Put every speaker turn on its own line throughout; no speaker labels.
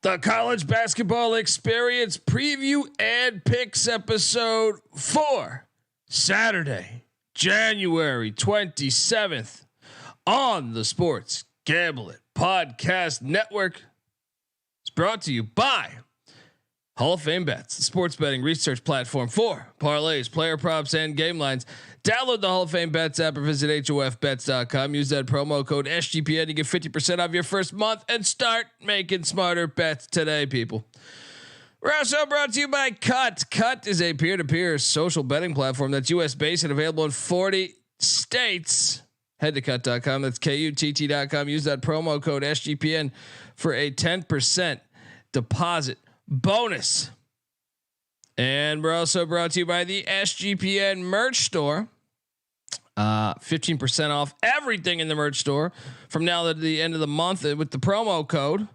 The college basketball experience preview and picks episode 4, Saturday, January 27th on the Sports Gambling Podcast Network. It's brought to you by Hall of Fame Bets, the sports betting research platform for parlays, player props, and game lines. Download the Hall of Fame Bets app or visit hofbets.com. Use that promo code SGPN to get 50% off your first month and start making smarter bets today, people. We're also brought to you by Cut. Cut is a peer-to-peer social betting platform that's US-based and available in 40 states. Head to cut.com. That's KUTT.com. Use that promo code SGPN for a 10% deposit bonus. And we're also brought to you by the SGPN merch store. 15% off everything in the merch store from now to the end of the month with the promo code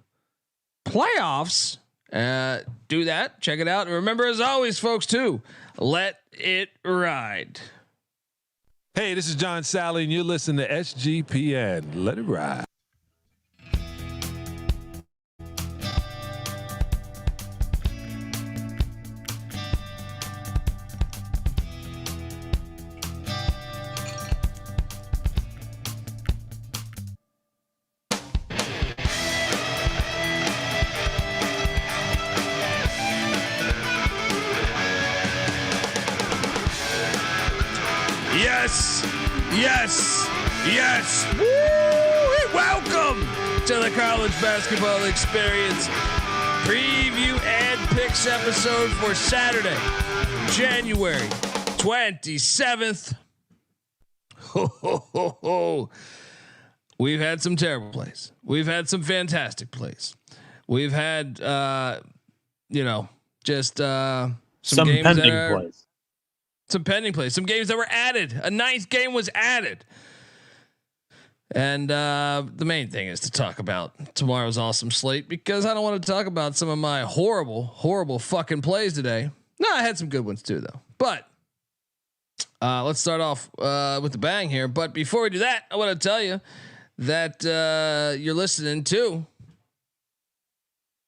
playoffs. Do that. Check it out. And remember, as always, folks, too, let it ride.
Hey, this is John Sally, and you're listening to SGPN. Let it ride.
Yes. Woo! Welcome to the college basketball experience preview and picks episode for Saturday, January 27th. Ho, ho, ho, ho. We've had some terrible plays. We've had some fantastic plays. We've had, just some games pending plays. Some pending plays. Some games that were added. A ninth game was added. And the main thing is to talk about tomorrow's awesome slate, because I don't want to talk about some of my horrible fucking plays today. No, I had some good ones too, though. But let's start off with the bang here. But before we do that, I want to tell you that you're listening to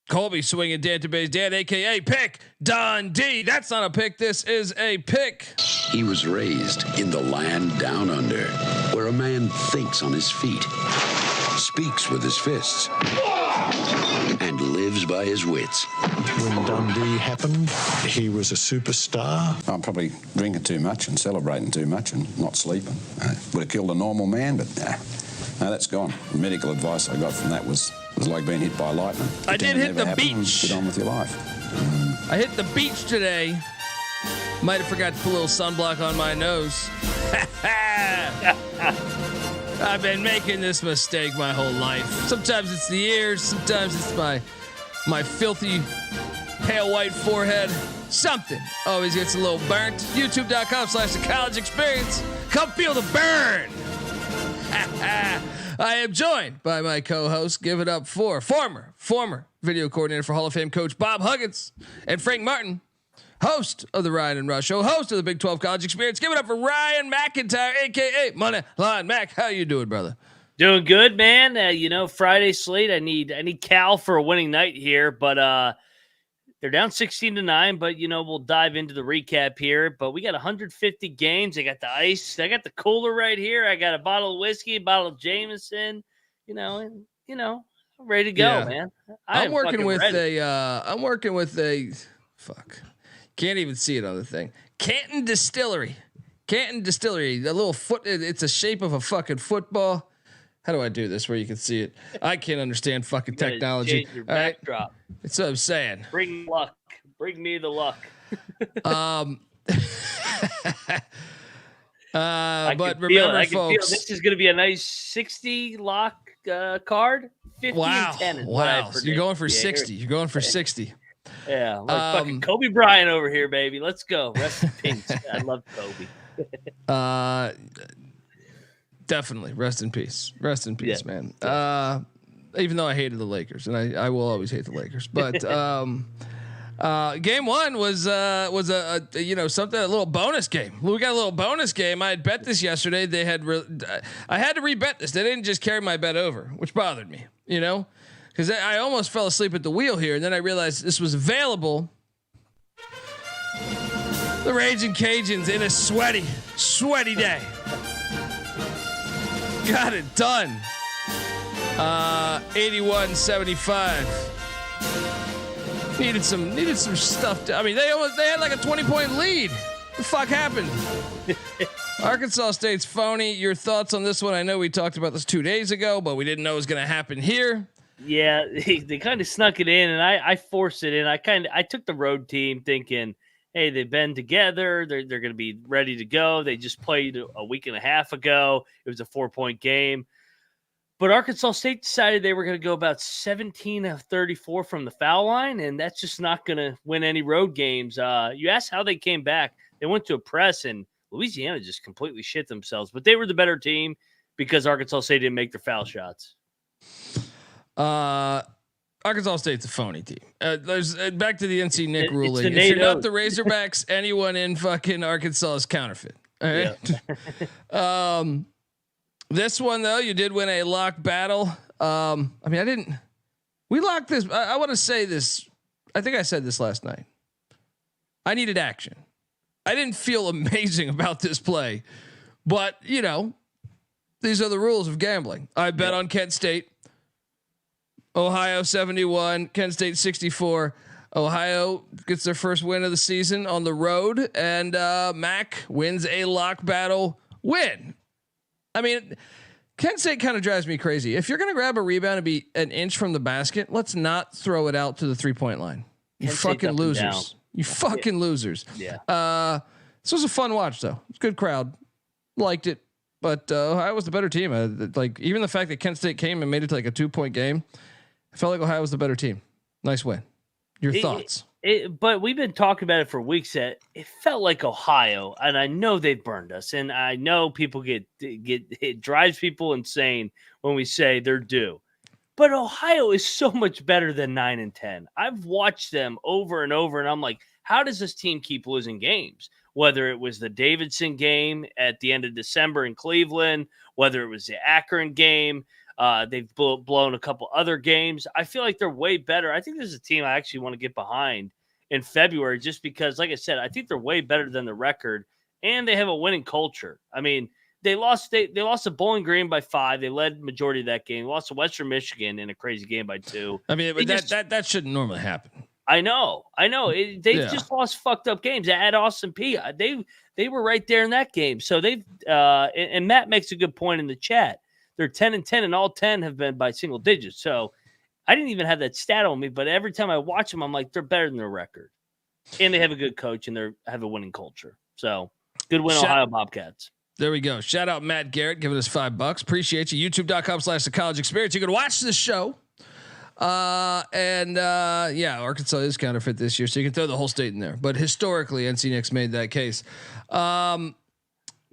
Colby swinging Dant to base Dan, aka Pick Dundee. That's not a pick. This is a pick.
He was raised in the land down under, where a man thinks on his feet, speaks with his fists, and lives by his wits.
When Dundee happened, he was a superstar.
I'm probably drinking too much and celebrating too much and not sleeping. Would have killed a normal man, but no, that's gone. The medical advice I got from that was like being hit by lightning.
I did hit the beach.
Get on with your life.
I hit the beach today. Might have forgot to put a little sunblock on my nose. I've been making this mistake my whole life. Sometimes it's the ears. Sometimes it's my filthy pale white forehead. Something always gets a little burnt. YouTube.com/the college experience. Come feel the burn. I am joined by my co-host. Give it up for former video coordinator for Hall of Fame coach Bob Huggins and Frank Martin, host of the Ryan and Rush Show, host of the Big 12 College Experience. Give it up for Ryan McIntyre, aka Money Line Mac. How you doing, brother?
Doing good, man. Friday slate. I need Cal for a winning night here, but they're down 16-9. But we'll dive into the recap here. But we got 150 games. I got the ice. I got the cooler right here. I got a bottle of whiskey, a bottle of Jameson. I'm ready to go, man.
I'm working with a can't even see it on the thing. Canton Distillery. The little it's a shape of a fucking football. How do I do this where you can see it? I can't understand fucking technology.
Your backdrop.
That's what I'm saying.
Bring luck. Bring me the luck.
But remember, folks,
this is going to be a nice 60 lock card. 50 and 10 is
wow. So you're going for 60. You're going for 60.
Yeah, like fucking Kobe Bryant over here, baby. Let's go. Rest in peace. I love Kobe.
Definitely. Rest in peace. Rest in peace, man. Even though I hated the Lakers, and I will always hate the Lakers, but game one was a little bonus game. We got a little bonus game. I had bet this yesterday. I had to rebet this. They didn't just carry my bet over, which bothered me, because I almost fell asleep at the wheel here, and then I realized this was available. The Raging Cajuns in a sweaty day. Got it done. 81-75. Needed some stuff. I mean, they had like a 20-point lead. The fuck happened? Arkansas State's phony. Your thoughts on this one? I know we talked about this 2 days ago, but we didn't know it was going to happen here.
Yeah, they kind of snuck it in, and I forced it in. I took the road team thinking, hey, they've been together. They're going to be ready to go. They just played a week and a half ago. It was a 4-point game. But Arkansas State decided they were going to go about 17 of 34 from the foul line, and that's just not going to win any road games. You asked how they came back. They went to a press, and Louisiana just completely shit themselves. But they were the better team because Arkansas State didn't make their foul shots.
Arkansas State's a phony team. There's back to the NC Nick ruling. If you're not the Razorbacks, anyone in fucking Arkansas is counterfeit. All right. Yeah. This one though, you did win a lock battle. I mean, we locked this. I want to say this. I think I said this last night. I needed action. I didn't feel amazing about this play, but you know, these are the rules of gambling. I bet on Kent State. Ohio 71, Kent State 64. Ohio gets their first win of the season on the road, and Mac wins a lock battle win. I mean, Kent State kind of drives me crazy. If you're going to grab a rebound and be an inch from the basket, let's not throw it out to the 3-point line. You fucking losers. You fucking losers. Yeah. This was a fun watch though. It's a good crowd. Liked it. But Ohio was the better team. Like even the fact that Kent State came and made it to like a 2-point game, I felt like Ohio was the better team. Nice win. Your thoughts?
But we've been talking about it for weeks. That it felt like Ohio, and I know they've burned us, and I know people it drives people insane when we say they're due. But Ohio is so much better than 9 and 10. I've watched them over and over, and I'm like, how does this team keep losing games? Whether it was the Davidson game at the end of December in Cleveland, whether it was the Akron game. They've blown a couple other games. I feel like they're way better. I think this is a team I actually want to get behind in February just because, like I said, I think they're way better than the record, and they have a winning culture. I mean, they lost to Bowling Green by 5. They led majority of that game. They lost to Western Michigan in a crazy game by 2.
I mean, that shouldn't normally happen.
I know. They just lost fucked up games at Austin Peay. They were right there in that game. So they've and Matt makes a good point in the chat. They're 10 and 10, and all 10 have been by single digits. So I didn't even have that stat on me, but every time I watch them, I'm like, they're better than their record, and they have a good coach, and they have a winning culture. So good win, Ohio Bobcats.
There we go. Shout out Matt Garrett giving us $5. Appreciate you. YouTube.com/The College Experience. You can watch this show. Arkansas is counterfeit this year, so you can throw the whole state in there. But historically, NC Nick's made that case.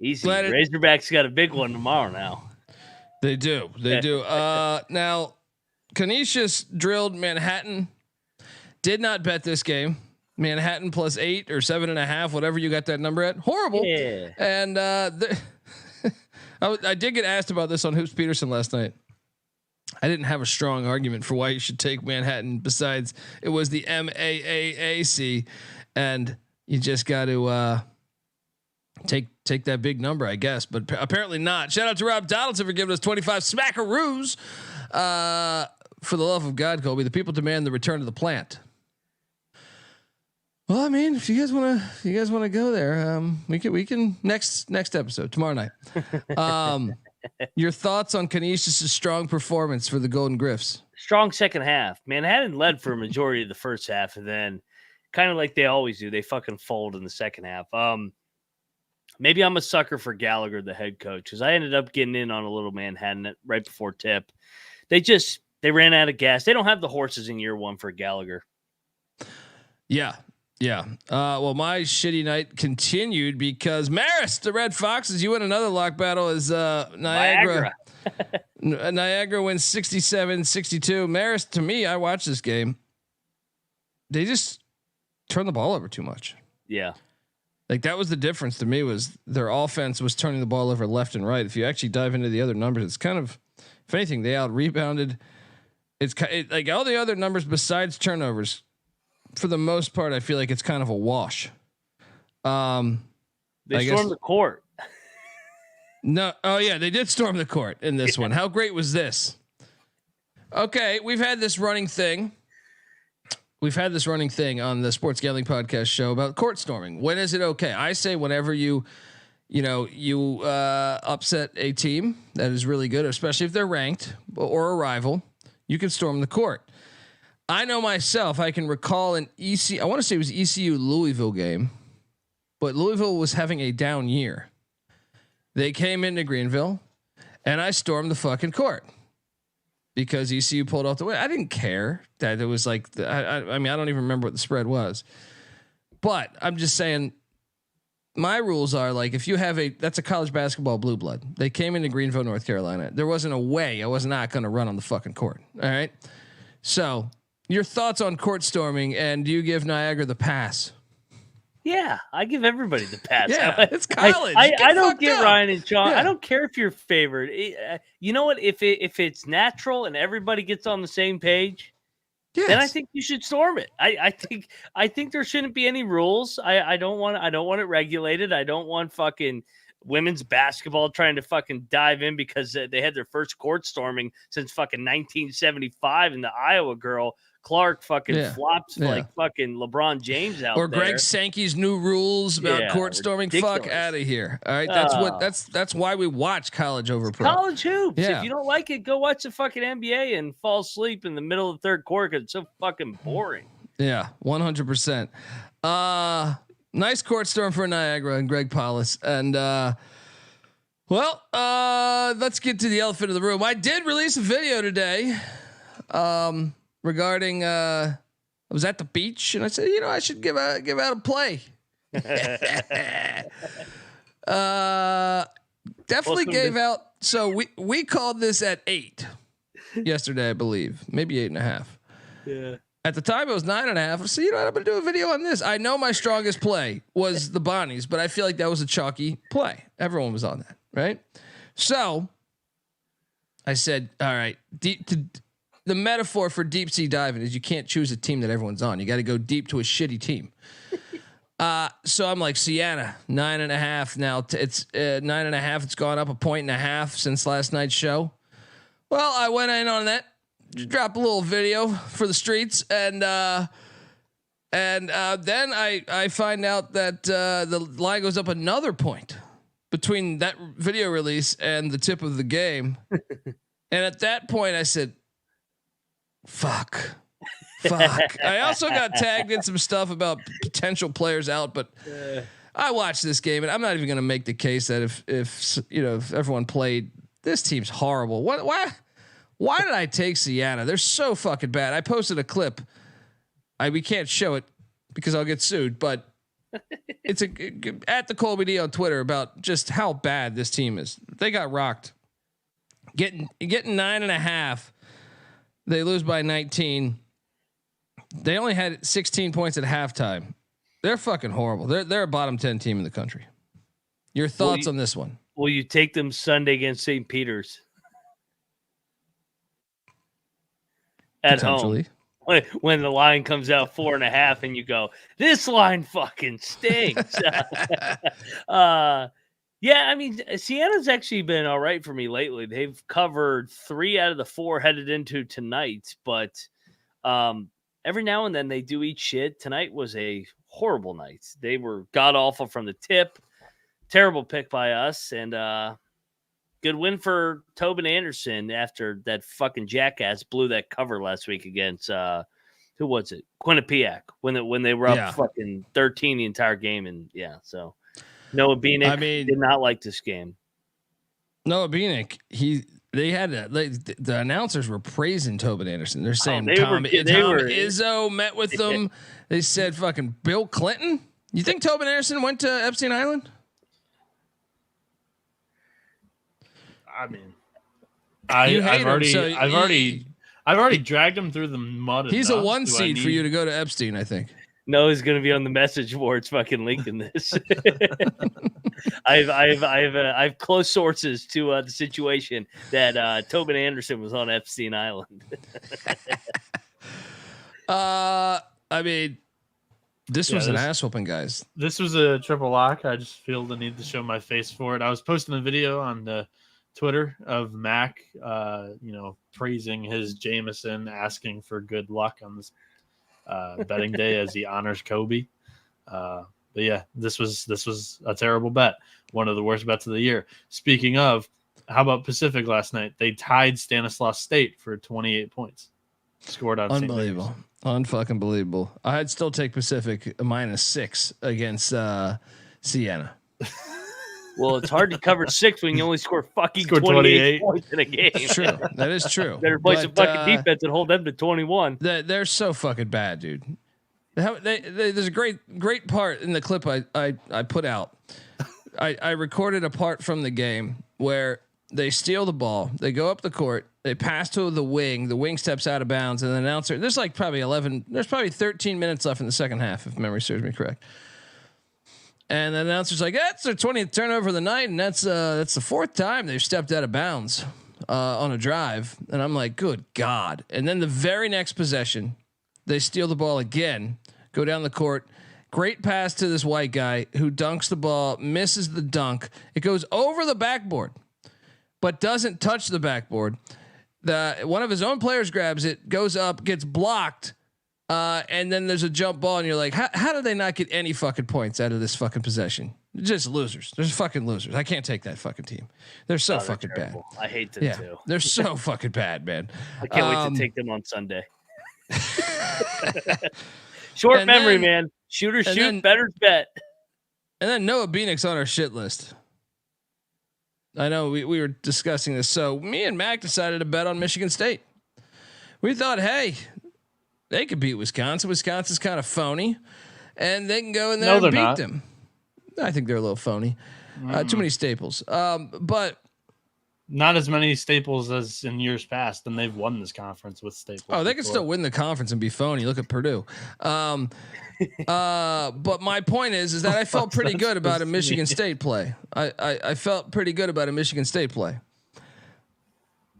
Easy. Razorbacks got a big one tomorrow now.
They do. Now, Canisius drilled Manhattan. Did not bet this game. Manhattan +8 or 7.5, whatever you got that number at. Horrible. Yeah. And I did get asked about this on Hoops Peterson last night. I didn't have a strong argument for why you should take Manhattan. Besides, it was the MAAAC, and you just got to take that big number, I guess. But apparently not. Shout out to Rob Donaldson for giving us 25 smackaroos. For the love of God, Colby, the people demand the return of the plant. Well, I mean, if you guys want to go there, we can next episode tomorrow night. Your thoughts on Canisius' strong performance for the Golden Griffs?
Strong second half. Manhattan led for a majority of the first half, and then kind of like they always do, they fucking fold in the second half. Maybe I'm a sucker for Gallagher, the head coach, because I ended up getting in on a little Manhattan right before tip. They ran out of gas. They don't have the horses in year one for Gallagher.
Yeah. Well, my shitty night continued because Marist, the Red Foxes, you win another lock battle as Niagara. Niagara wins 67-62. Marist, to me, I watched this game. They just turned the ball over too much.
Yeah.
Like that was the difference to me, was their offense was turning the ball over left and right. If you actually dive into the other numbers, it's kind of, if anything, they out rebounded It's like all the other numbers besides turnovers. For the most part, I feel like it's kind of a wash.
They stormed the court.
No, oh yeah, they did storm the court in this one. How great was this? Okay, we've had this running thing. We've had this running thing on the Sports Gambling Podcast show about court storming. When is it okay? I say whenever you upset a team that is really good, especially if they're ranked or a rival, you can storm the court. I know myself, I can recall an I want to say it was ECU Louisville game, but Louisville was having a down year. They came into Greenville and I stormed the fucking court because ECU pulled off the win. I didn't care that it was like, I mean, I don't even remember what the spread was, but I'm just saying my rules are like, if you have that's a college basketball blue blood. They came into Greenville, North Carolina. There wasn't a way I was not going to run on the fucking court. All right. So your thoughts on court storming, and do you give Niagara the pass?
Yeah, I give everybody the pass.
Yeah, it's college.
I don't get
up.
Ryan and Sean.
Yeah.
I don't care if you're favored. You know what? If it's natural and everybody gets on the same page, then I think you should storm it. I think there shouldn't be any rules. I don't want it regulated. I don't want fucking women's basketball trying to fucking dive in because they had their first court storming since fucking 1975, and the Iowa girl Clark fucking flops like fucking LeBron James out
or
there.
Greg Sankey's new rules about court storming.
Ridiculous.
Fuck out of here. All right. That's why we watch college over pro.
College hoops.
Yeah.
If you don't like it, go watch the fucking NBA and fall asleep in the middle of the third quarter because it's so fucking boring.
Yeah. 100%. Nice court storm for Niagara and Greg Paulus. And, let's get to the elephant in the room. I did release a video today. Regarding, I was at the beach and I said, I should give out a play. Definitely gave out. So we called this at 8 yesterday, I believe, maybe 8.5.
Yeah.
At the time it was 9.5. I said, I'm going to do a video on this. I know my strongest play was the Bonnies, but I feel like that was a chalky play. Everyone was on that. Right. So I said, all right, the metaphor for deep sea diving is you can't choose a team that everyone's on. You got to go deep to a shitty team. So I'm like, Sienna, 9.5. Now it's 9.5. It's gone up 1.5 since last night's show. Well, I went in on that, drop a little video for the streets. And then I find out that the line goes up another point between that video release and the tip of the game. And at that point I said, Fuck. I also got tagged in some stuff about potential players out, but I watched this game and I'm not even going to make the case that if everyone played, this team's horrible. Why did I take Sienna? They're so fucking bad. I posted a clip. We can't show it because I'll get sued, but it's at the Colby Dant on Twitter about just how bad this team is. They got rocked. Getting 9.5. They lose by 19. They only had 16 points at halftime. They're fucking horrible. They're a bottom 10 team in the country. Your thoughts on this one?
Will you take them Sunday against St. Peter's at home? When the line comes out 4.5 and you go, this line fucking stinks. Yeah, I mean, Sienna's actually been all right for me lately. They've covered 3 out of the 4 headed into tonight, but every now and then they do eat shit. Tonight was a horrible night. They were god awful from the tip. Terrible pick by us, and good win for Tobin Anderson after that fucking jackass blew that cover last week against who was it? Quinnipiac when they were up fucking 13 the entire game, and so. Noah Bieniek did not like this game.
Noah Bieniek, the announcers were praising Tobin Anderson. They're saying Tom Izzo met with them. They said fucking Bill Clinton. You think Tobin Anderson went to Epstein Island?
I mean, I've already dragged him through the mud.
He's a 1 seed for you to go to Epstein, I think.
Noah's going to be on the message boards fucking linking this. I've close sources to the situation that Tobin Anderson was on Epstein Island.
I mean, this was an ass whooping, guys.
This was a triple lock. I just feel the need to show my face for it. I was posting a video on the Twitter of Mac, praising his Jameson, asking for good luck on this betting day as he honors Kobe. But yeah, this was a terrible bet. One of the worst bets of the year. Speaking of, how about Pacific last night? They tied Stanislaus State for 28 points. Scored on
unbelievable. Unfucking believable. I'd still take Pacific -6 against Siena.
Well, it's hard to cover 6 when you only score fucking 28 points in a game.
It's true. That is true.
Better play some fucking defense and hold them to 21.
They're so fucking bad, dude. There's a great part in the clip I put out. I recorded a part from the game where they steal the ball, they go up the court, they pass to the wing steps out of bounds, and the announcer, there's probably 13 minutes left in the second half, if memory serves me correct. And the announcer's like, that's their 20th turnover of the night, and that's the 4th time they've stepped out of bounds on a drive. And I'm like, good God. And then the very next possession, they steal the ball again, go down the court. Great pass to this white guy who dunks the ball, misses the dunk. It goes over the backboard, but doesn't touch the backboard. One of his own players grabs it, goes up, gets blocked. And then there's a jump ball, and you're like, how did they not get any fucking points out of this fucking possession? Just losers. They're fucking losers. I can't take that fucking team. They're so fucking bad.
I hate them too.
They're so fucking bad, man.
I can't wait to take them on Sunday. Short memory, man. Shooters shoot, bettors bet.
And then Noah Bieniek's on our shit list. I know we were discussing this. So me and Mac decided to bet on Michigan State. We thought, hey, they could beat Wisconsin. Wisconsin's kind of phony, and they can go in there and beat them. I think they're a little phony. Too many staples. But
not as many staples as in years past, and they've won this conference with staples.
Oh, they can still win the conference and be phony. Look at Purdue. But my point is that I felt pretty good about a Michigan State play. I felt pretty good about a Michigan State play.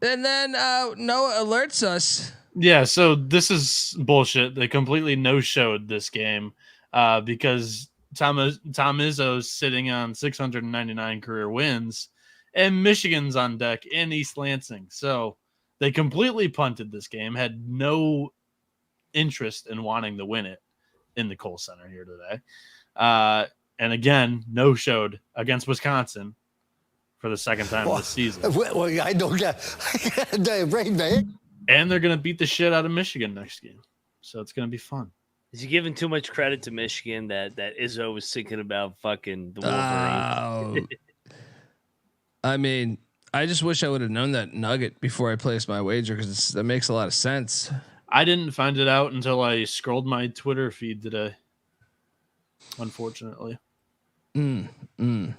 And then Noah alerts us.
Yeah, so this is bullshit. They completely no-showed this game because Tom Izzo's sitting on 699 career wins, and Michigan's on deck in East Lansing. So they completely punted this game, had no interest in wanting to win it in the Kohl Center here today. And again, no-showed against Wisconsin for the second time this season.
Well, I don't get brain, man.
And they're going to beat the shit out of Michigan next game. So it's going to be fun.
Is he giving too much credit to Michigan that Izzo was thinking about fucking the Wolverines?
I mean, I just wish I would have known that nugget before I placed my wager, because that makes a lot of sense.
I didn't find it out until I scrolled my Twitter feed today, unfortunately.
Wisconsin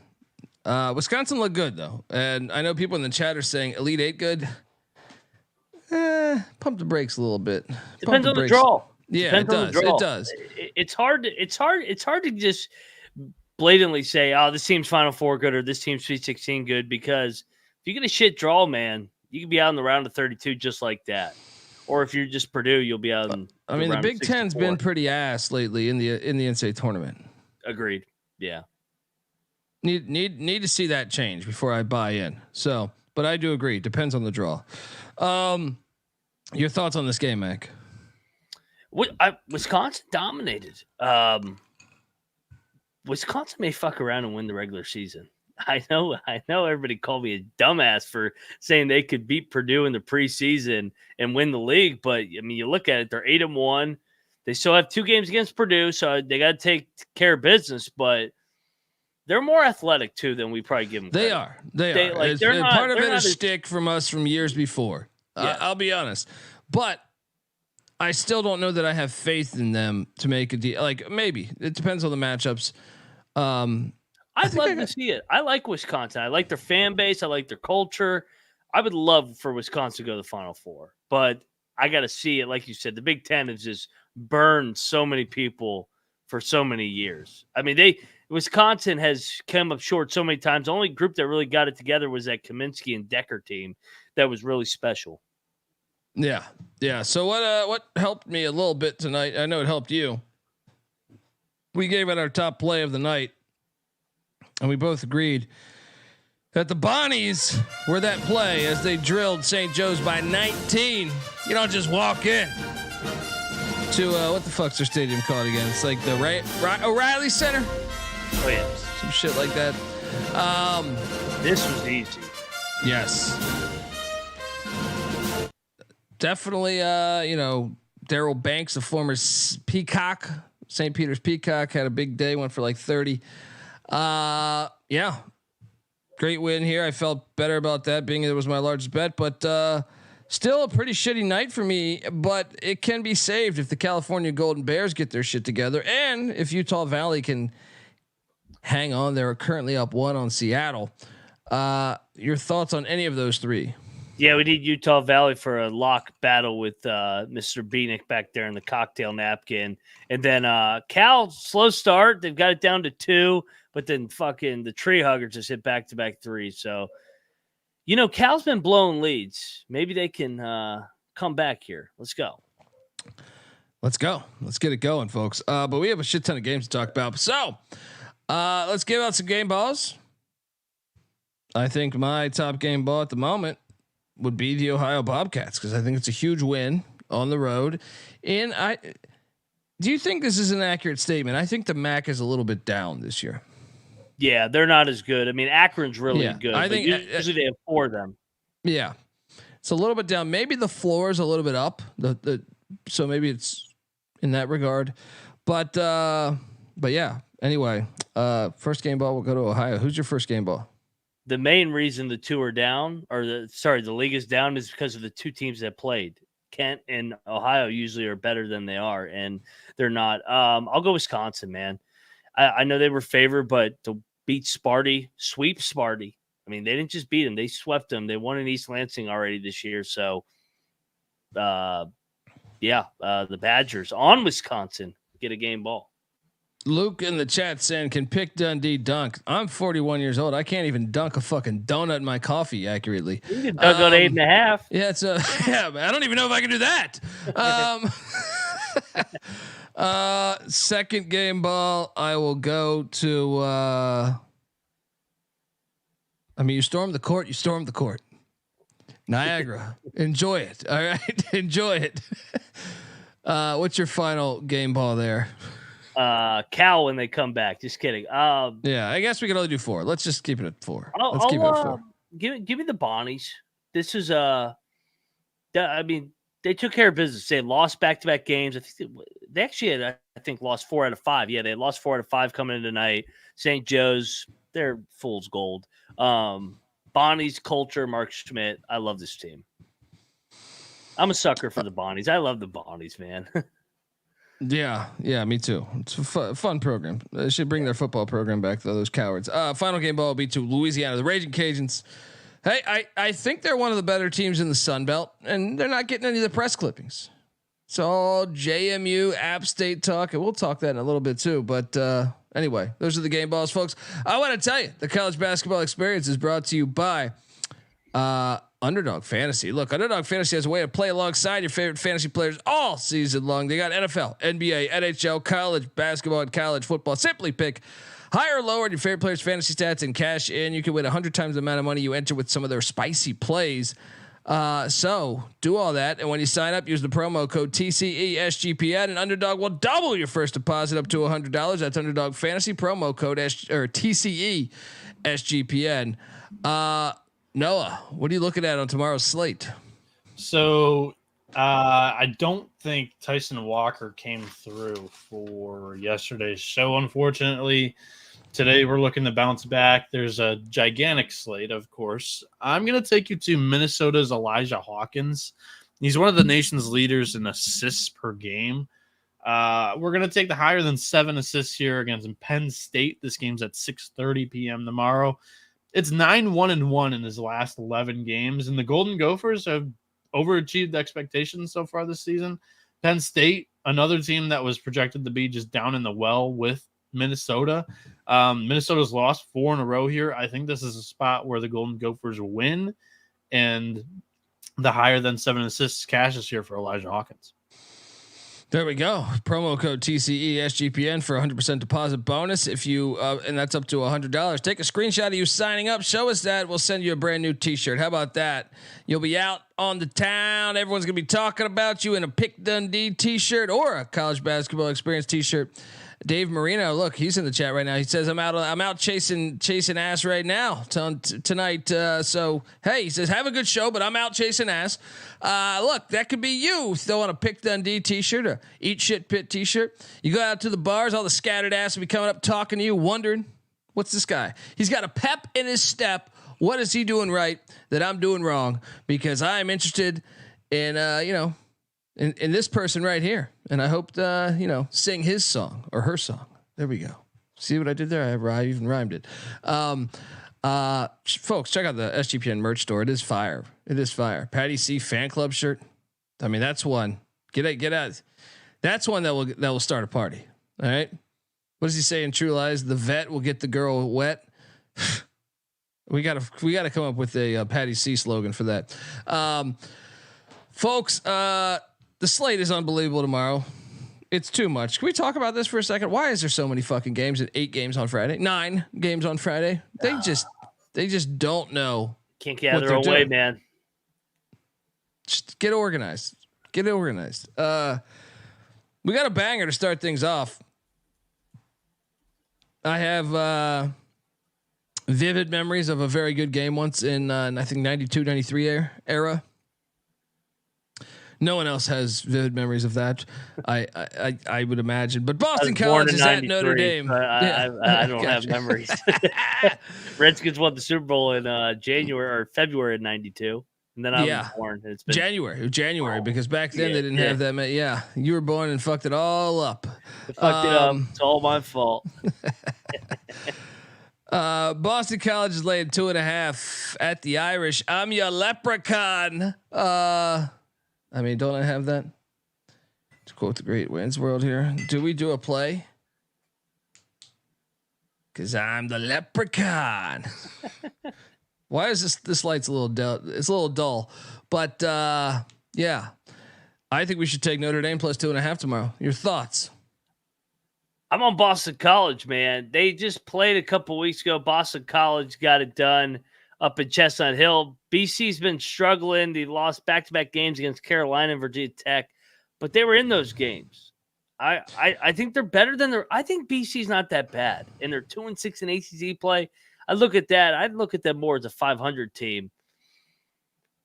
looked good, though. And I know people in the chat are saying Elite Eight good. Pump the brakes a little bit.
Depends on the draw.
Yeah, it does. It does.
It's hard to just blatantly say, "Oh, this team's Final Four good" or "This team's Sweet 16 good," because if you get a shit draw, man, you can be out in the round of 32 just like that. Or if you're just Purdue, you'll be out in.
I mean, the Big Ten's been pretty ass lately in the NCAA tournament.
Agreed. Yeah.
Need to see that change before I buy in. So, but I do agree. Depends on the draw. Your thoughts on this game, Mac?
Wisconsin dominated. Wisconsin may fuck around and win the regular season. I know everybody called me a dumbass for saying they could beat Purdue in the preseason and win the league. But I mean, you look at it, they're 8-1. They still have 2 games against Purdue, so they got to take care of business, but they're more athletic too than we probably give them credit.
They are. Like, part of it is shtick from us from years before. Yeah. I'll be honest, but I still don't know that I have faith in them to make a deal. Like, maybe it depends on the matchups.
I'd love to see it. I like Wisconsin. I like their fan base. I like their culture. I would love for Wisconsin to go to the Final Four, but I got to see it. Like you said, the Big Ten has just burned so many people for so many years. I mean, Wisconsin has come up short so many times. The only group that really got it together was that Kaminsky and Decker team that was really special.
Yeah. Yeah. So what helped me a little bit tonight? I know it helped you. We gave it our top play of the night, and we both agreed that the Bonnies were that play as they drilled St. Joe's by 19. You don't just walk in to what the fuck's their stadium called again? It's like the O'Reilly Center.
Oh yeah,
some shit like that.
This was easy.
Yes, definitely. Daryl Banks, the former Peacock, St. Peter's Peacock, had a big day. Went for like 30. Yeah. Great win here. I felt better about that, being it was my largest bet, but still a pretty shitty night for me. But it can be saved if the California Golden Bears get their shit together, and if Utah Valley can hang on. They're currently up 1 on Seattle. Your thoughts on any of those three?
Yeah, we need Utah Valley for a lock battle with Mr. Bieniek back there in the cocktail napkin, and then Cal slow start. They've got it down to 2. But then fucking the tree huggers just hit back-to-back 3. So, Cal's been blowing leads. Maybe they can come back here. Let's go.
Let's go. Let's get it going, folks. But we have a shit ton of games to talk about. So let's give out some game balls. I think my top game ball at the moment would be the Ohio Bobcats, because I think it's a huge win on the road. And do you think this is an accurate statement? I think the MAC is a little bit down this year.
Yeah, they're not as good. I mean, Akron's really good.
I think
usually they have 4 of them.
Yeah, it's a little bit down. Maybe the floor is a little bit up. So maybe it's in that regard. But yeah. Anyway, first game ball will go to Ohio. Who's your first game ball?
The main reason the 2 are down, the league is down, is because of the 2 teams that played. Kent and Ohio usually are better than they are, and they're not. I'll go Wisconsin, man. I know they were favored, but to beat Sparty, sweep Sparty. I mean, they didn't just beat them; they swept them. They won in East Lansing already this year. So, the Badgers on Wisconsin get a game ball.
Luke in the chat saying, "Can pick Dundee dunk?" I'm 41 years old. I can't even dunk a fucking donut in my coffee accurately.
You can dunk on 8.5.
Yeah, it's man, I don't even know if I can do that. Second game ball, I will go to. You storm the court. You storm the court. Niagara, enjoy it. All right, enjoy it. What's your final game ball there?
Cal when they come back. Just kidding.
Yeah, I guess we can only do 4. Let's just keep it at 4. Let's keep it at 4.
Give me the Bonnies. This is they took care of business. They lost back-to-back games. I think they actually had, lost 4 out of 5. Yeah, they lost 4 out of 5 coming in tonight. St. Joe's, they're fool's gold. Bonnie's culture, Mark Schmidt. I love this team. I'm a sucker for the Bonnies. I love the Bonnies, man.
Yeah, me too. It's a fun program. They should bring their football program back, though, those cowards. Final game ball will be to Louisiana, the Raging Cajuns. Hey, I think they're one of the better teams in the Sun Belt, and they're not getting any of the press clippings. It's all JMU, App State talk, and we'll talk that in a little bit too. But anyway, those are the game balls, folks. I want to tell you, the college basketball experience is brought to you by Underdog Fantasy. Look, Underdog Fantasy has a way to play alongside your favorite fantasy players all season long. They got NFL, NBA, NHL, college basketball, and college football. Simply pick higher or lower your favorite players' fantasy stats and cash in. You can win 100 times the amount of money you enter with some of their spicy plays. So do all that, and when you sign up, use the promo code TCESGPN, and Underdog will double your first deposit up to $100. That's Underdog Fantasy promo code TCESGPN. Noah, what are you looking at on tomorrow's slate?
So I don't think Tyson Walker came through for yesterday's show, unfortunately. Today we're looking to bounce back. There's a gigantic slate, of course. I'm going to take you to Minnesota's Elijah Hawkins. He's one of the nation's leaders in assists per game. We're going to take the higher than 7 assists here against Penn State. This game's at 6:30 p.m. tomorrow. It's 9-1-1 in his last 11 games, and the Golden Gophers have overachieved expectations so far this season. Penn State another team that was projected to be just down in the well with Minnesota. Minnesota's lost 4 in a row here. I think this is a spot where the Golden Gophers win, and the higher than 7 assists cash is here for Elijah Hawkins.
There we go. Promo code TCE SGPN for 100% deposit bonus. If you and that's up to $100. Take a screenshot of you signing up. Show us that. We'll send you a brand new T-shirt. How about that? You'll be out on the town. Everyone's gonna be talking about you in a Pick Dundee T-shirt or a college basketball experience T-shirt. Dave Marino, look, he's in the chat right now. He says, I'm out chasing ass right now tonight. So, hey, he says, have a good show, but I'm out chasing ass. Look, that could be you throwing a Pick Dundee T-shirt or Eat Shit Pit T-shirt. You go out to the bars, all the scattered ass will be coming up talking to you, wondering, what's this guy? He's got a pep in his step. What is he doing right that I'm doing wrong? Because I am interested in, in this person right here. And I hope to, sing his song or her song. There we go. See what I did there? I even rhymed it. Folks, check out the SGPN merch store. It is fire. It is fire. Patty C fan club shirt. I mean, that's one. Get out. That's one that will start a party. All right. What does he say in True Lies? The vet will get the girl wet. We gotta come up with a Patty C slogan for that. Folks, the slate is unbelievable tomorrow. It's too much. Can we talk about this for a second? Why is there so many fucking games and 8 games on Friday? 9 games on Friday. They just don't know.
Can't gather away, doing. Man.
Just get organized. Get organized. We got a banger to start things off. I have vivid memories of a very good game once in I think 92, 93 era. No one else has vivid memories of that. I would imagine, but Boston College is at Notre Dame.
I don't have memories. Redskins won the Super Bowl in January or February of '92, and then I was born. It's been
January because back then they didn't have that many. Yeah, you were born and fucked it all up.
Fucked it up. It's all my fault.
Boston College is laying 2.5 at the Irish. I'm your leprechaun. I mean, don't I have that? To quote the great Wayne's World here. Do we do a play? Cause I'm the leprechaun. Why is this light's a little dull? It's a little dull, but yeah, I think we should take Notre Dame plus 2.5 tomorrow. Your thoughts?
I'm on Boston College, man. They just played a couple weeks ago. Boston College got it done up in Chestnut Hill. BC's been struggling. They lost back-to-back games against Carolina and Virginia Tech, but they were in those games. I think they're better than I think BC's not that bad, and they're 2-6 in ACC play. I look at that. I'd look at them more as a 500 team.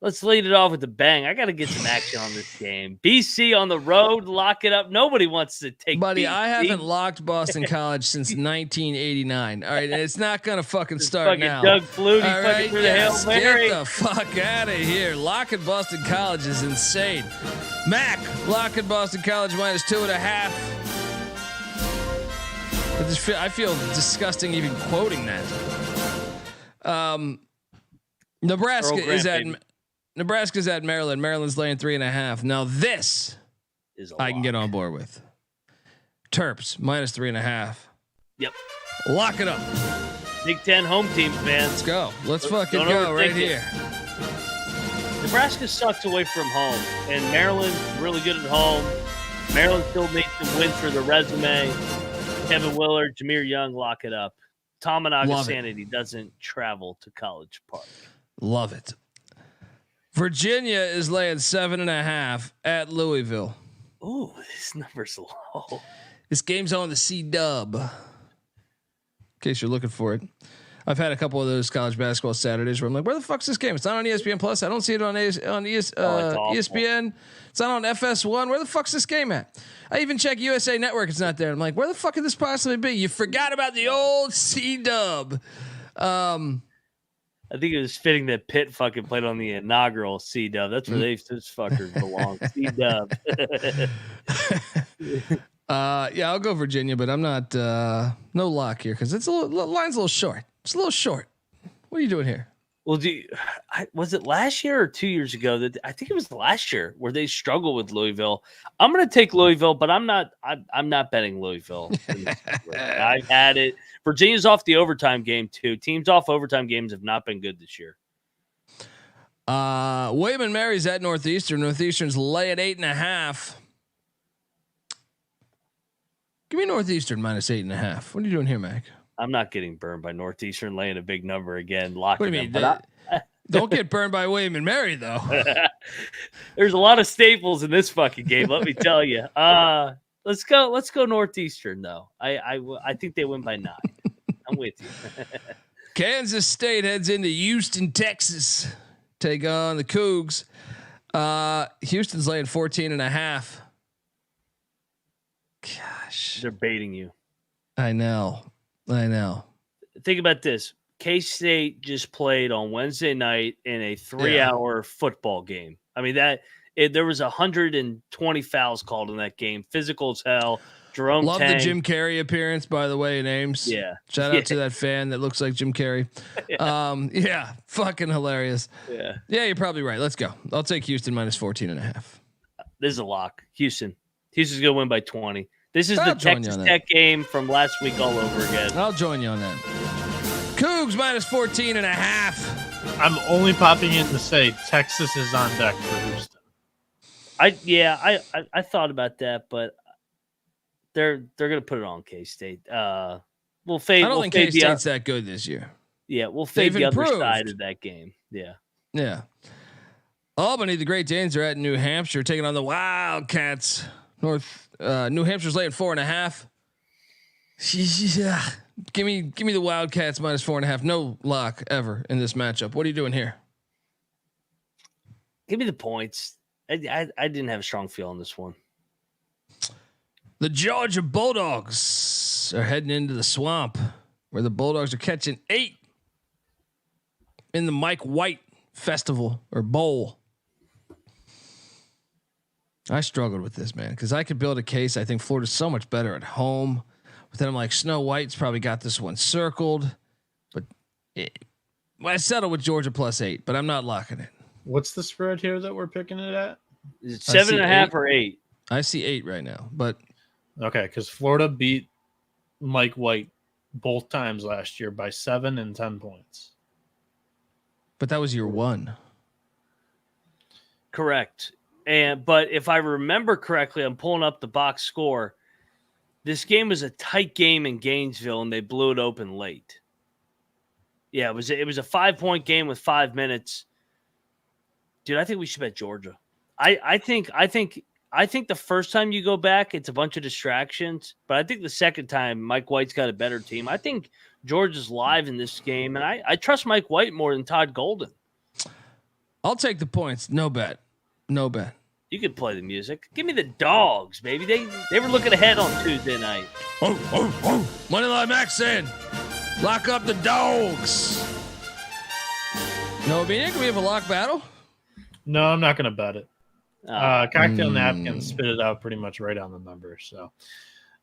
Let's lead it off with a bang. I got to get some action on this game. BC on the road, lock it up. Nobody wants to take.
Buddy,
BC.
I haven't locked Boston College since 1989. All right, and it's not gonna fucking start now.
Doug Flutie
all
fucking through the Hail Mary.
Get the fuck out of here. Locking Boston College is insane. Mac, locking Boston College minus 2.5. I feel disgusting even quoting that. Nebraska's at Maryland. Maryland's laying 3.5. Now this is I can get on board with. Terps minus 3.5.
Yep.
Lock it up.
Big Ten home teams, man.
Let's go. Let's fucking go right here.
Nebraska sucks away from home, and Maryland's really good at home. Maryland still needs some wins for the resume. Kevin Willard, Jameer Young, lock it up. Tominaga Sanity doesn't travel to College Park.
Love it. Virginia is laying 7.5 at Louisville.
Ooh, this number's low.
This game's on the C-Dub. In case you're looking for it. I've had a couple of those college basketball Saturdays where I'm like, where the fuck's this game? It's not on ESPN Plus. I don't see it on ESPN. It's not on FS1. Where the fuck's this game at? I even check USA Network. It's not there. I'm like, where the fuck could this possibly be? You forgot about the old C-Dub.
I think it was fitting that Pitt fucking played on the inaugural C-Dub. That's where those fuckers belong. C-Dub.
Yeah, I'll go Virginia, but I'm not no lock here because it's line's a little short. It's a little short. What are you doing here?
Well, was it last year or 2 years ago that I think it was last year where they struggled with Louisville? I'm going to take Louisville, but I'm not betting Louisville. I've had it. Virginia's off the overtime game too. Teams off overtime games have not been good this year.
William and Mary's at Northeastern. Northeastern's laying 8.5. Give me Northeastern minus 8.5. What are you doing here, Mac?
I'm not getting burned by Northeastern laying a big number again. Locking
what do you
them.
mean? Don't get burned by William and Mary though.
There's a lot of staples in this fucking game. Let me tell you. Let's go Northeastern though. I think they win by 9. I'm with you.
Kansas State heads into Houston, Texas. Take on the Cougs. Houston's laying 14.5. Gosh,
they're baiting you.
I know.
Think about this. K-State just played on Wednesday night in a 3-hour football game. I mean, there was 120 fouls called in that game. Physical as hell. Jerome
Love
Tang.
the Jim Carrey appearance, by the way, in Ames.
Yeah.
Shout out to that fan that looks like Jim Carrey. Yeah. Fucking hilarious.
Yeah.
Yeah, you're probably right. Let's go. I'll take Houston minus 14.5.
This is a lock. Houston's going to win by 20. This is the Texas Tech game from last week all over again.
I'll join you on that. Cougs minus 14.5.
I'm only popping in to say Texas is on deck for Houston.
I thought about that, but they're gonna put it on K-State. We'll fade.
I don't think K-State's that good this year.
Yeah, we'll fade the other side of that game. Yeah.
Albany, the Great Danes are at New Hampshire taking on the Wildcats. New Hampshire's laying 4.5. Yeah. Give me the Wildcats minus 4.5. No lock ever in this matchup. What are you doing here?
Give me the points. I didn't have a strong feel on this one.
The Georgia Bulldogs are heading into the swamp where the Bulldogs are catching 8 in the Mike White Festival or Bowl. I struggled with this, man, because I could build a case. I think Florida's so much better at home. But then I'm like, Snow White's probably got this one circled. But I settled with Georgia plus 8, but I'm not locking it.
What's the spread here that we're picking it at?
Is it 7.5 or 8?
I see 8 right now, but
okay, because Florida beat Mike White both times last year by 7 and 10 points.
But that was year 1.
Correct. But if I remember correctly, I'm pulling up the box score. This game was a tight game in Gainesville, and they blew it open late. Yeah, it was a 5-point game with 5 minutes. Dude, I think we should bet Georgia. I think the first time you go back, it's a bunch of distractions. But I think the second time, Mike White's got a better team. I think Georgia's live in this game, and I trust Mike White more than Todd Golden.
I'll take the points. No bet.
You could play the music. Give me the Dogs, baby. They were looking ahead on Tuesday night.
Moneyline Max saying, lock up the Dogs. Noah Bieniek, can we have a lock battle?
No, I'm not going to bet it. Cocktail napkin spit it out pretty much right on the number. So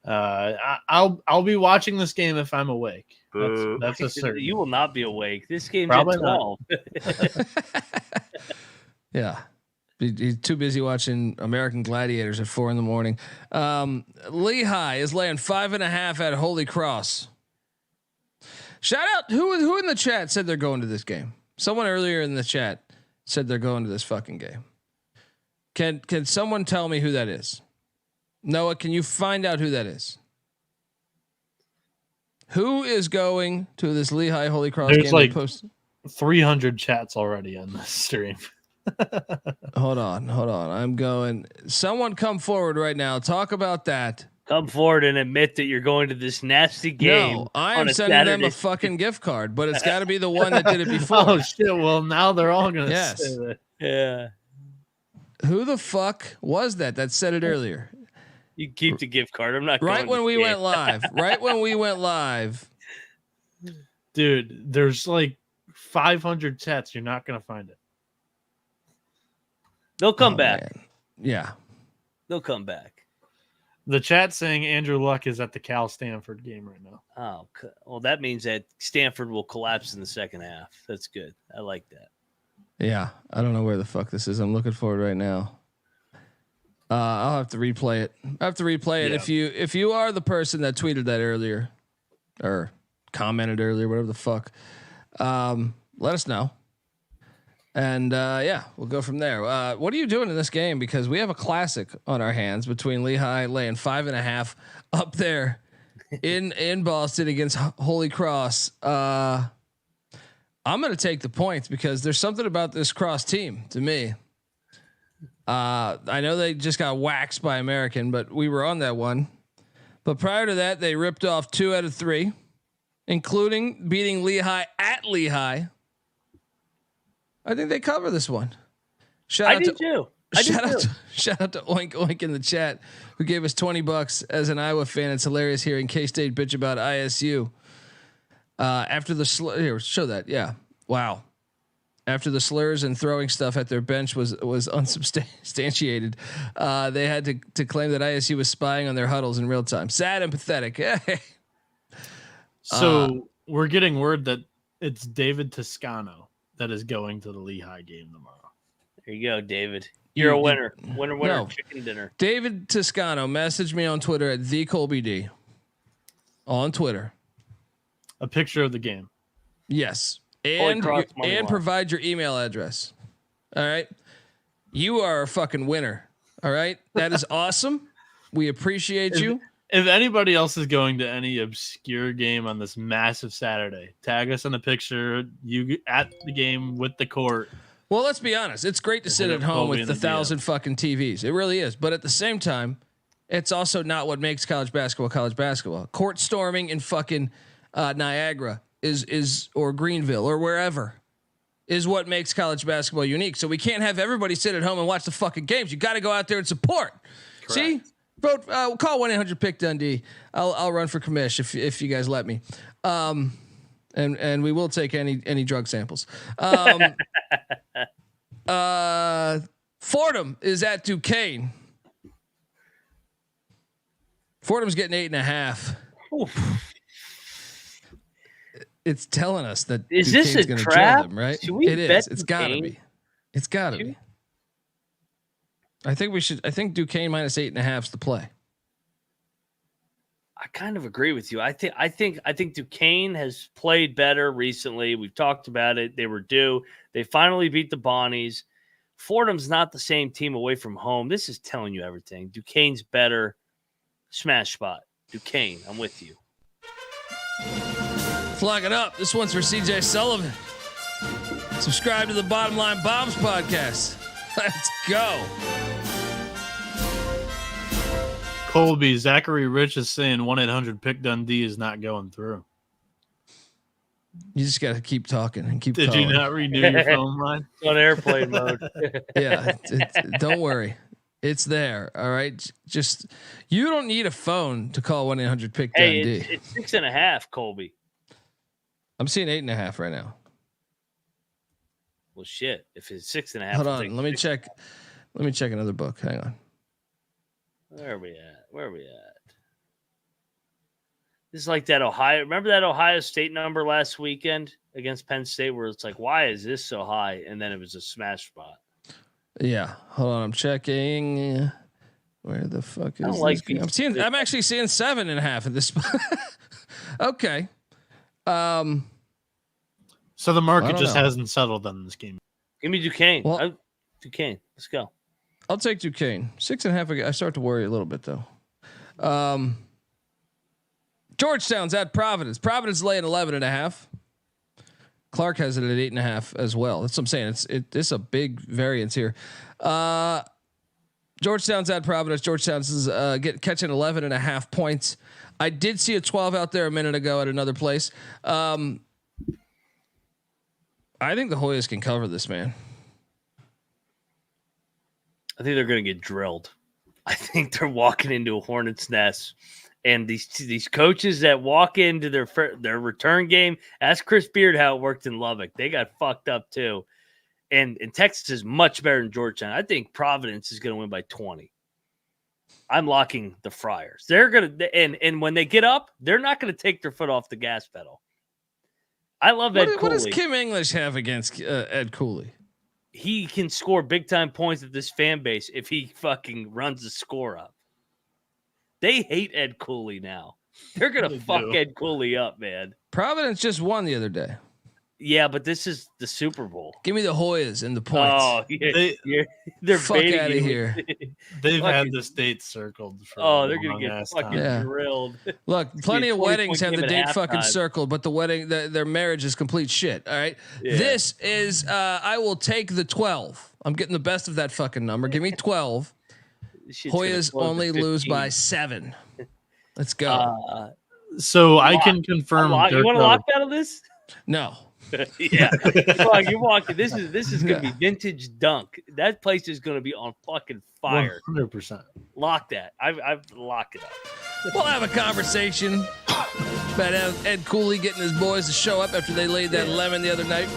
I'll be watching this game if I'm awake. That's a certain.
You will not be awake. This game's at 12.
Yeah. He's too busy watching American Gladiators at 4 a.m. Lehigh is laying 5.5 at Holy Cross. Shout out who in the chat said they're going to this game. Someone earlier in the chat said they're going to this fucking game. Can someone tell me who that is? Noah, can you find out who that is? Who is going to this Lehigh Holy Cross
game?
There's
like 300 chats already on this stream.
Hold on. I'm going. Someone come forward right now. Talk about that.
Come forward and admit that you're going to this nasty game.
No, I am sending them a fucking gift card, but it's got to be the one that did it before.
Oh shit! Well, now they're all gonna say that.
Yeah.
Who the fuck was that said it earlier?
You keep the gift card. I'm not
right when we went live. Right when we went live.
Dude, there's like 500 chats. You're not gonna find it.
They'll come back.
Man. Yeah.
They'll come back.
The chat saying Andrew Luck is at the Cal Stanford game right now.
Oh, well, that means that Stanford will collapse in the second half. That's good. I like that.
Yeah, I don't know where the fuck this is. I'm looking for it right now. I'll have to replay it. If you are the person that tweeted that earlier or commented earlier, whatever the fuck, let us know. And we'll go from there. What are you doing in this game? Because we have a classic on our hands between Lehigh laying 5.5 up there in Boston against Holy Cross. I'm going to take the points because there's something about this Cross team to me. I know they just got waxed by American, but we were on that one. But prior to that, they ripped off 2 out of 3, including beating Lehigh at Lehigh. I think they cover this one. Shout out to Oink Oink in the chat who gave us $20 as an Iowa fan. It's hilarious hearing K-State bitch about ISU. After the here, show that. Yeah. Wow. After the slurs and throwing stuff at their bench was unsubstantiated, they had to claim that ISU was spying on their huddles in real time. Sad and pathetic.
So we're getting word that it's David Toscano that is going to the Lehigh game tomorrow.
There you go, David. You're a winner. Winner,
No.
chicken dinner.
David Toscano messaged me on Twitter at @TheColbyD on Twitter.
A picture of the game.
Yes. And provide your email address. All right. You are a fucking winner. All right. That is awesome. We appreciate you.
If anybody else is going to any obscure game on this massive Saturday, tag us in a picture. You at the game with the court.
Well, let's be honest. It's great to sit at home with the 1,000 fucking TVs. It really is. But at the same time, it's also not what makes college basketball. Court storming in fucking Niagara is or Greenville or wherever is what makes college basketball unique. So we can't have everybody sit at home and watch the fucking games. You got to go out there and support. Correct. See, vote. Call 1-800-PICK-DUNDEE. I'll run for commish if you guys let me. And we will take any drug samples. Fordham is at Duquesne. Fordham's getting 8.5. Oof. It's telling us that
is
Duquesne's
this a trap?
Them, right?
It
is. It's gotta be. It's gotta be. I think we should. I think Duquesne minus 8.5 is the play.
I kind of agree with you. I think Duquesne has played better recently. We've talked about it. They were due. They finally beat the Bonnies. Fordham's not the same team away from home. This is telling you everything. Duquesne's better. Smash spot. Duquesne, I'm with you.
Flag it up. This one's for CJ Sullivan. Subscribe to the Bottom Line Bombs podcast. Let's go.
Colby, Zachary Rich is saying 1-800-PICK-DUNDEE is not going through.
You just got to keep talking and keep
Did
calling.
You not renew your phone line?
It's on airplane mode.
Yeah. Don't worry. It's there. All right. Just, you don't need a phone to call 1-800-PICK-DUNDEE.
Hey, it's 6.5, Colby.
I'm seeing 8.5 right now.
Well, shit. If it's 6.5,
hold on. Let me check. Let me check another book. Hang on.
Where are we at? This is like that Ohio. Remember that Ohio State number last weekend against Penn State, where it's like, why is this so high? And then it was a smash spot.
Yeah. Hold on. I'm checking. Where the fuck is this? I'm actually seeing 7.5 at this spot. Okay.
So the market just hasn't settled on this game.
Give me Duquesne. Duquesne. Let's go.
I'll take Duquesne. 6.5. I start to worry a little bit though. Georgetown's at Providence. Providence laying 11.5. Clark has it at 8.5 as well. That's what I'm saying. It's a big variance here. Georgetown's at Providence. Georgetown's is catching 11.5 points. I did see a 12 out there a minute ago at another place. I think the Hoyas can cover this, man.
I think they're going to get drilled. I think they're walking into a hornet's nest. And these coaches that walk into their return game, ask Chris Beard how it worked in Lubbock. They got fucked up too. And Texas is much better than Georgetown. I think Providence is going to win by 20. I'm locking the Friars. They're going to, and when they get up, they're not going to take their foot off the gas pedal. I love Ed Cooley.
What does Kim English have against Ed Cooley?
He can score big time points at this fan base if he fucking runs the score up. They hate Ed Cooley now. They're going to fuck Ed Cooley up, man.
Providence just won the other day.
Yeah, but this is the Super Bowl.
Give me the Hoyas and the points.
Oh, they're
fuck out of here.
They've had the state circled.
They're going to get fucking drilled.
Look, plenty of weddings have the date fucking circled, but the wedding, their marriage is complete shit. All right. Yeah. This is, I will take the 12. I'm getting the best of that fucking number. Give me 12. Hoyas only lose by 7. Let's go.
So I can confirm.
You want to lock out of this?
No.
Yeah, you're walking. This is gonna be vintage dunk. That place is gonna be on fucking fire.
100%.
Lock that. I've locked it up.
We'll have a conversation about Ed Cooley getting his boys to show up after they laid that lemon the other night.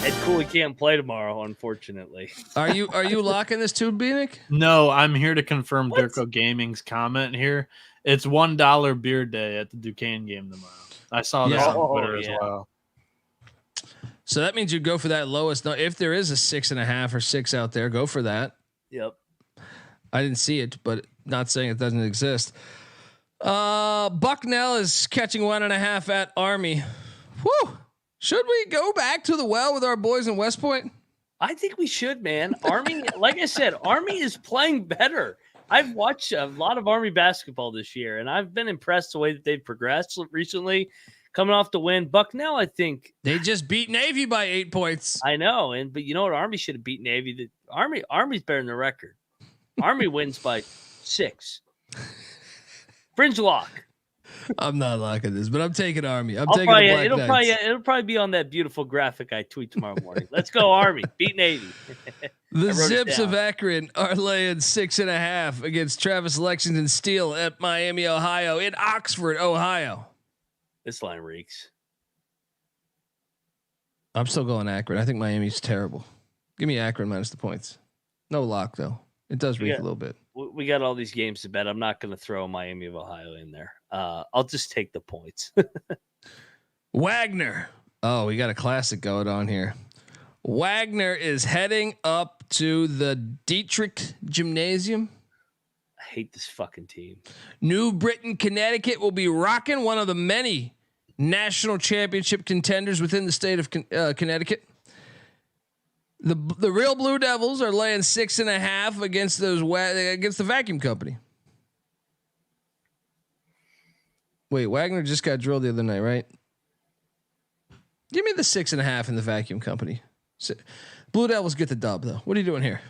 Ed Cooley can't play tomorrow, unfortunately.
Are you locking this too, Bieniek?
No, I'm here to confirm Durko Gaming's comment here. It's $1 beer day at the Duquesne game tomorrow. I saw that on Twitter as well.
So that means you go for that lowest. No, if there is a 6.5 or 6 out there, go for that.
Yep.
I didn't see it, but not saying it doesn't exist. Bucknell is catching 1.5 at Army. Whew. Should we go back to the well with our boys in West Point?
I think we should, man. Army, like I said, Army is playing better. I've watched a lot of Army basketball this year, and I've been impressed the way that they've progressed recently, coming off the win. Bucknell, I think
they just beat Navy by 8 points.
I know, but you know what? Army should have beat Navy. Army's better than the record. Army wins by 6. Fringe lock.
I'm not locking this, but I'm taking Army. It'll
probably be on that beautiful graphic I tweet tomorrow morning. Let's go Army. Beat Navy.
The Zips of Akron are laying 6.5 against Travis Lexington Steel at Miami, Ohio, in Oxford, Ohio.
This line reeks.
I'm still going Akron. I think Miami's terrible. Give me Akron minus the points. No lock though. It does reek a little bit.
We got all these games to bet. I'm not going to throw Miami of Ohio in there. I'll just take the points.
Wagner. Oh, we got a classic going on here. Wagner is heading up to the Dietrich Gymnasium.
I hate this fucking team.
New Britain, Connecticut will be rocking, one of the many national championship contenders within the state of Connecticut. The real Blue Devils are laying 6.5 against against the Vacuum Company. Wait, Wagner just got drilled the other night, right? Give me the 6.5 in the Vacuum Company. Blue Devils get the dub though. What are you doing here?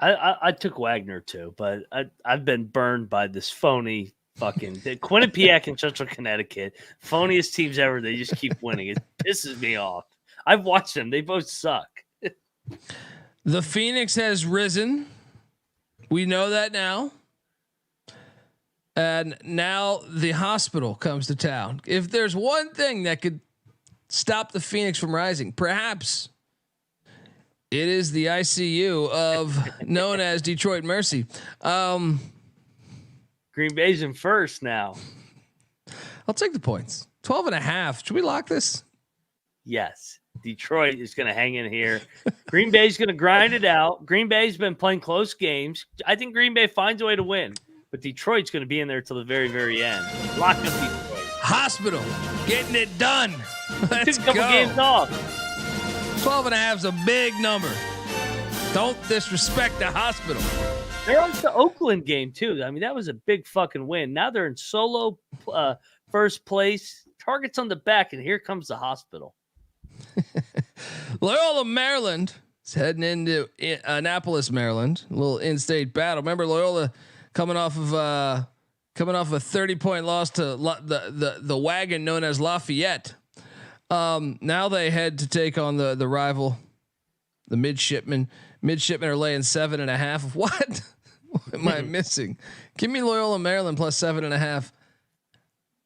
I took Wagner too, but I've been burned by this phony fucking Quinnipiac and Central Connecticut, phoniest teams ever. They just keep winning. It pisses me off. I've watched them. They both suck.
The Phoenix has risen. We know that now. And now the hospital comes to town. If there's one thing that could stop the Phoenix from rising, perhaps it is the ICU of known as Detroit Mercy.
Green Bay's in first now.
I'll take the points. 12.5. Should we lock this?
Yes. Detroit is going to hang in here. Green Bay's going to grind it out. Green Bay's been playing close games. I think Green Bay finds a way to win, but Detroit's going to be in there till the very, very end. Lock up Detroit.
Hospital getting it done. Let's
took a couple
go.
games off.
12.5 is a big number. Don't disrespect the hospital.
They're on the Oakland game too. I mean, that was a big fucking win. Now they're in solo first place. Targets on the back, and here comes the hospital.
Loyola, Maryland is heading into Annapolis, Maryland. A little in-state battle. Remember Loyola coming off of a 30-point loss to the wagon known as Lafayette. Now they head to take on the rival, the Midshipmen. Midshipmen are laying 7.5. What? What am I missing? Give me Loyola, Maryland plus 7.5.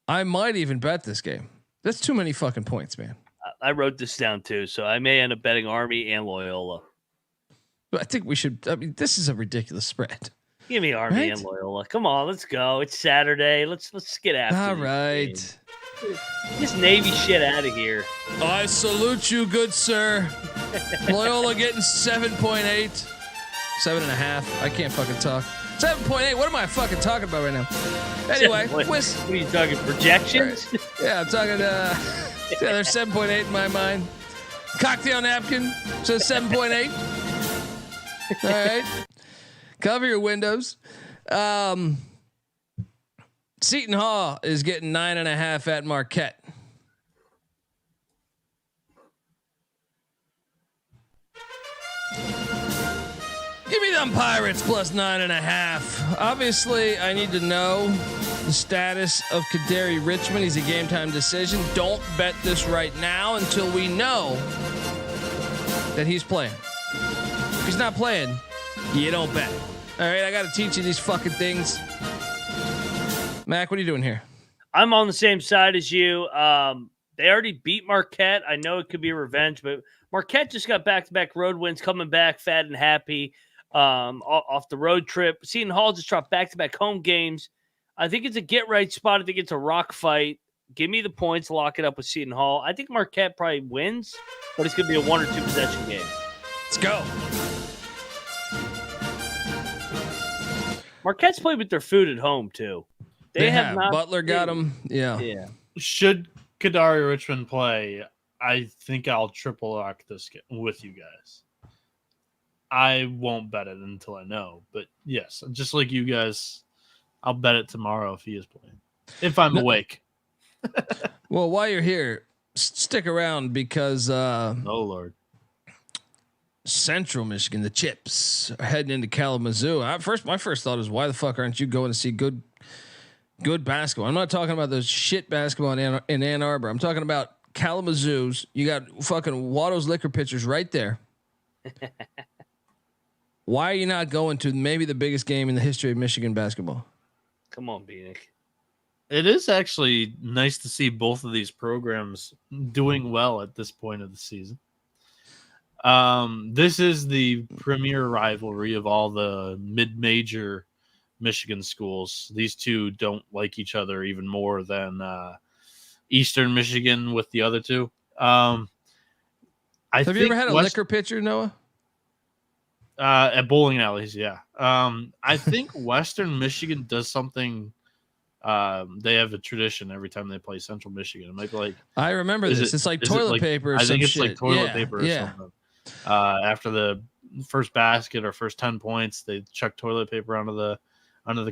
I might even bet this game. That's too many fucking points, man.
I wrote this down too, so I may end up betting Army and Loyola.
I think we should. I mean, this is a ridiculous spread.
Give me Army and Loyola. Come on, let's go. It's Saturday. Let's get after it.
All right.
This Navy shit out of here.
I salute you, good sir. Loyola getting 7.8. 7.5. I can't fucking talk. 7.8. What am I fucking talking about right now? Anyway,
what are you talking? Projections?
Right. Yeah, I'm talking. Yeah, there's 7.8 in my mind. Cocktail napkin says 7.8. All right. Cover your windows. Seton Hall is getting 9.5 at Marquette. Give me them Pirates plus 9.5. Obviously, I need to know the status of Kaderi Richmond. He's a game time decision. Don't bet this right now until we know that he's playing. If he's not playing, you don't bet. All right, I got to teach you these fucking things. Mac, what are you doing here?
I'm on the same side as you. They already beat Marquette. I know it could be a revenge, but Marquette just got back-to-back road wins, coming back fat and happy off the road trip. Seton Hall just dropped back-to-back home games. I think it's a get-right spot. I think it's a rock fight. Give me the points. Lock it up with Seton Hall. I think Marquette probably wins, but it's going to be a 1 or 2 possession game.
Let's go.
Marquette's played with their food at home, too.
They have not. Butler got them.
Yeah.
Should Kadari Richmond play, I think I'll triple lock this game with you guys. I won't bet it until I know. But yes, just like you guys, I'll bet it tomorrow if he is playing. If I'm awake.
Well, while you're here, stick around because
oh Lord.
Central Michigan, the Chips, are heading into Kalamazoo. My first thought is, why the fuck aren't you going to see good basketball? I'm not talking about the shit basketball in Ann Arbor. I'm talking about Kalamazoo's. You got fucking Watto's liquor pitchers right there. Why are you not going to maybe the biggest game in the history of Michigan basketball?
Come on, Bieniek.
It is actually nice to see both of these programs doing well at this point of the season. This is the premier rivalry of all the mid-major Michigan schools. These two don't like each other even more than Eastern Michigan with the other two.
Have you ever had a liquor pitcher, Noah?
At bowling alleys, yeah. I think Western Michigan does something. They have a tradition every time they play Central Michigan. It might be like,
I remember this. It's like toilet paper.
I think it's
shit.
like toilet paper or something. After the first basket or first 10 points, they chuck toilet paper onto the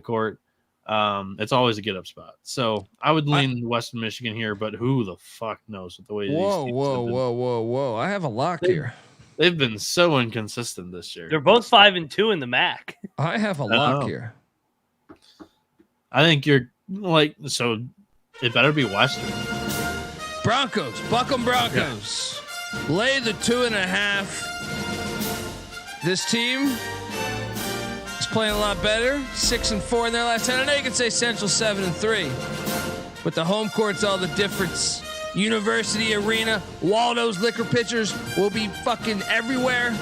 court. It's always a get up spot. So I would lean Western Michigan here, but who the fuck knows with the way
Whoa. I have a lock here.
They've been so inconsistent this year.
They're both 5-2 in the MAC.
I have a lock here.
I think you're like, so it better be Western.
Broncos, buck 'em Broncos. Yeah. Lay the 2.5. This team is playing a lot better. 6-4 in their last 10. I know you can say Central 7-3, but the home court's all the difference. University Arena, Waldo's liquor pitchers will be fucking everywhere.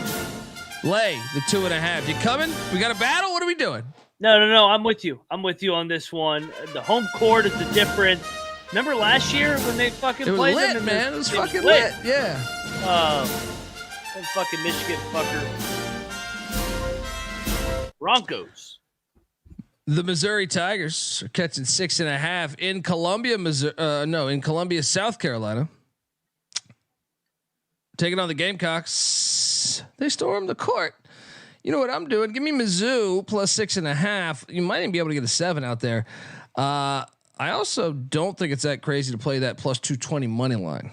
Lay the 2.5. You coming? We got a battle? What are we doing?
No. I'm with you. I'm with you on this one. The home court is the difference. Remember last year when they fucking played
lit,
them?
Man. It was fucking lit. Yeah.
Fucking Michigan fucker. Broncos.
The Missouri Tigers are catching 6.5 in Columbia, in Columbia, South Carolina. Taking on the Gamecocks. They storm the court. You know what I'm doing? Give me Mizzou plus 6.5. You might even be able to get a 7 out there. I also don't think it's that crazy to play that plus 220 money line.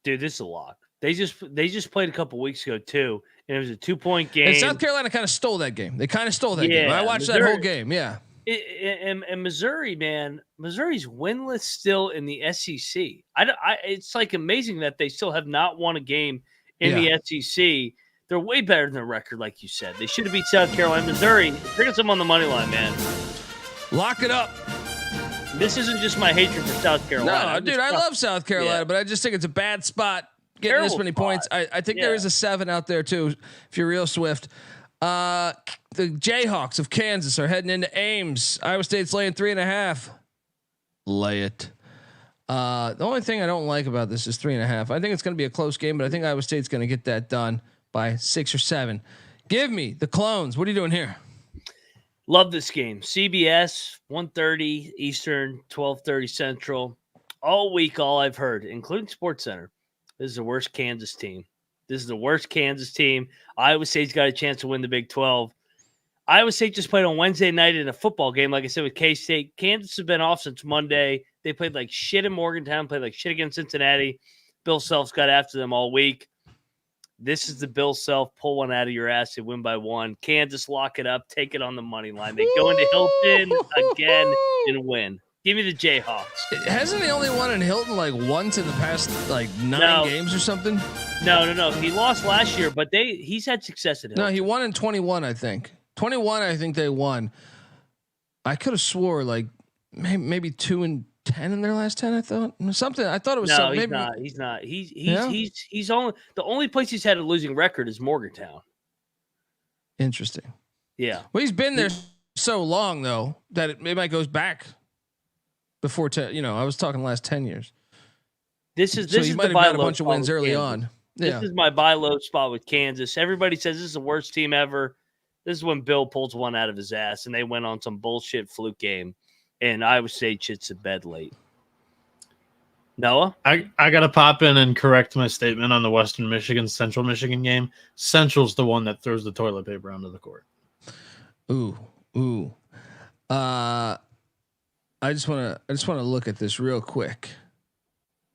Dude, this is a lock. They just played a couple weeks ago too, and it was a 2-point game.
And South Carolina kind of stole that game. They kind of stole that game. I watched that whole game. Yeah.
And Missouri, man, Missouri's winless still in the SEC. It's like amazing that they still have not won a game in the SEC. They're way better than their record, like you said. They should have beat South Carolina. Missouri, bring some on the money line, man.
Lock it up.
This isn't just my hatred for South Carolina.
No, dude, I love South Carolina, but I just think it's a bad spot. getting this many
spot.
points. I think there is a 7 out there too. If you're real swift, the Jayhawks of Kansas are heading into Ames. Iowa State's laying 3.5. Lay it. The only thing I don't like about this is 3.5. I think it's going to be a close game, but I think Iowa State's going to get that done by 6 or 7. Give me the Clones. What are you doing here?
Love this game. CBS, 1:30 Eastern, 12:30 Central. All week, all I've heard, including SportsCenter, this is the worst Kansas team. This is the worst Kansas team. Iowa State's got a chance to win the Big 12. Iowa State just played on Wednesday night in a football game, like I said, with K-State. Kansas has been off since Monday. They played like shit in Morgantown, played like shit against Cincinnati. Bill Self's got after them all week. This is the Bill Self. Pull one out of your ass and win by 1. Kansas, lock it up. Take it on the money line. They go into Hilton again and win. Give me the Jayhawks.
Hasn't he only won in Hilton like once in the past like 9 games or something?
No. He lost last year, but he's had success at Hilton.
No, he won in 21, I think. 21, I think they won. I could have swore like maybe 2-10 in their last 10. I thought something. I thought it was
no,
something.
He's
maybe
not. He's not. He's only the only place he's had a losing record is Morgantown.
Interesting.
Yeah.
Well, he's been there so long though that it might goes back before 10. I was talking the last 10 years.
This is
he might have got a bunch of wins early on. Yeah.
This is my buy low spot with Kansas. Everybody says this is the worst team ever. This is when Bill pulls one out of his ass, and they went on some bullshit fluke game, and Iowa State shits the bed late. Noah?
I got to pop in and correct my statement on the Western Michigan Central Michigan game. Central's the one that throws the toilet paper onto the court.
Ooh. I just want to look at this real quick.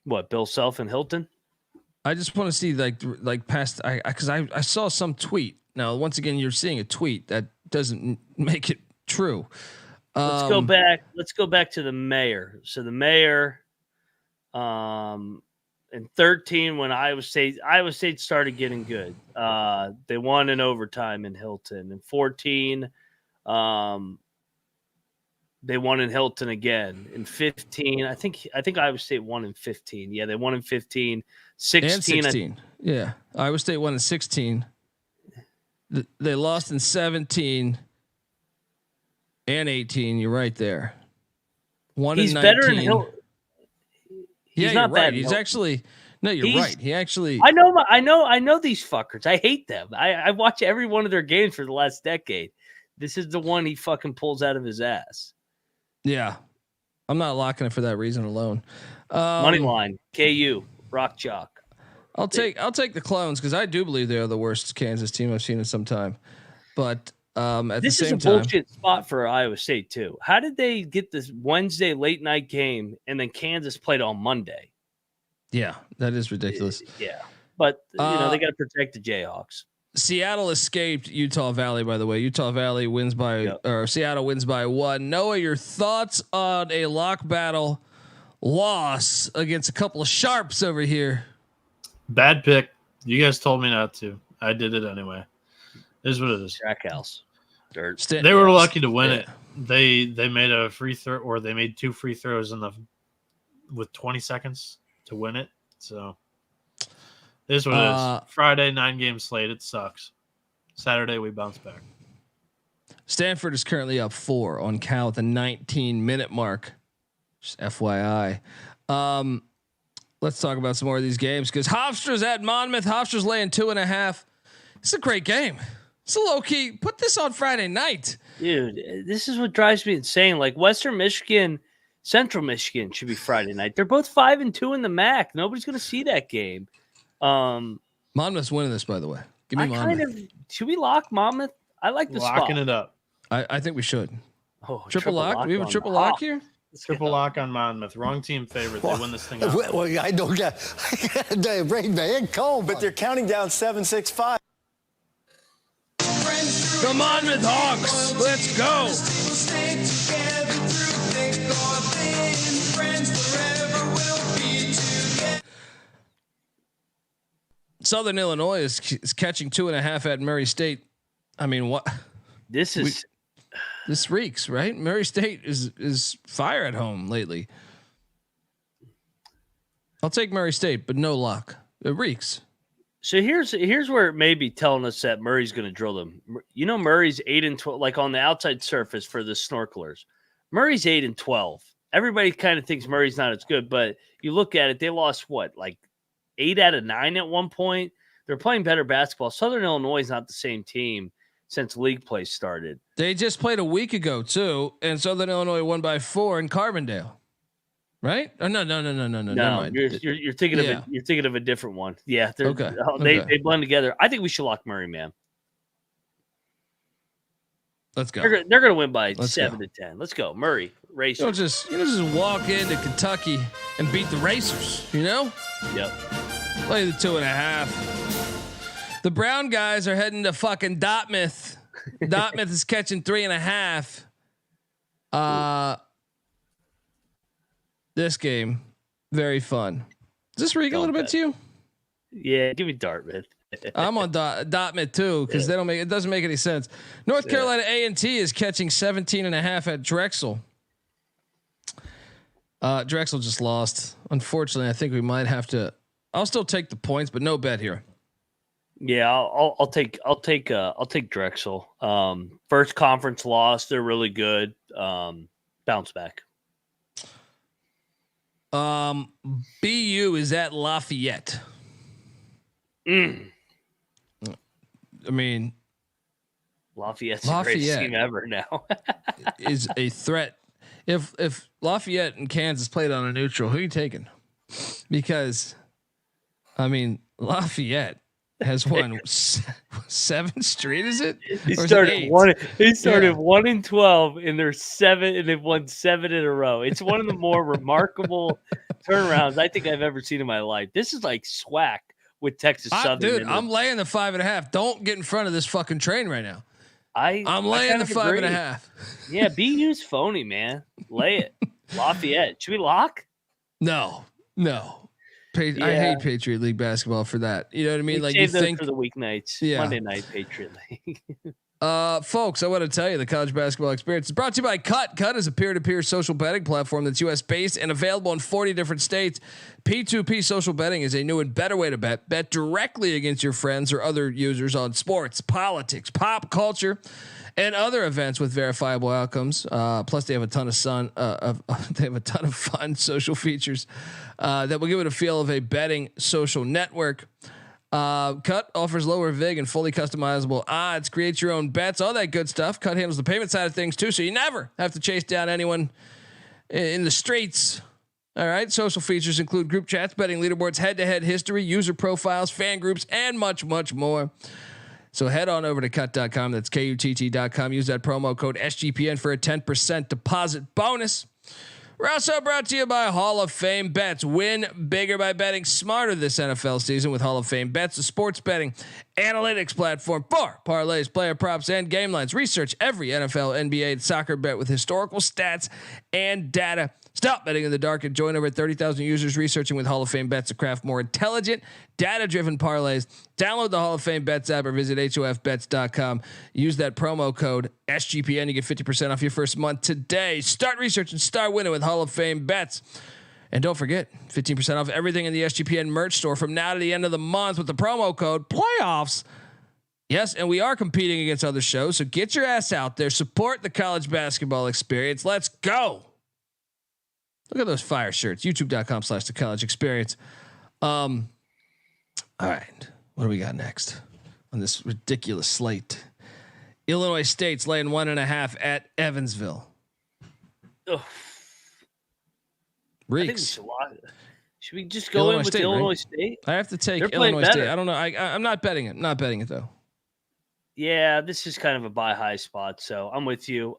What, Bill Self and Hilton?
I just want to see like past because I saw some tweet. Now, once again, you're seeing a tweet that doesn't make it true.
Let's go back. Let's go back to the mayor. So the mayor, in 13, when Iowa State started getting good, they won in overtime in Hilton. In 14, they won in Hilton again. In 15, I think Iowa State won in 15. Yeah, they won in 15. 16.
And 16. Yeah, Iowa State won in 16. They lost in 17 and 18. You're right there.
He's
in 19.
better in Hilton.
He's not bad. He's actually you're right. He actually.
I know these fuckers. I hate them. I watch every one of their games for the last decade. This is the one he fucking pulls out of his ass.
Yeah, I'm not locking it for that reason alone.
Money line, KU, Rock Chalk.
I'll take the Clones because I do believe they are the worst Kansas team I've seen in some time. But at the same time, this is a
bullshit spot for Iowa State too. How did they get this Wednesday late night game and then Kansas played on Monday?
Yeah, that is ridiculous.
Yeah, but they got to protect the Jayhawks.
Seattle escaped Utah Valley, by the way. Utah Valley wins or Seattle wins by 1. Noah, your thoughts on a lock battle loss against a couple of sharps over here?
Bad pick. You guys told me not to. I did it anyway. This is what it is.
Trackhouse. Dirt.
They were lucky to win it. They made a free throw, or they made 2 free throws with 20 seconds to win it. So this is what it is. Friday 9-game slate. It sucks. Saturday we bounce back.
Stanford is currently up 4 on Cal at the 19-minute mark. Just FYI. Let's talk about some more of these games because Hofstra's at Monmouth. Hofstra's laying 2.5. It's a great game. It's a low key. Put this on Friday night,
dude. This is what drives me insane. Like Western Michigan, Central Michigan should be Friday night. They're both 5-2 in the MAC. Nobody's going to see that game.
Monmouth's winning this, by the way. Give me Monmouth.
Should we lock Monmouth? I like the
locking
spot.
it up.
I think we should.
Oh,
triple lock. Do we have a triple lock here?
Triple lock on Monmouth. Wrong team favorite. They win this thing out.
Well, I don't get they rain man cold,
but they're counting down 7-6-5.
The Monmouth Hawks. Let's go. Southern Illinois is catching 2.5 at Murray State. I mean, what?
This
reeks, right? Murray State is fire at home lately. I'll take Murray State, but no lock. It reeks.
So here's where it may be telling us that Murray's going to drill them. You know, Murray's 8-12, like on the outside surface for the snorkelers. Murray's 8-12. Everybody kind of thinks Murray's not as good, but you look at it, they lost what, like 8 out of 9 at one point. They're playing better basketball. Southern Illinois is not the same team since league play started.
They just played a week ago too, and Southern Illinois won by 4 in Carbondale. Right? Oh, no.
No, you're thinking of a different one. Yeah,
okay.
They blend together. I think we should lock Murray, man.
Let's go.
They're going to win by 7 to 10. Let's go, Murray. Racers.
You don't just walk into Kentucky and beat the Racers. You know?
Yep.
Play the 2.5. The Brown guys are heading to fucking Dartmouth. Dartmouth is catching 3.5. This game, very fun. Does this ring a little bit to you?
Yeah, give me Dartmouth.
I'm on Dartmouth too because it doesn't make any sense. North Carolina A&T is catching 17.5 at Drexel. Drexel just lost. Unfortunately, I think we might have to. I'll still take the points, but no bet here.
Yeah, I'll take Drexel. First conference loss, they're really good. Bounce back.
BU is at Lafayette. I mean,
Lafayette's the greatest team ever now.
is a threat. If Lafayette and Kansas played on a neutral, who are you taking? Because, I mean, Lafayette has won 7 straight. Is it?
He started 1-12 and they're 7, and they've won 7 in a row. It's one of the more remarkable turnarounds I think I've ever seen in my life. This is like SWAC with Texas Southern.
Dude, I'm laying the 5.5. Don't get in front of this fucking train right now. I'm laying the 5.5.
Yeah, BU's phony, man. Lay it. Lafayette. Should we lock?
No. I hate Patriot League basketball for that. You know what I mean?
Like you think for the weeknights, Monday night Patriot League.
Folks, I want to tell you the college basketball experience is brought to you by Cut. Cut is a peer-to-peer social betting platform that's US based and available in 40 different states. P2P social betting is a new and better way to bet. Bet directly against your friends or other users on sports, politics, pop culture, and other events with verifiable outcomes. Plus, they have a ton of fun social features that will give it a feel of a betting social network. Cut offers lower vig and fully customizable odds. Create your own bets, all that good stuff. Cut handles the payment side of things too, so you never have to chase down anyone in the streets. All right. Social features include group chats, betting leaderboards, head-to-head history, user profiles, fan groups, and much, much more. So head on over to cut.com. That's KUTT.com. Use that promo code SGPN for a 10% deposit bonus. We're also brought to you by Hall of Fame Bets. Win bigger by betting smarter this NFL season with Hall of Fame Bets, the sports betting analytics platform for parlays, player props, and game lines. Research every NFL, NBA, and soccer bet with historical stats and data. Stop betting in the dark and join over 30,000 users researching with Hall of Fame Bets to craft more intelligent, data-driven parlays. Download the Hall of Fame Bets app or visit HOFBets.com. Use that promo code SGPN. You get 50% off your first month today. Start research and start winning with Hall of Fame Bets. And don't forget, 15% off everything in the SGPN merch store from now to the end of the month with the promo code PLAYOFFS. Yes, and we are competing against other shows, so get your ass out there. Support the college basketball experience. Let's go. Look at those fire shirts. YouTube.com/the college experience. All right. What do we got next on this ridiculous slate? Illinois State's laying 1.5 at Evansville.
Ugh.
Reeks.
Should we just go in with
State,
Illinois
right?
State?
I have to take Illinois State. I don't know. I'm not betting it. Not betting it though.
Yeah, this is kind of a buy high spot, so I'm with you.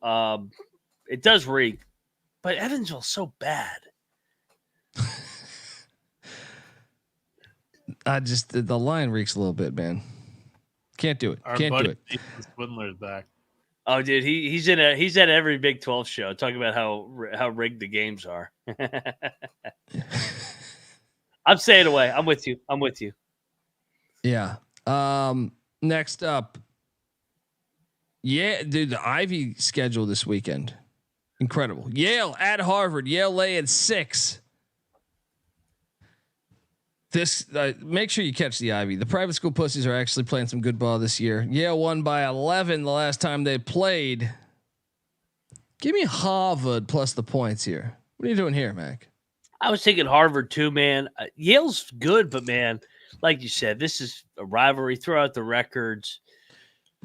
It does reek. But Evansville's so bad.
The line reeks a little bit, man. Can't do it. Can't do it.
Swindler's back.
Oh, dude, he's at every Big 12 show talking about how rigged the games are. I'm staying away. I'm with you.
Yeah. Next up. Yeah, dude, the Ivy schedule this weekend. Incredible. Yale at Harvard. Yale laying 6. Make sure you catch the Ivy. The private school pussies are actually playing some good ball this year. Yale won by 11 the last time they played. Give me Harvard plus the points here. What are you doing here, Mac?
I was thinking Harvard too, man. Yale's good, but man, like you said, this is a rivalry. Throw out the records.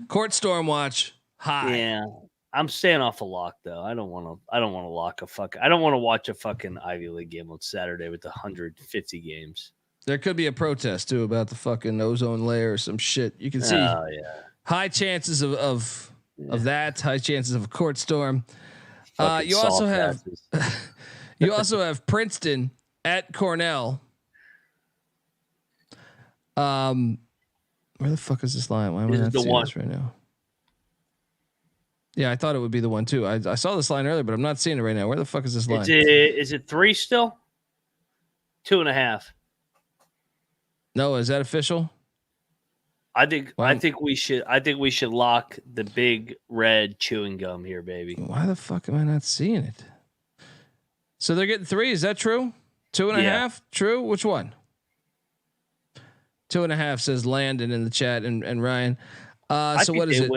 Court storm watch high.
Yeah, I'm staying off a lock though. I don't want to lock a fuck. I don't want to watch a fucking Ivy League game on Saturday with 150 games.
There could be a protest too about the fucking ozone layer or some shit. You can see high chances of that. High chances of a court storm. You also have Princeton at Cornell. Where the fuck is this line? Why am I not seeing this right now? Yeah, I thought it would be the one too. I saw this line earlier, but I'm not seeing it right now. Where the fuck is this line?
Is it 3 still? 2.5.
No, is that official?
I think we should lock the big red chewing gum here, baby.
Why the fuck am I not seeing it? So they're getting 3. Is that true? 2.5? True? Which one? 2.5 says Landon in the chat and Ryan. So what is it?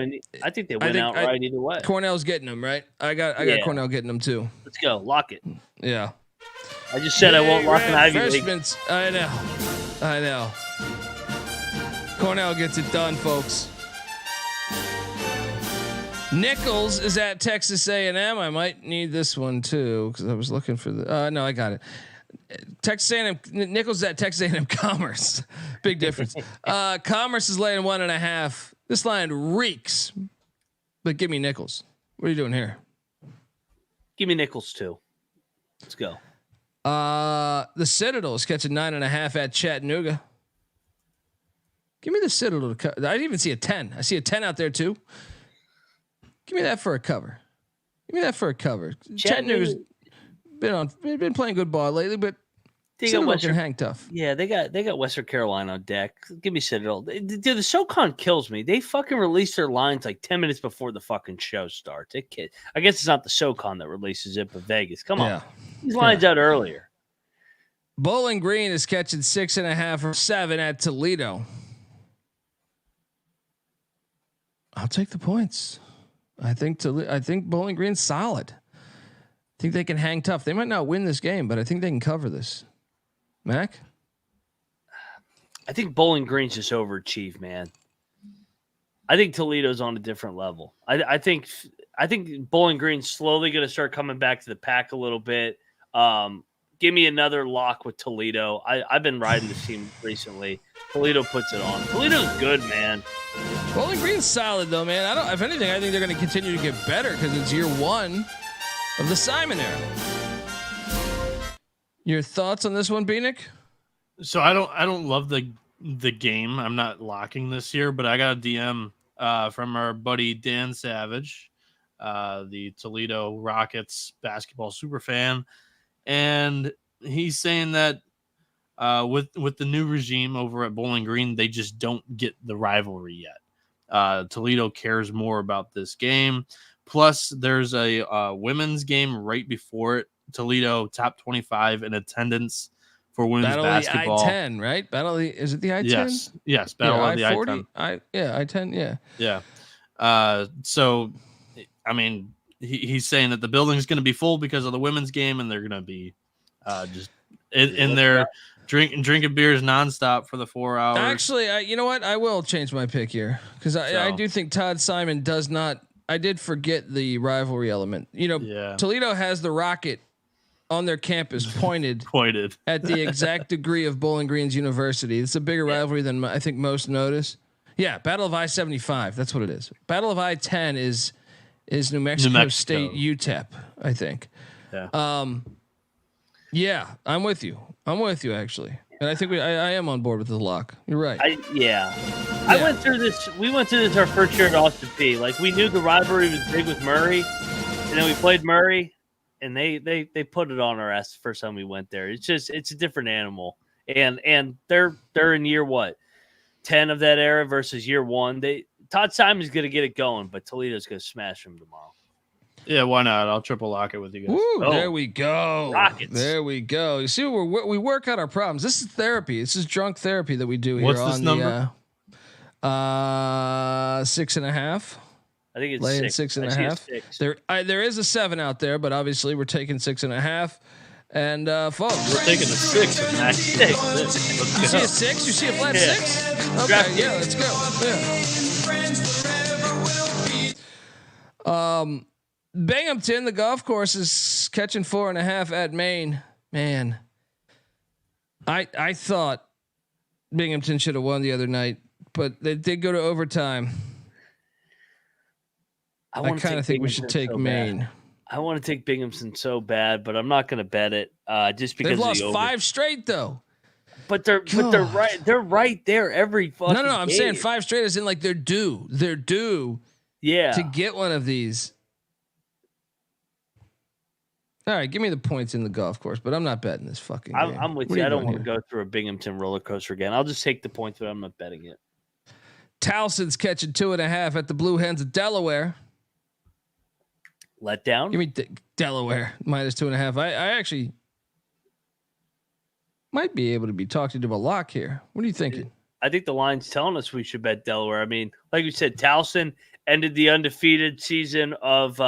I think they win outright either way.
Cornell's getting them, right? I got Cornell getting them too.
Let's go. Lock it.
Yeah.
I just said I won't lock an Ivy League.
I know. Cornell gets it done, folks. Nichols is at Texas A&M. I might need this one too because I was looking for the. No, I got it. Texas A&M. Nichols is at Texas A&M Commerce. Big difference. Commerce is laying 1.5. This line reeks. But give me Nichols. What are you doing here?
Give me Nichols too. Let's go.
The Citadel is catching 9.5 at Chattanooga. Give me the Citadel to cover. I didn't even see a 10. I see a 10 out there too. Give me that for a cover. Chattanooga's been playing good ball lately, but they got Western hang tough.
Yeah, they got Western Carolina on deck. Give me Citadel. Dude, the SoCon kills me. They fucking release their lines like 10 minutes before the fucking show starts. I guess it's not the SoCon that releases it, but Vegas. Come on, these lines out earlier.
Bowling Green is catching 6.5 or 7 at Toledo. I'll take the points. I think Bowling Green's solid. I think they can hang tough. They might not win this game, but I think they can cover this. Mac?
I think Bowling Green's just overachieved, man. I think Toledo's on a different level. I think Bowling Green's slowly going to start coming back to the pack a little bit. Give me another lock with Toledo. I've been riding this team recently. Toledo puts it on. Toledo's good, man.
Bowling Green's solid though, man. If anything, I think they're going to continue to get better because it's year 1 of the Simon era. Your thoughts on this one, Bieniek?
So I don't love the game. I'm not locking this year, but I got a DM from our buddy Dan Savage, the Toledo Rockets basketball super fan, and he's saying that with the new regime over at Bowling Green, they just don't get the rivalry yet. Toledo cares more about this game. Plus, there's a women's game right before it. Toledo top 25 in attendance for women's basketball.
Battle of the I-10, right? Is it the I-10?
Yes. Battle of the
I-40?
I-10.
I-10.
Yeah. So, I mean, he's saying that the building's going to be full because of the women's game, and they're going to be just in there drinking beers nonstop for the 4 hours.
Actually, you know what? I will change my pick here because I do think Todd Simon does not. I did forget the rivalry element. Toledo has the rocket on their campus pointed at the exact degree of Bowling Green's university. It's a bigger rivalry than I think most notice. Yeah, Battle of I-75. That's what it is. Battle of I-10 is New Mexico State UTEP, I think.
Yeah.
Yeah, I'm with you. Actually. And I think I am on board with the lock. You're right.
I went through this. We went through this our first year at Austin Peay. Like we knew the rivalry was big with Murray, and then we played Murray, and they put it on our ass the first time we went there. It's a different animal, and they're in year 10 of that era versus year 1. Todd Simon's gonna get it going, but Toledo's gonna smash them tomorrow.
Yeah, why not? I'll triple lock it with you guys.
Woo, there we go.
Rockets.
There we go. You see, we work out our problems. This is therapy. This is drunk therapy that we do here.
What's this
on
number?
The 6.5.
I think it's
Laying
6.
6.5. There is a 7 out there, but obviously we're taking 6.5. And folks,
We're taking a 6 and not 6.
You see a 6? You see a flat 6? Okay, yeah, let's go. Yeah. Binghamton, the golf course, is catching 4.5 at Maine. Man, I thought Binghamton should have won the other night, but they did go to overtime. I kind of think we should take Maine.
I want to take Binghamton so bad, but I'm not going to bet it. Just because
they've lost 5 straight though.
But they're right. They're right there every fucking.
No. I'm
game.
saying 5 straight is in like they're due. They're due.
Yeah.
To get one of these. All right, give me the points in the golf course, but I'm not betting this fucking game.
I'm with you. I don't want to go through a Binghamton roller coaster again. I'll just take the points, but I'm not betting it.
Towson's catching 2.5 at the Blue Hens of Delaware.
Let down.
Give me Delaware minus 2.5. I actually might be able to be talked into a lock here. What are you thinking?
I think the line's telling us we should bet Delaware. I mean, like you said, Towson ended the undefeated season of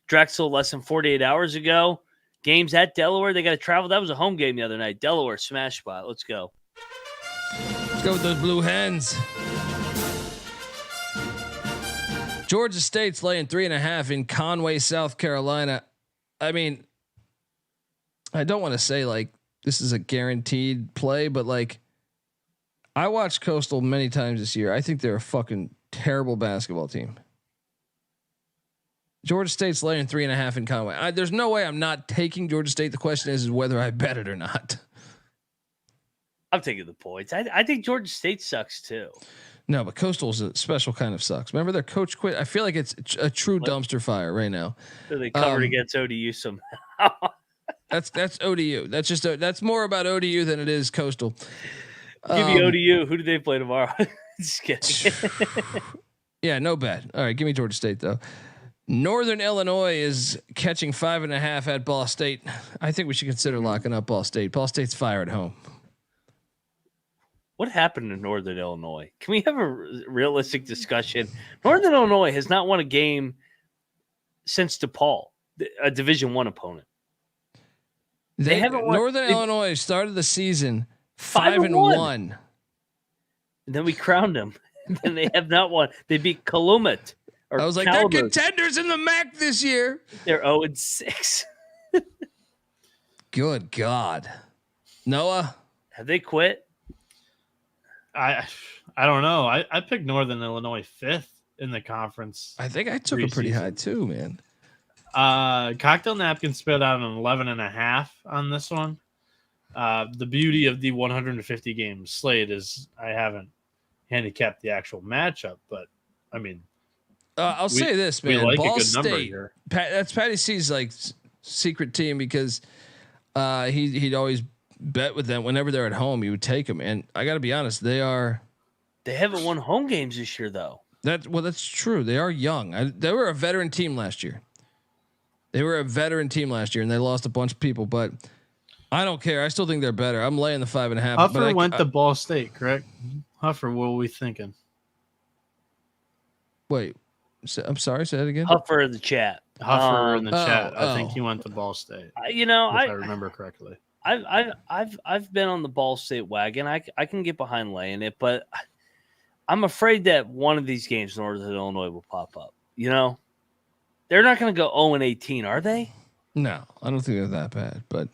Drexel less than 48 hours ago. Games at Delaware, they got to travel. That was a home game the other night. Delaware smash spot. Let's go.
Let's go with those Blue Hens. Georgia State's laying 3.5 in Conway, South Carolina. I mean, I don't want to say like this is a guaranteed play, but like I watched Coastal many times this year. I think they're a fucking terrible basketball team. Georgia State's laying 3.5 in Conway. There's no way I'm not taking Georgia State. The question is whether I bet it or not.
I'm taking the points. I think Georgia State sucks too.
No, but Coastal's a special kind of sucks. Remember their coach quit? I feel like it's a true dumpster fire right now.
So they covered against ODU somehow.
That's ODU. That's just that's more about ODU than it is Coastal.
Give me ODU. Who do they play tomorrow? Just kidding.
Yeah, no bet. All right, give me Georgia State though. Northern Illinois is catching 5.5 at Ball State. I think we should consider locking up Ball State. Ball State's fire at home.
What happened to Northern Illinois? Can we have a realistic discussion? Northern Illinois has not won a game since DePaul, a Division I opponent. They haven't won.
Northern Illinois started the season 5-1.
And then we crowned them. And then they have not won. They beat Calumet.
I was like, they're contenders in the MAC this year.
They're 0-6.
Good God. Noah?
Have they quit?
I don't know. I picked Northern Illinois 5th in the conference.
I think I took it pretty high too, man.
Cocktail Napkin spit out an 11.5 on this one. The beauty of the 150 game slate is I haven't handicapped the actual matchup, but I mean,
I'll say this, man.
We like
Ball
a good number
State,
here.
that's Patty C's like secret team because he'd always bet with them whenever they're at home. He would take them, and I got to be honest, they
haven't won home games this year though.
That's true. They are young. They were a veteran team last year. And they lost a bunch of people, but I don't care. I still think they're better. I'm laying the 5.5.
Huffer went to Ball State, correct? Huffer, what were we thinking?
Wait, I'm sorry. Say that again.
Huffer in the chat.
Huffer in the chat. I think he went to Ball State.
If
I remember correctly.
I've been on the Ball State wagon. I can get behind laying it, but I'm afraid that one of these games, Northern Illinois, will pop up. You know, they're not going to go 0-18, are they?
No, I don't think they're that bad, but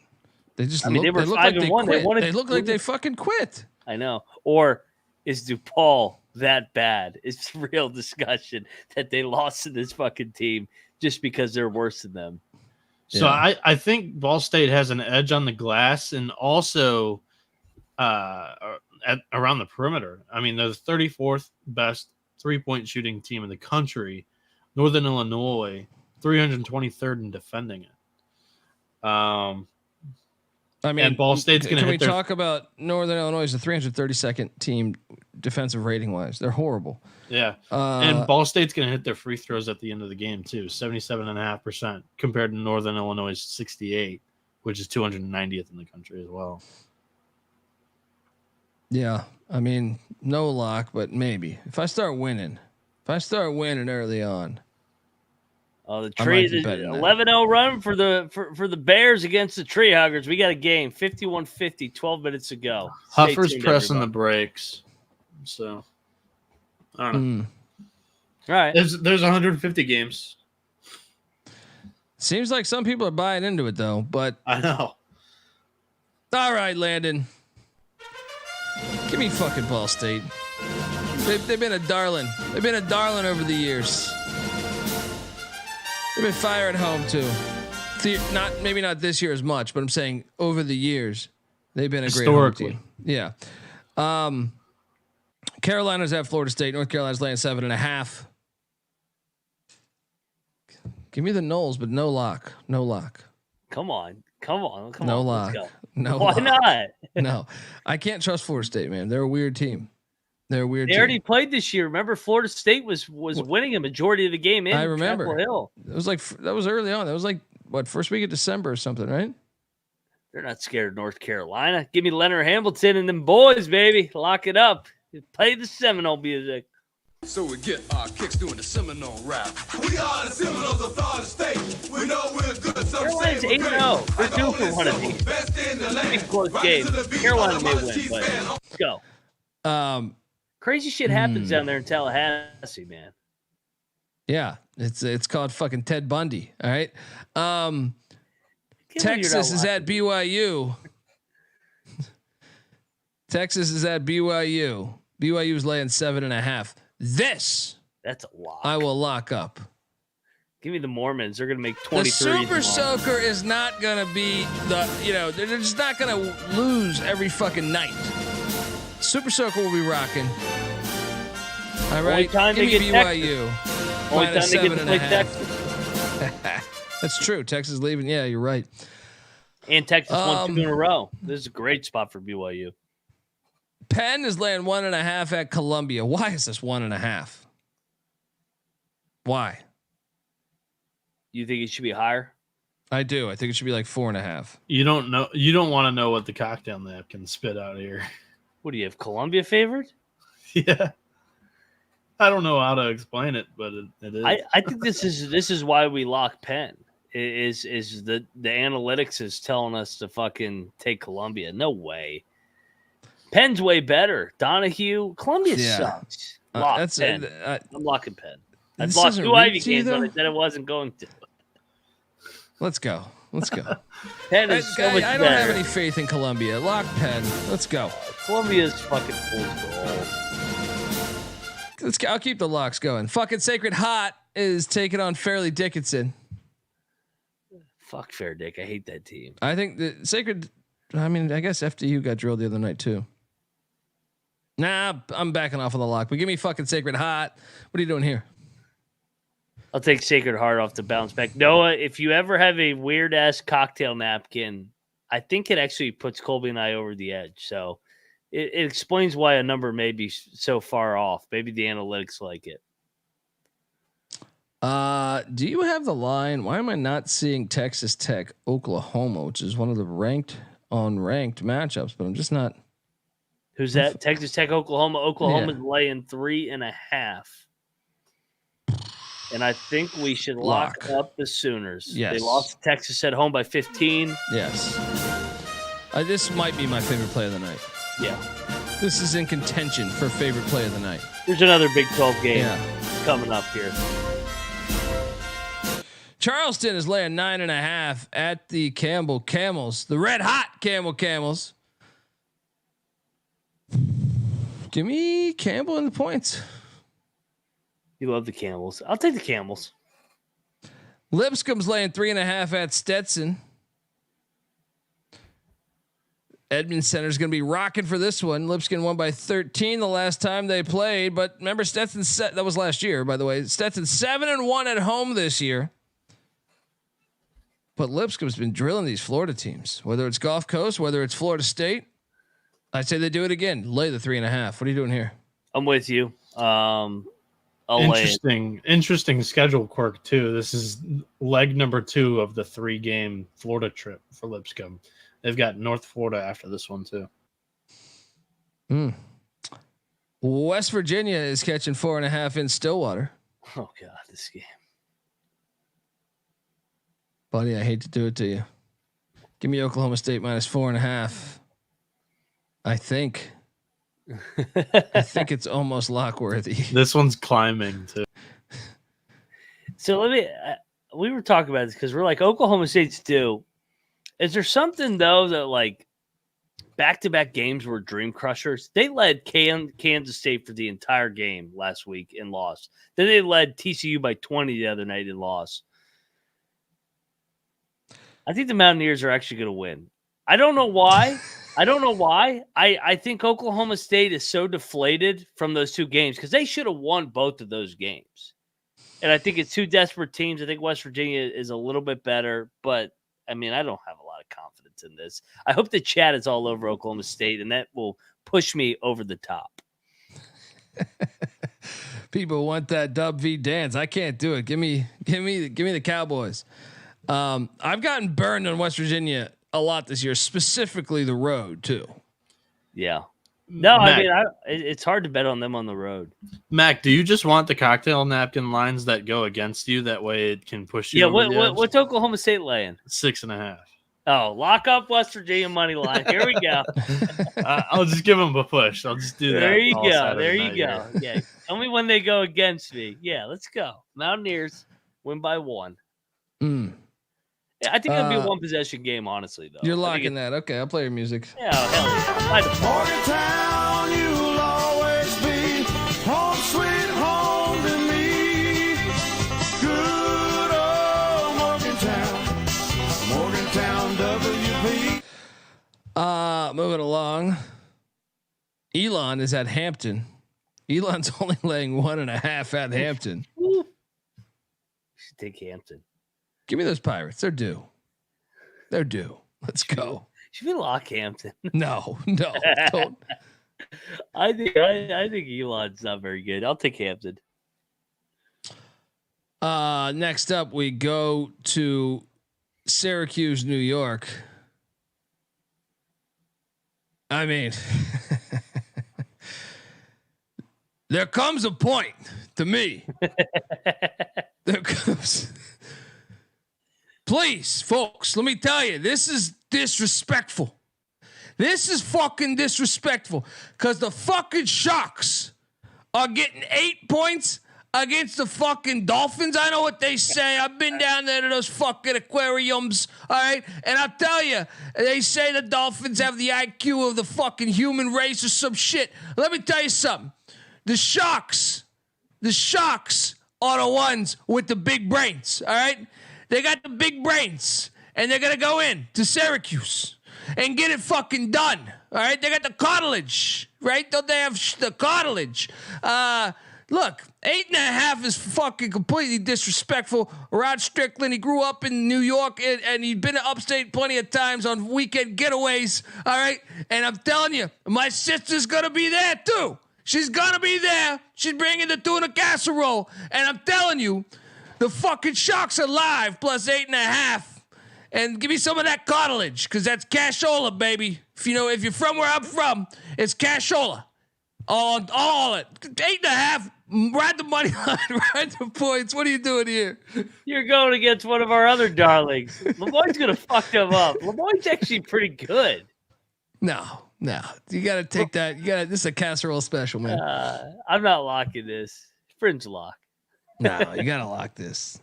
they just
they were 5-1.
They look like they fucking quit.
I know. Or is DePaul that bad? It's a real discussion that they lost to this fucking team just because they're worse than them.
So yeah. I think Ball State has an edge on the glass and also around the perimeter. I mean, they're the 34th best 3-point shooting team in the country. Northern Illinois, 323rd in defending it.
I mean,
and Ball State's going to hit
Can we talk about Northern Illinois is the 332nd team defensive rating wise? They're horrible.
Yeah. And Ball State's going to hit their free throws at the end of the game too, 77.5% compared to Northern Illinois' 68, which is 290th in the country as well.
Yeah. I mean, no lock, but maybe if I start winning early on.
Oh, the tree 11-0 run for the Bears against the Tree Huggers. We got a game, 51-50, 12 minutes to go.
Huffer's pressing the brakes. So, I don't know.
All right.
There's 150 games.
Seems like some people are buying into it though, but
I know.
All right, Landon. Give me fucking Ball State. They've been a darling. They've been a darling over the years. They've been fire at home too. Maybe not this year as much, but I'm saying over the years they've been a great home team. Yeah. Carolina's at Florida State. North Carolina's laying 7.5. Give me the Noles, but no lock. No lock.
Come on.
No lock.
Let's go.
No.
Why
lock.
not?
No, I can't trust Florida State, man. They're a weird team. They
already played this year. Remember, Florida State was winning a majority of the game in.
I remember.
Chapel Hill.
That was early on. That was like what, first week of December or something, right?
They're not scared of North Carolina. Give me Leonard Hamilton and them boys, baby. Lock it up. Play the Seminole music.
So we get our kicks doing the Seminole rap. We are the Seminoles of Florida State. We know we're good.
Carolina's 8-0. We're due for one of these. It's a close game. Carolina may win, but let's go. Crazy shit happens down there in Tallahassee, man.
Yeah, it's called fucking Ted Bundy. All right. Texas is at BYU. Texas is at BYU. BYU is laying 7.5.
That's a lock.
I will lock up.
Give me the Mormons. They're going to make 23.
The Super Soaker is not going to be they're just not going to lose every fucking night. Super Soaker will be rocking. All right. Give me BYU.
Only time they get to play Texas.
That's true. Texas leaving. Yeah, you're right.
And Texas won 2 in a row. This is a great spot for BYU.
Penn is laying 1.5 at Columbia. Why is this 1.5? Why?
You think it should be higher?
I do. I think it should be like 4.5.
You don't know. You don't want to know what the cocktail napkin spit out here.
What do you have? Columbia favored?
Yeah. I don't know how to explain it, but it is.
I think this is why we lock Penn. Is the analytics is telling us to fucking take Columbia? No way. Penn's way better. Donahue, Columbia sucks. Lock Penn. I'm locking Penn. I've lost 2 Ivy games, but I said I wasn't going to.
Let's go.
Penn is so much
I don't have any faith in Columbia. Lock Penn. Let's go.
Columbia's fucking full goal.
Let's go. I'll keep the locks going. Fucking Sacred Hot is taking on Fairleigh Dickinson.
Fuck Fair Dick. I hate that team.
I think the Sacred. I mean, I guess FDU got drilled the other night too. Nah, I'm backing off on the lock. But give me fucking Sacred Hot. What are you doing here?
I'll take Sacred Heart off the bounce back. Noah, if you ever have a weird ass cocktail napkin, I think it actually puts Colby and I over the edge. So it explains why a number may be so far off. Maybe the analytics like it.
Do you have the line? Why am I not seeing Texas Tech, Oklahoma, which is one of the unranked matchups, but I'm just not.
Who's that? Texas Tech, Oklahoma. Oklahoma's laying 3.5. And I think we should lock up the Sooners.
Yes.
They lost to Texas at home by 15.
Yes. This might be my favorite play of the night.
Yeah.
This is in contention for favorite play of the night.
There's another Big 12 game coming up here.
Charleston is laying 9.5 at the Campbell Camels, the red hot Campbell Camels. Give me Campbell in the points.
You love the Camels. I'll take the Camels.
Lipscomb's laying 3.5 at Stetson. Edmond Center's going to be rocking for this one. Lipscomb won by 13 the last time they played, but remember Stetson that was last year, by the way. Stetson 7-1 at home this year. But Lipscomb's been drilling these Florida teams, whether it's Gulf Coast, whether it's Florida State. I'd say they do it again. Lay the 3.5. What are you doing here?
I'm with you.
Interesting schedule quirk too. This is leg number 2 of the 3-game Florida trip for Lipscomb. They've got North Florida after this one too.
West Virginia is catching 4.5 in Stillwater.
Oh God, this game,
buddy. I hate to do it to you. Give me Oklahoma State minus 4.5. I think it's almost lock worthy.
This one's climbing too.
So let me. We were talking about this because we're like Oklahoma State's due. Is there something though that like back-to-back games were dream crushers? They led Kansas State for the entire game last week and lost. Then they led TCU by 20 the other night and lost. I think the Mountaineers are actually going to win. I don't know why. I think Oklahoma State is so deflated from those 2 games because they should have won both of those games. And I think it's 2 desperate teams. I think West Virginia is a little bit better, but I mean, I don't have a lot of confidence in this. I hope the chat is all over Oklahoma State, and that will push me over the top.
People want that Dub V dance. I can't do it. Give me the Cowboys. I've gotten burned on West Virginia a lot this year, specifically the road too.
Yeah. No,
Mac,
I mean, it's hard to bet on them on the road.
Mac, do you just want the cocktail napkin lines that go against you? That way it can push you.
Yeah. What's Oklahoma State laying?
6.5.
Oh, lock up West Virginia money line. Here we go.
I'll just give them a push. I'll just do that.
There you go. There you go. Yeah. Tell me when they go against me. Yeah, let's go. Mountaineers win by 1. Yeah, I think it'll be a 1-possession game, honestly, though.
You're locking that. Okay, I'll play your music.
Yeah, hell yeah.
Morgantown, you'll always be home sweet home to me. Good old Morgantown, WP.
Moving along. Elon is at Hampton. Elon's only laying 1.5 at Hampton.
You should take Hampton.
Give me those Pirates. They're due. Let's go.
Should we lock Hampton?
No, don't.
I think Elon's not very good. I'll take Hampton.
Next up, we go to Syracuse, New York. I mean, there comes a point to me. There comes. Please, folks, let me tell you, this is disrespectful. This is fucking disrespectful because the fucking Sharks are getting 8 points against the fucking Dolphins. I know what they say. I've been down there to those fucking aquariums, all right? And I'll tell you, they say the Dolphins have the IQ of the fucking human race or some shit. Let me tell you something. The Sharks are the ones with the big brains, all right? They got the big brains, and they're going to go in to Syracuse and get it fucking done, all right? They got the cartilage, right? Don't they have the cartilage? Look, 8.5 is fucking completely disrespectful. Rod Strickland, he grew up in New York, and he'd been to upstate plenty of times on weekend getaways, all right? And I'm telling you, my sister's going to be there, too. She's going to be there. She's bringing the tuna casserole, and I'm telling you, the fucking Sharks are live plus 8.5. And give me some of that cartilage, because that's cashola, baby. If you're from where I'm from, it's cashola. All it. 8.5. Ride the money line, ride the points. What are you doing here?
You're going against one of our other darlings. Lemoyne's going to fuck them up. Lemoyne's actually pretty good.
No. You got to take that. This is a casserole special, man.
I'm not locking this. Fringe lock.
No, you got to lock this.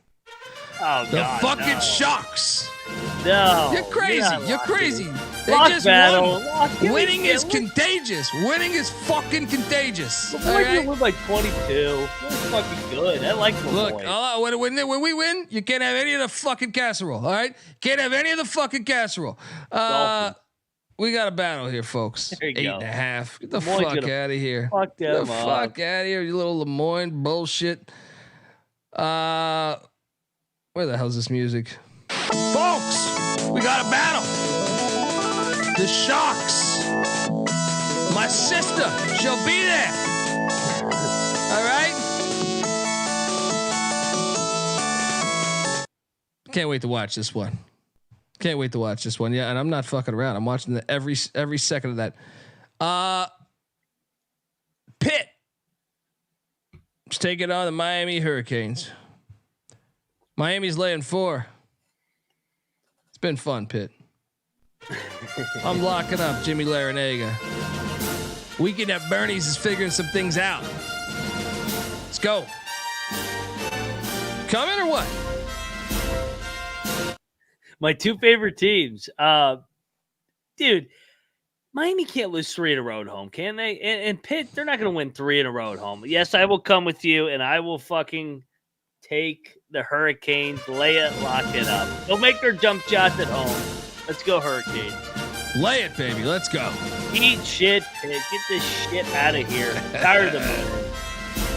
Oh,
the
God,
fucking
no.
Sharks.
No.
You're crazy. You're crazy. They
Lock
just
battle.
won. Winning is contagious. Winning is fucking contagious.
Lemoyne right? Win by 22. That's fucking good. I like Lemoyne.
Look, when we win, you can't have any of the fucking casserole. All right? Can't have any of the fucking casserole. We got a battle here, folks. 8.5. Get the fuck out of here.
Fuck them
Get the fuck out of here, you little Lemoyne bullshit. Where the hell's this music? Folks, we got a battle. The Sharks. My sister, she'll be there. All right? Can't wait to watch this one. Yeah, and I'm not fucking around. I'm watching every second of that. Pitt. Let's take it on the Miami Hurricanes. Miami's laying 4. It's been fun, Pitt. I'm locking up Jimmy Larinaga. Weekend at Bernie's is figuring some things out. Let's go. Coming or what?
My 2 favorite teams. Dude, Miami can't lose 3 in a row at home, can they? And Pitt, they're not going to win 3 in a row at home. Yes, I will come with you, and I will fucking take the Hurricanes, lay it, lock it up. They'll make their jump shots at home. Let's go Hurricanes.
Lay it, baby. Let's go.
Eat shit, Pitt. Get this shit out of here. Tired of them.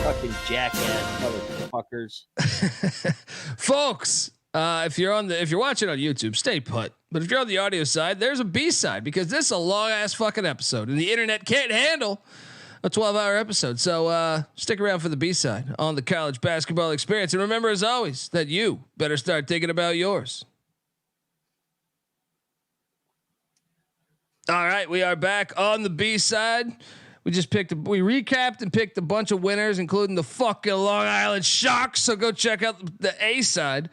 Fucking jackass motherfuckers.
Folks, if you're watching on YouTube, stay put. But if you're on the audio side, there's a B side because this is a long ass fucking episode and the internet can't handle a 12-hour episode. So stick around for the B side on the college basketball experience. And remember, as always, that you better start thinking about yours. All right, we are back on the B side. We recapped and picked a bunch of winners, including the fucking Long Island Sharks. So go check out the A side.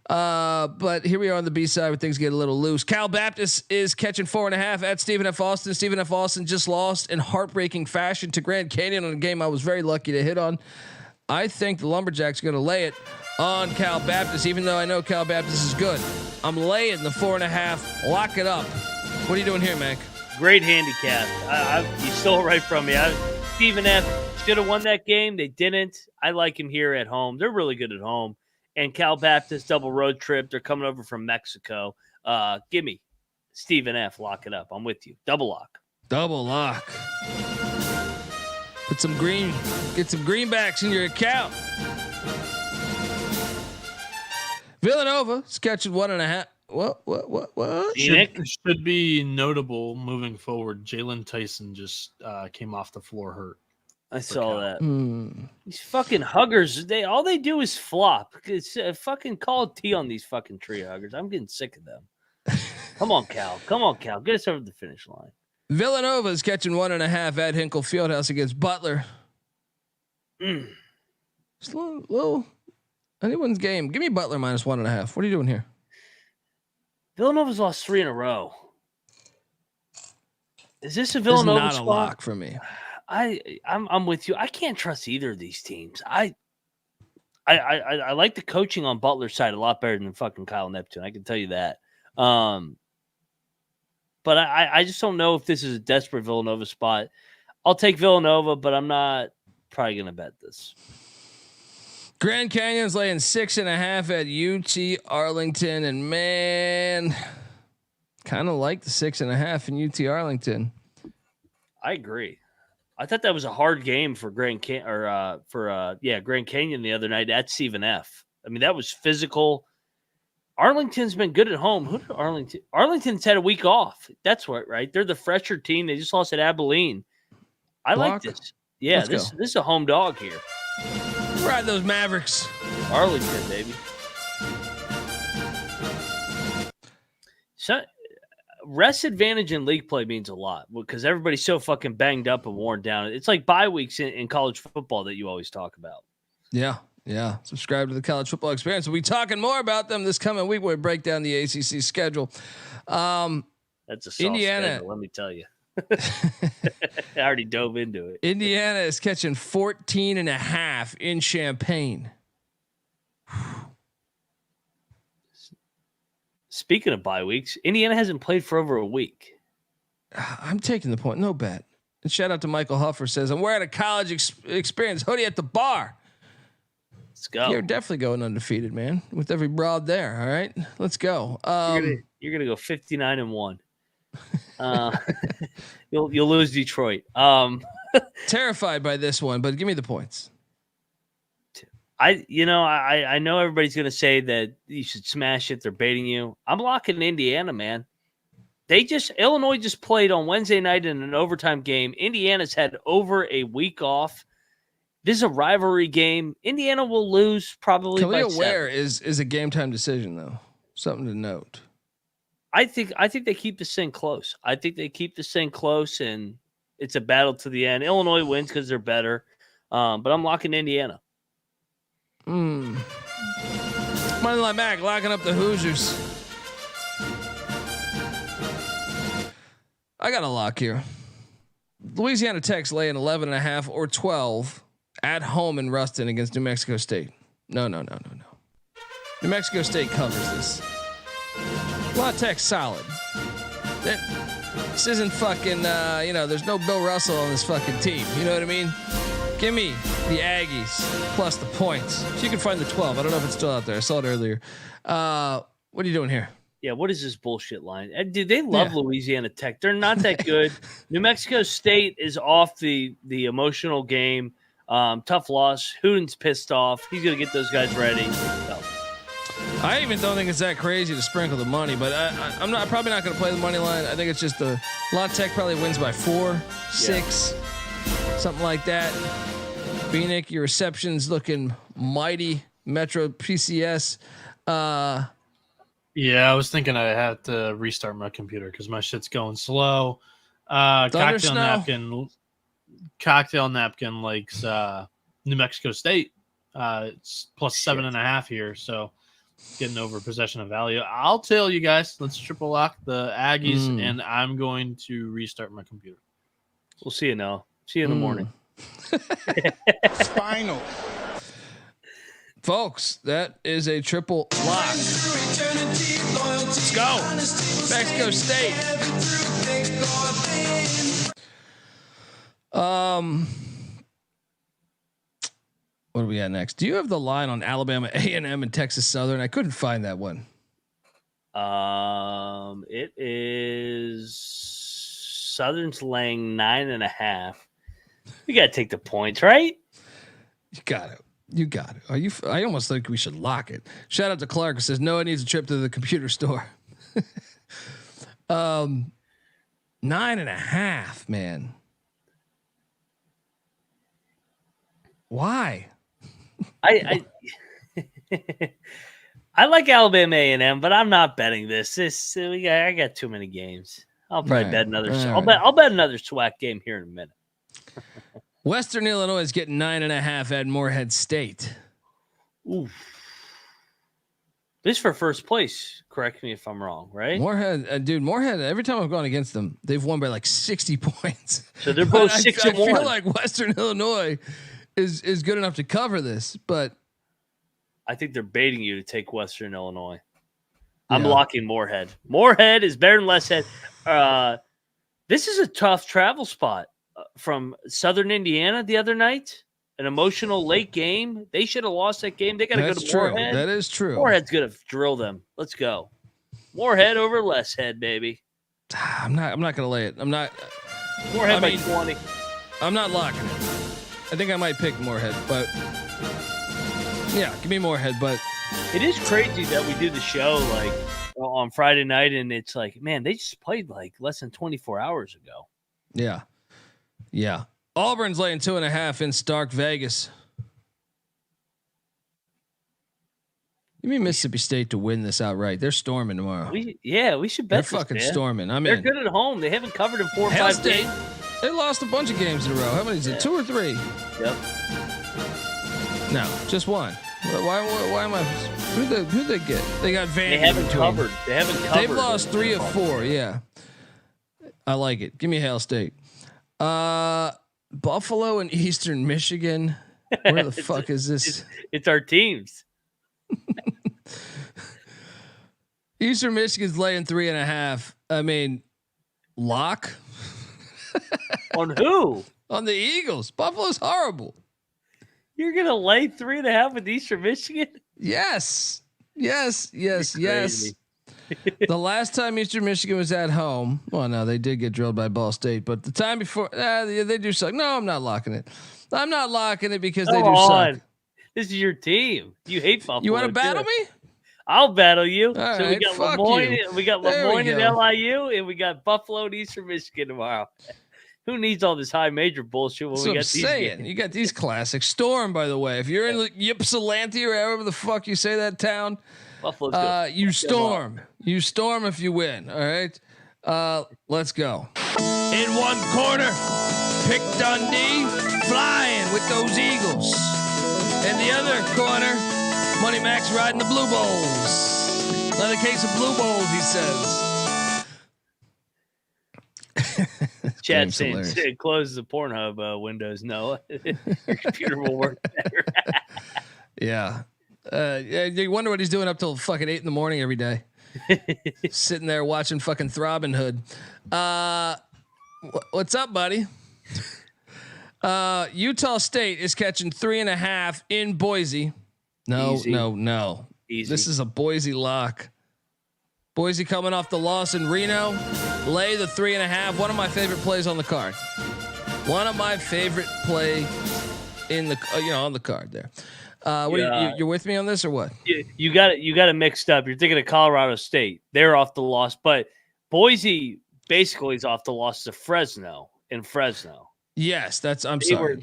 But here we are on the B side where things get a little loose. Cal Baptist is catching 4.5 at Stephen F. Austin. Stephen F. Austin just lost in heartbreaking fashion to Grand Canyon on a game I was very lucky to hit on. I think the Lumberjacks are going to lay it on Cal Baptist, even though I know Cal Baptist is good. I'm laying the 4.5. Lock it up. What are you doing here, Mac?
Great handicap. You stole it right from me. Stephen F. should have won that game. They didn't. I like him here at home. They're really good at home. And Cal Baptist double road trip. They're coming over from Mexico. Give me Stephen F. Lock it up. I'm with you. Double lock.
Double lock. Get some greenbacks in your account. Villanova is catching 1.5. What?
Should be notable moving forward. Jalen Tyson just came off the floor hurt.
I saw that. These fucking huggers, all they do is flop. It's fucking call a T on these fucking tree huggers. I'm getting sick of them. Come on, Cal. Get us over the finish line.
Villanova is catching 1.5 at Hinkle Fieldhouse against Butler. It's a little anyone's game. Give me Butler minus 1.5. What are you doing here?
Villanova's lost 3 in a row. Is this a Villanova
not
spot?
A lock for me.
I'm with you. I can't trust either of these teams. I like the coaching on Butler's side a lot better than fucking Kyle Neptune. I can tell you that. But I just don't know if this is a desperate Villanova spot. I'll take Villanova, but I'm not probably going to bet this.
Grand Canyon's laying 6.5 at UT Arlington, and man, kind of like the 6.5 in UT Arlington.
I agree. I thought that was a hard game for Grand Canyon the other night at Stephen F. I mean, that was physical. Arlington's been good at home. Who did Arlington? Arlington's had a week off. That's right. They're the fresher team. They just lost at Abilene. I like this. Yeah, this is a home dog here.
Ride those Mavericks.
Arlington, baby. So, rest advantage in league play means a lot because everybody's so fucking banged up and worn down. It's like bye weeks in college football that you always talk about.
Yeah. Subscribe to the college football experience. We'll be talking more about them this coming week when we break down the ACC schedule.
That's a soft
Indiana.
schedule, let me tell you. I already dove into it.
Indiana is catching 14.5 in Champaign.
Speaking of bye weeks, Indiana hasn't played for over a week.
I'm taking the point. No bet. And shout out to Michael Huffer says, I'm wearing a college experience hoodie at the bar.
Let's go.
You're definitely going undefeated, man, with every broad there. All right, let's go.
You're gonna go 59-1. You'll lose Detroit.
Terrified by this one, but give me the points.
I know everybody's going to say that you should smash it. They're baiting you. I'm locking Indiana, man. Illinois just played on Wednesday night in an overtime game. Indiana's had over a week off. This is a rivalry game. Indiana will lose probably.
Khalil
by
Ware is a game time decision though. Something to note.
I think they keep this thing close. And it's a battle to the end. Illinois wins because they're better, but I'm locking Indiana.
Moneyline Mac locking up the Hoosiers. I got a lock here. Louisiana Tech's laying 11.5 or 12 at home in Ruston against New Mexico State. No. New Mexico State covers this. La Tech's solid. This isn't fucking, there's no Bill Russell on this fucking team. You know what I mean? Give me the Aggies plus the points. If you can find the 12. I don't know if it's still out there. I saw it earlier. What are you doing here?
Yeah, what is this bullshit line? Dude, they love Louisiana Tech. They're not that good. New Mexico State is off the emotional game. Tough loss. Hooten's pissed off. He's going to get those guys ready. So.
I even don't think it's that crazy to sprinkle the money, but I'm probably not going to play the money line. I think it's just La Tech probably wins by 4, 6, something like that. Bieniek, your reception's looking mighty. Metro PCS.
Yeah, I was thinking I had to restart my computer because my shit's going slow. Cocktail napkin likes New Mexico State. It's plus 7.5 here, so getting over possession of value. I'll tell you guys, let's triple lock the Aggies, and I'm going to restart my computer.
We'll see you now. See you in the morning.
Final.
Folks, that is a triple lock. Let's go. Mexico State. What do we got next? Do you have the line on Alabama A&M and Texas Southern? I couldn't find that one.
It is Southern's laying 9.5. We got to take the points, right?
You got it. I almost think we should lock it. Shout out to Clark who says Noah needs a trip to the computer store. 9.5, man. Why?
I like Alabama A&M, but I'm not betting this. I got too many games. I'll probably bet another. I'll bet another SWAC game here in a minute.
Western Illinois is getting 9.5 at Morehead State.
Ooh. This is for first place. Correct me if I'm wrong, right?
Morehead, Morehead, every time I've gone against them, they've won by like 60 points.
So they're both 6-1. I
feel like Western Illinois is good enough to cover this, but
I think they're baiting you to take Western Illinois. I'm locking Morehead. Morehead is better than Less Head. This is a tough travel spot. From Southern Indiana the other night, an emotional late game. They should have lost that game. They got to go to Morehead.
That is true.
Morehead's going to drill them. Let's go. Morehead over Less Head, baby.
I'm not going to lay it. I'm not.
Morehead by 20.
I'm not locking it. I think I might pick Morehead, but yeah, give me Morehead. But
it is crazy that we do the show like on Friday night, and it's like, man, they just played like less than 24 hours ago.
Yeah. Auburn's laying 2.5 in Stark Vegas. Give me Mississippi State to win this outright. They're storming tomorrow.
We should bet.
They're fucking storming.
They're good at home. They haven't covered in 4 or 5 games.
They lost a bunch of games in a row. How many is it? 2 or 3?
Yep.
No, just one. Why am I? Who'd they get? They got Vandy.
They haven't covered.
They've lost 3 of 4. Yeah. I like it. Give me Hail State. Buffalo and Eastern Michigan. Where the fuck is this?
It's our teams.
Eastern Michigan's laying 3.5. I mean, lock.
On who?
On the Eagles. Buffalo's horrible.
You're gonna lay 3.5 with Eastern Michigan?
Yes. The last time Eastern Michigan was at home, well, no, they did get drilled by Ball State, but the time before, they do suck. No, I'm not locking it. I'm not locking it because they do suck.
This is your team. You hate Buffalo.
You want to battle me?
I'll battle you.
All
so
right,
we got
fuck
Lemoyne.
you.
We got
There we
Lemoyne and
go.
LIU, and we got Buffalo and Eastern Michigan tomorrow. Who needs all this high major bullshit when
That's
we
what I'm
got these
saying.
games?
You got these classics. Storm, by the way. If you're in Ypsilanti or however the fuck you say that town,
Buffalo's gonna
you storm. You storm if you win. All right. Let's go. In one corner, Pick Dundee flying with those Eagles. In the other corner, Money Max riding the Blue Bowls. Another case of Blue Bowls, he says.
Chad saying close the Pornhub windows. No, your computer will work better.
Yeah. You wonder what he's doing up till fucking 8 a.m. every day. Sitting there watching fucking Throbbing Hood. What's up, buddy? Utah State is catching 3.5 in Boise. No.
Easy.
This is a Boise lock. Boise coming off the loss in Reno. Lay the 3.5. One of my favorite plays on the card. One of my favorite play in the on the card there. You're with me on this or what?
You got it mixed up. You're thinking of Colorado State. They're off the loss, but Boise basically is off the loss to Fresno in Fresno.
Yes, I'm
They
sorry.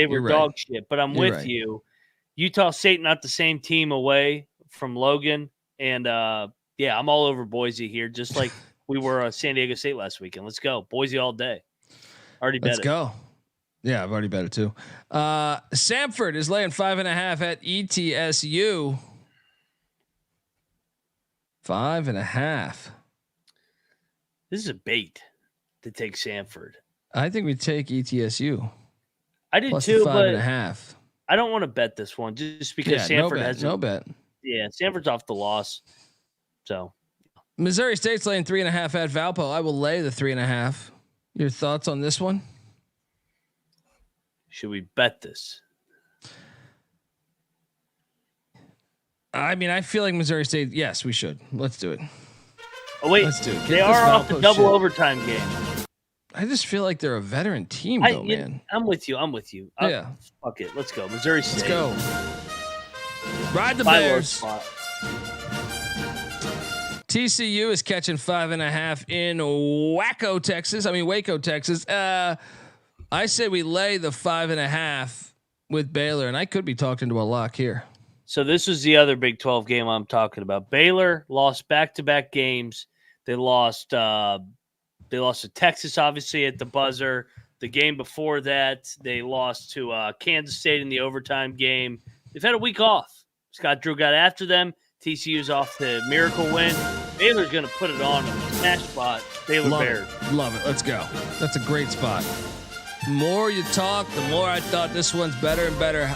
were dog shit, but I'm with you. Utah State not the same team away from Logan, and I'm all over Boise here, just like we were San Diego State last weekend. Let's go, Boise all day. Already bet it.
Let's go. Yeah, I've already bet it too. Samford is laying 5.5 at ETSU. 5.5.
This is a bait to take Samford.
I think we take ETSU.
I did
plus
too,
5.5.
I don't want to bet this one just because Samford has
no bet.
Yeah, Samford's off the loss. So
Missouri State's laying 3.5 at Valpo. I will lay the 3.5. Your thoughts on this one?
Should we bet this?
I mean, I feel like Missouri State. Yes, we should. Let's do it.
Oh wait,
let's do it.
They are off the double overtime game.
I just feel like they're a veteran team, man.
I'm with you.
Yeah.
Fuck it. Let's go. Missouri State.
Let's go. Ride the Bears. TCU is catching 5.5 in Waco, Texas. I say we lay the 5.5 with Baylor, and I could be talked into a lock here.
So this is the other Big 12 game I'm talking about. Baylor lost back-to-back games. They lost to Texas, obviously, at the buzzer. The game before that, they lost to Kansas State in the overtime game. They've had a week off. Scott Drew got after them. TCU's off the miracle win. Baylor's going to put it on them. Smash spot. Baylor Bears.
Love it. Let's go. That's a great spot. The more you talk, the more I thought this one's better and better.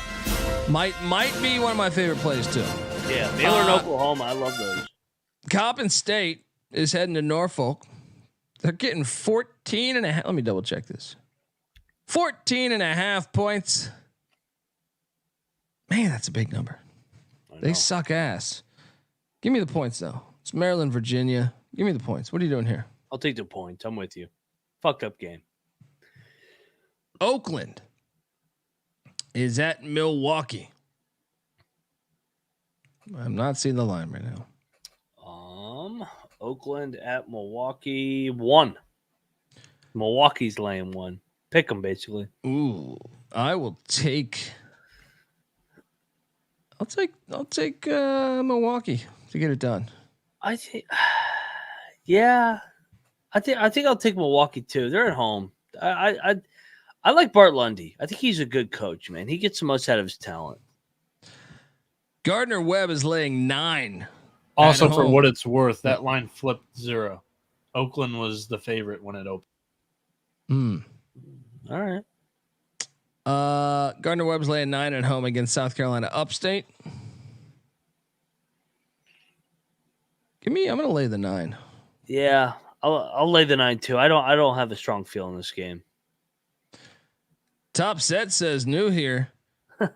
Might be one of my favorite plays too.
Yeah, Baylor and Oklahoma. I love those.
Coppin State is heading to Norfolk. They're getting 14.5. Let me double check this. 14.5 points. Man, that's a big number. They suck ass. Give me the points though. It's Maryland, Virginia. Give me the points. What are you doing here?
I'll take the points. I'm with you. Fucked up game.
Oakland is at Milwaukee. I'm not seeing the line right now.
Oakland at Milwaukee 1. Milwaukee's laying 1. Pick them basically.
Ooh, I will take. I'll take Milwaukee to get it done.
I think I'll take Milwaukee too. They're at home. I like Bart Lundy. I think he's a good coach, man. He gets the most out of his talent.
Gardner Webb is laying 9.
Also, for what it's worth, that line flipped 0. Oakland was the favorite when it opened.
All right.
Gardner Webb's laying 9 at home against South Carolina Upstate. I'm going to lay the 9.
Yeah, I'll lay the 9 too. I don't have a strong feel in this game.
Top Set says new here.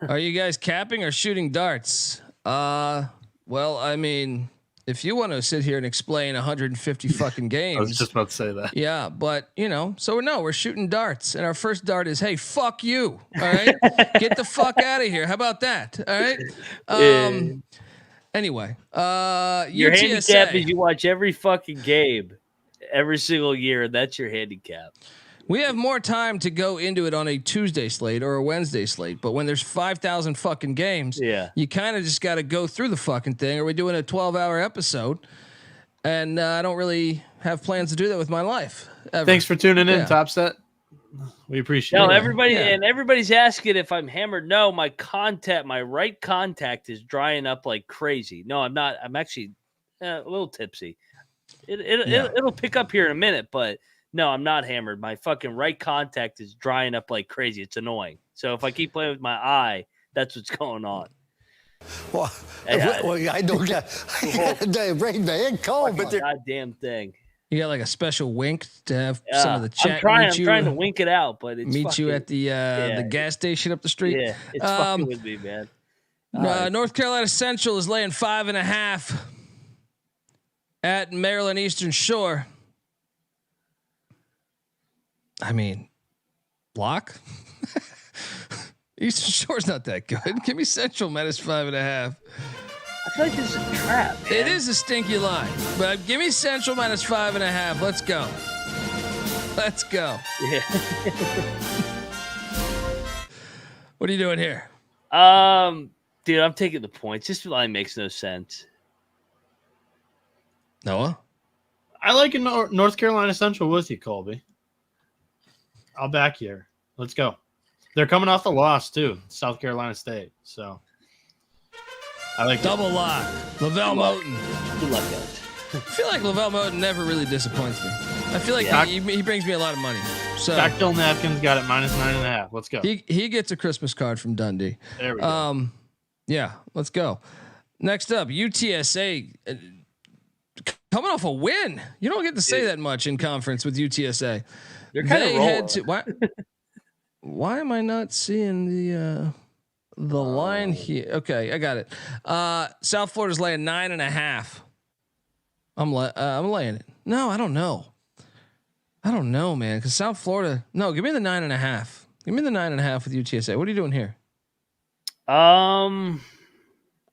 Are you guys capping or shooting darts? Well, I mean, if you want to sit here and explain 150 fucking games.
I was just about to say that.
Yeah, but we're shooting darts, and our first dart is, hey, fuck you. All right, get the fuck out of here. How about that? All right. Anyway,
your
UTSA.
handicap is you watch every fucking game every single year, and that's your handicap.
We have more time to go into it on a Tuesday slate or a Wednesday slate, but when there's 5,000 fucking games, you kind of just got to go through the fucking thing. Or we're doing a 12-hour episode, and I don't really have plans to do that with my life. Ever.
Thanks for tuning in, Top Set. We appreciate it.
Everybody's asking if I'm hammered. No, my right contact is drying up like crazy. No, I'm not. I'm actually a little tipsy. It'll pick up here in a minute, but no, I'm not hammered. My fucking right contact is drying up like crazy. It's annoying. So if I keep playing with my eye, that's what's going on.
Well, I don't got the rain man cold, but
goddamn thing.
You got like a special wink to have some of the chat.
I'm trying to wink it out, but it's
you at the gas station up the street.
Yeah, it's fucking with me, man.
North Carolina Central is laying 5.5 at Maryland Eastern Shore. I mean, block. Eastern Shore's not that good. Give me Central -5.5.
I feel like this is a trap, man.
It is a stinky line, but give me Central -5.5. Let's go. Let's go.
Yeah.
What are you doing here?
Dude, I'm taking the points. This line makes no sense.
Noah?
I like North Carolina Central with you, Colby. I'll back you. Let's go. They're coming off the loss, too. South Carolina State. So I like
double lock. Lavelle Moten.
Good luck, guys.
I feel like Lavelle Moten never really disappoints me. I feel like he brings me a lot of money. So
Cocktail Napkins got it -9.5. Let's go.
He gets a Christmas card from Dundee.
There we go.
Yeah, let's go. Next up, UTSA coming off a win. You don't get to say that much in conference with UTSA.
They're kind of rolling.
Why am I not seeing the line here? Okay, I got it. South Florida's laying 9.5. I'm laying it. No, I don't know. Man. Because South Florida. No, give me the 9.5. Give me the 9.5 with UTSA. What are you doing here?
I'm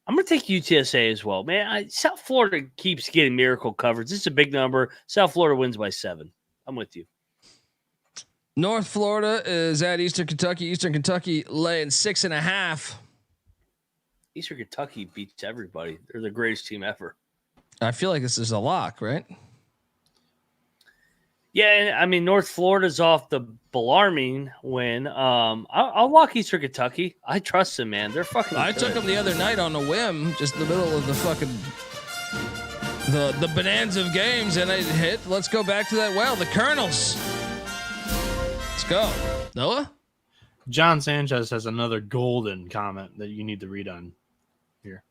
gonna take UTSA as well, man. South Florida keeps getting miracle coverage. This is a big number. South Florida wins by 7. I'm with you.
North Florida is at Eastern Kentucky. Eastern Kentucky laying 6.5.
Eastern Kentucky beats everybody. They're the greatest team ever.
I feel like this is a lock, right?
Yeah, I mean North Florida's off the Bellarmine win. I'll lock Eastern Kentucky. I trust them, man. They're fucking.
I took them the other night on a whim, just in the middle of the fucking the bonanza of games, and I hit. Let's go back to that well. The Colonels. Let's go, Noah.
John Sanchez has another golden comment that you need to read on here.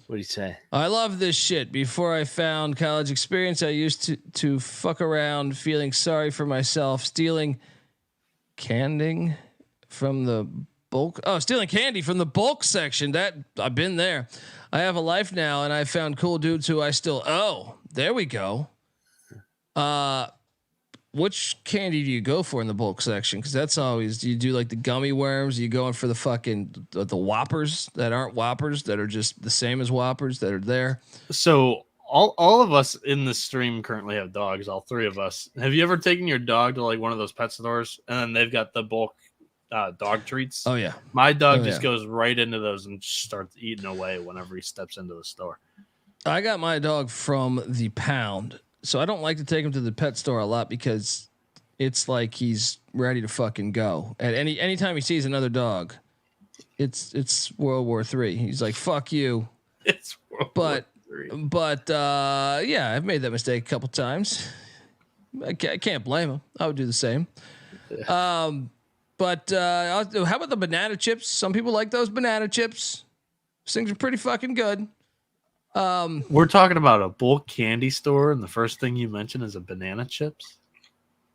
What do you say?
I love this shit. Before I found college experience, I used to fuck around feeling sorry for myself, stealing candy from the bulk. Oh, stealing candy from the bulk section. That I've been there. I have a life now, and I found cool dudes who I still owe. There we go. Which candy do you go for in the bulk section? Because that's always, do you do like the gummy worms? Are you going for the fucking the Whoppers that aren't Whoppers, that are just the same as Whoppers that are there?
So all of us in the stream currently have dogs. All three of us. Have you ever taken your dog to like one of those pet stores and then they've got the bulk dog treats?
Oh yeah.
My dog just goes right into those and starts eating away whenever he steps into the store.
I got my dog from the pound. So I don't like to take him to the pet store a lot because it's like he's ready to fucking go. At anytime he sees another dog, it's World War III. He's like, fuck you.
It's World War III.
But yeah, I've made that mistake a couple times. I can't blame him. I would do the same. But how about the banana chips? Some people like those banana chips. Those things are pretty fucking good.
We're talking about a bulk candy store, and the first thing you mentioned is a banana chips.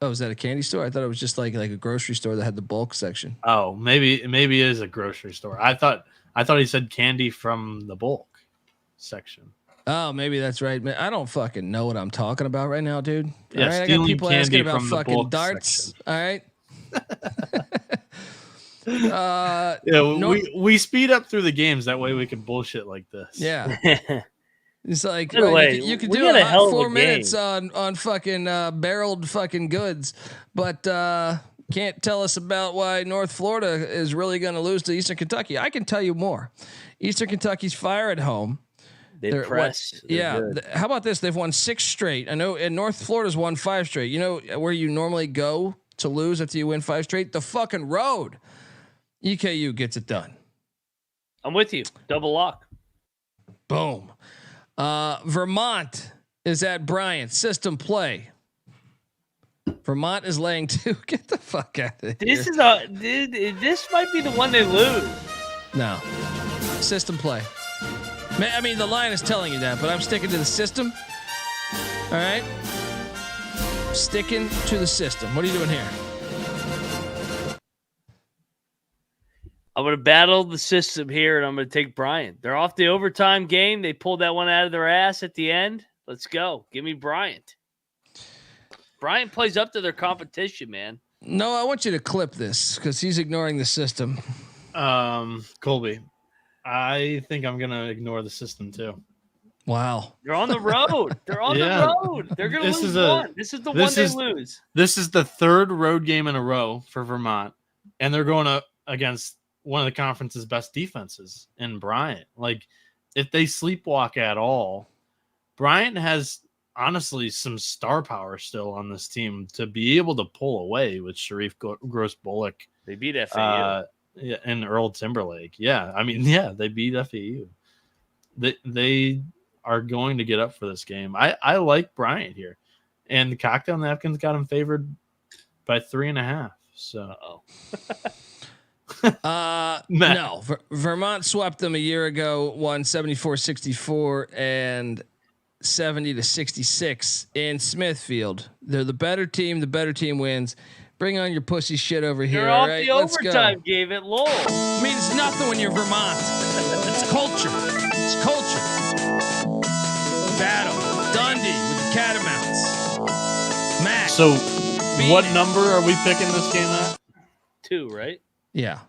Oh, is that a candy store? I thought it was just like a grocery store that had the bulk section.
Oh, maybe it is a grocery store. I thought he said candy from the bulk section.
Oh, maybe that's right. Man, I don't fucking know what I'm talking about right now, dude.
Yeah,
all right, I got people asking about fucking darts.
Section.
All right.
We speed up through the games that way we can bullshit like this.
Yeah. It's like you could do
a hell of
4
a
minutes
game.
on fucking barreled fucking goods, but can't tell us about why North Florida is really going to lose to Eastern Kentucky. I can tell you more. Eastern Kentucky's fire at home.
They're pressed.
How about this? They've won 6 straight. I know, and North Florida's won 5 straight. You know where you normally go to lose after you win 5 straight? The fucking road. EKU gets it done.
I'm with you. Double lock.
Boom. Vermont is at Bryant. System play. Vermont is laying 2. Get the fuck out of here.
This might be the one they lose.
No. System play. I mean, the line is telling you that, but I'm sticking to the system. All right? Sticking to the system. What are you doing here?
I'm going to battle the system here, and I'm going to take Bryant. They're off the overtime game. They pulled that one out of their ass at the end. Let's go. Give me Bryant. Bryant plays up to their competition, man.
No, I want you to clip this because he's ignoring the system.
Colby, I think I'm going to ignore the system too.
Wow.
They're on the road. They're on the road. They're going to lose one. This is the one they lose.
This is the 3rd road game in a row for Vermont, and they're going up against one of the conference's best defenses in Bryant. Like, if they sleepwalk at all, Bryant has honestly some star power still on this team to be able to pull away with Sharif Gross-Bullock.
They beat FAU.
And Earl Timberlake. Yeah, I mean, yeah, they beat FAU. They are going to get up for this game. I like Bryant here. And the cocktail napkins got him favored by 3.5. So
no, Vermont swept them a year ago, won 74-64 and 70-66 in Smithfield. They're the better team. The better team wins. Bring on your pussy shit over here.
You're
all
off
right,
the
let's
overtime
go.
game at Lowell.
I mean, it's nothing when you're Vermont. It's culture. It's culture. Battle. Dundee with the Catamounts. Mac.
So, what number are we picking this game at?
2, right?
Yeah.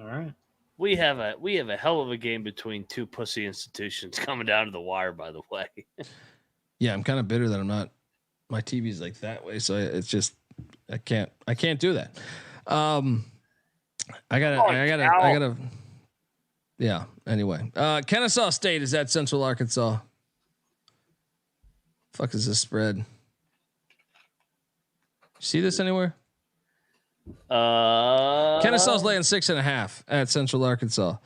All right.
We have a hell of a game between 2 pussy institutions coming down to the wire, by the way.
Yeah, I'm kind of bitter that I'm not. My TV's like that way, so it's just I can't do that. I gotta. Yeah. Anyway, Kennesaw State is at Central Arkansas. Fuck is this spread? See this anywhere? Kennesaw's laying 6.5 at Central Arkansas.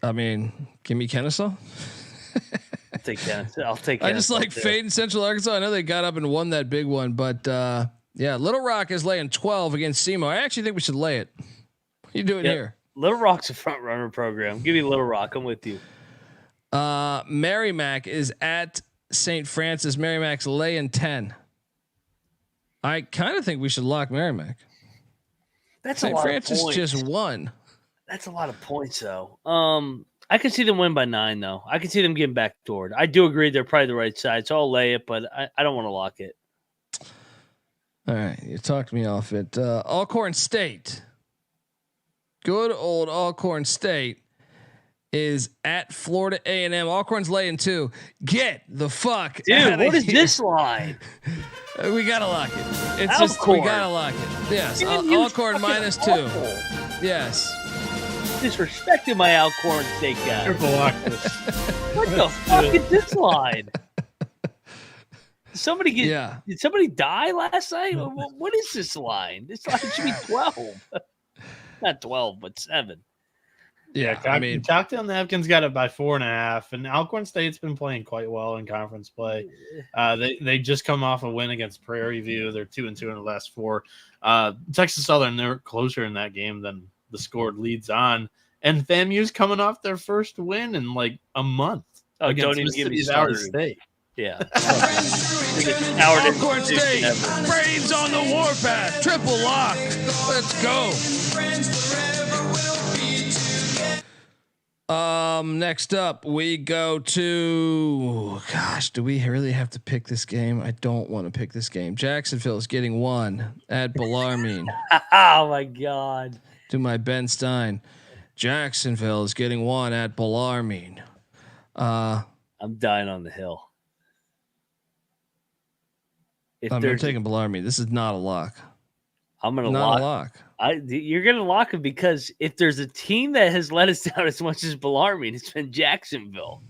I mean, give me Kennesaw.
I'll take Kennesaw.
I just like fading Central Arkansas. I know they got up and won that big one, but yeah, Little Rock is laying 12 against SEMO. I actually think we should lay it. What are you doing here?
Little Rock's a front runner program. Give me Little Rock. I'm with you.
Merrimack is at St. Francis. Merrimack's laying 10. I kind of think we should lock Merrimack.
That's
St.
a lot
Francis
of points.
just won.
That's a lot of points, though. I can see them win by 9, though. I can see them getting backdoored. I do agree they're probably the right side, so I'll lay it, but I don't want to lock it.
All right, you talked me off it. Alcorn State, good old Alcorn State, is at Florida A&M. Alcorn's laying 2. Get the fuck
Dude,
out of
what is
here.
this line?
We gotta lock it. It's
Alcorn.
just we gotta lock it. Yes, Alcorn minus 2. Yes.
Disrespecting my Alcorn State guy.
Triple lock this.
What the fuck is this line? Did somebody die last night? What is this line? This line should be 12. Not 12, but 7.
Yeah, I mean,
Cocktail Napkins got it by 4.5, and Alcorn State's been playing quite well in conference play. They just come off a win against Prairie View. They're 2-2 in the last 4. Texas Southern, they're closer in that game than the score leads on, and FAMU's coming off their first win in like a month against Mississippi Valley State.
Yeah.
Alcorn State, Braves on the warpath, triple lock. Let's go. Next up, we go to. Gosh, do we really have to pick this game? I don't want to pick this game. Jacksonville is getting 1 at Bellarmine.
Oh my God.
To my Ben Stein, Jacksonville is getting 1 at Bellarmine.
I'm dying on the hill.
I'm taking Bellarmine. This is not a lock.
I'm gonna
not
lock.
A lock.
You're gonna lock him because if there's a team that has let us down as much as Bellarmine, it's been Jacksonville.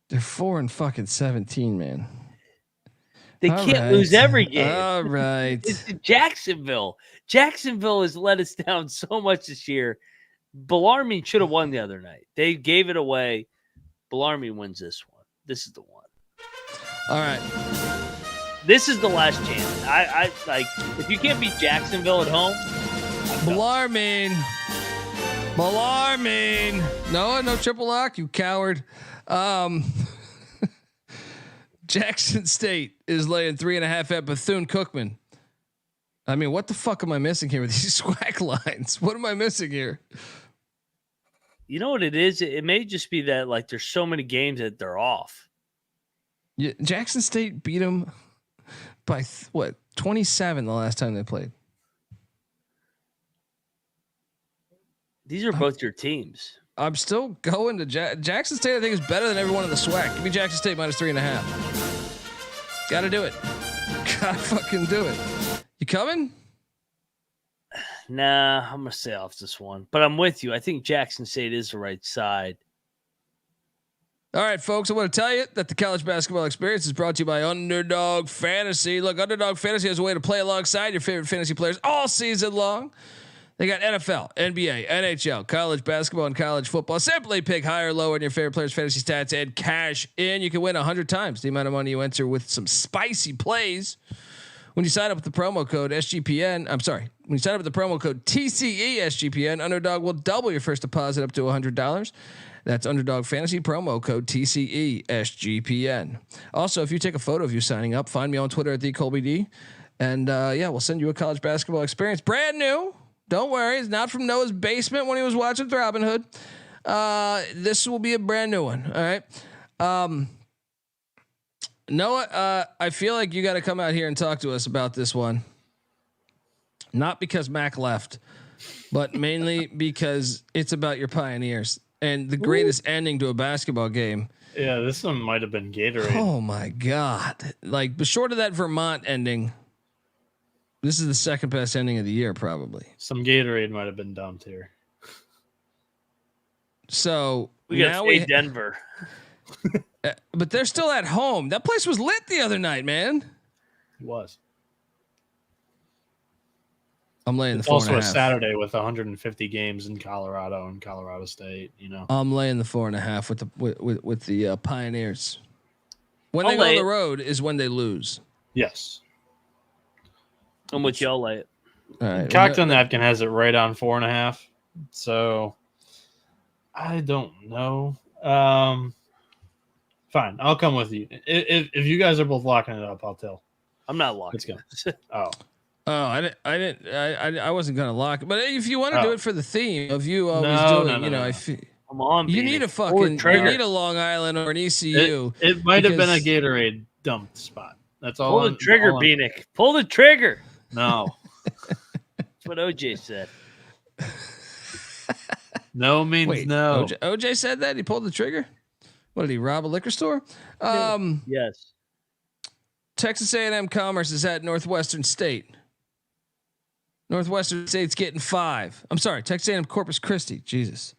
They're 4-17, man.
They can't lose every game.
All right.
It's Jacksonville. Jacksonville has let us down so much this year. Bellarmine should have won the other night. They gave it away. Bellarmine wins this one. This is the one.
All right.
This is the last chance. I like if you can't beat Jacksonville at home.
Bellarmine. No triple lock, you coward. Jackson State is laying 3.5 at Bethune-Cookman. I mean, what the fuck am I missing here with these swag lines? What am I missing here?
You know what it is? It may just be that like there's so many games that they're off.
Yeah, Jackson State beat them by 27 the last time they played.
These are both your teams.
I'm still going to Jackson State. I think is better than everyone in the SWAC. Give me Jackson State minus 3.5. Got to do it. Gotta fucking do it. You coming?
Nah, I'm gonna stay off this one. But I'm with you. I think Jackson State is the right side.
All right, folks, I want to tell you that the college basketball experience is brought to you by Underdog Fantasy. Look, Underdog Fantasy has a way to play alongside your favorite fantasy players all season long. They got NFL, NBA, NHL, college basketball, and college football. Simply pick higher or lower in your favorite players' fantasy stats and cash in. You can win 100 times the amount of money you enter with some spicy plays. When you sign up with the promo code SGPN, when you sign up with the promo code TCE SGPN, Underdog will double your first deposit up to $100. That's Underdog Fantasy promo code TCE SGPN. Also, if you take a photo of you signing up, find me on Twitter at @TheColbyD, and we'll send you a college basketball experience, brand new. Don't worry, it's not from Noah's basement when he was watching Robin Hood. This will be a brand new one. All right. Noah, I feel like you got to come out here and talk to us about this one. Not because Mac left, but mainly because it's about your Pioneers and the greatest ending to a basketball game.
Yeah, this one might have been Gatorade.
Oh my God. Like, but short of that Vermont ending, this is the second best ending of the year, probably.
Some Gatorade might have been dumped here.
So
we got to Denver.
But they're still at home. That place was lit the other night, man.
It was.
I'm laying
it's
the 4.5.
Also a Saturday with 150 games in Colorado and Colorado State. You know,
I'm laying the 4.5 with the Pioneers. When they go on the road is when they lose.
Yes.
I'm with y'all. Lay it.
All right.
Cocktail Napkin has it right on 4.5. So I don't know. Fine, I'll come with you. If you guys are both locking it up, I'll tell.
I'm not locking.
Let's go.
I wasn't gonna lock it, but if you want to do it for the theme of you always doing, I feel.
Come on,
you need a fucking, you need a Long Island or an ECU.
It might have been a Gatorade dump spot. That's all.
Pull the trigger, Bieniek. Pull the trigger.
No,
that's what OJ said.
No means no.
OJ said that he pulled the trigger. What did he rob a liquor store?
Yes.
Texas A&M Commerce is at Northwestern State. Northwestern State's getting 5. I'm sorry, Texas A&M Corpus Christi. Jesus,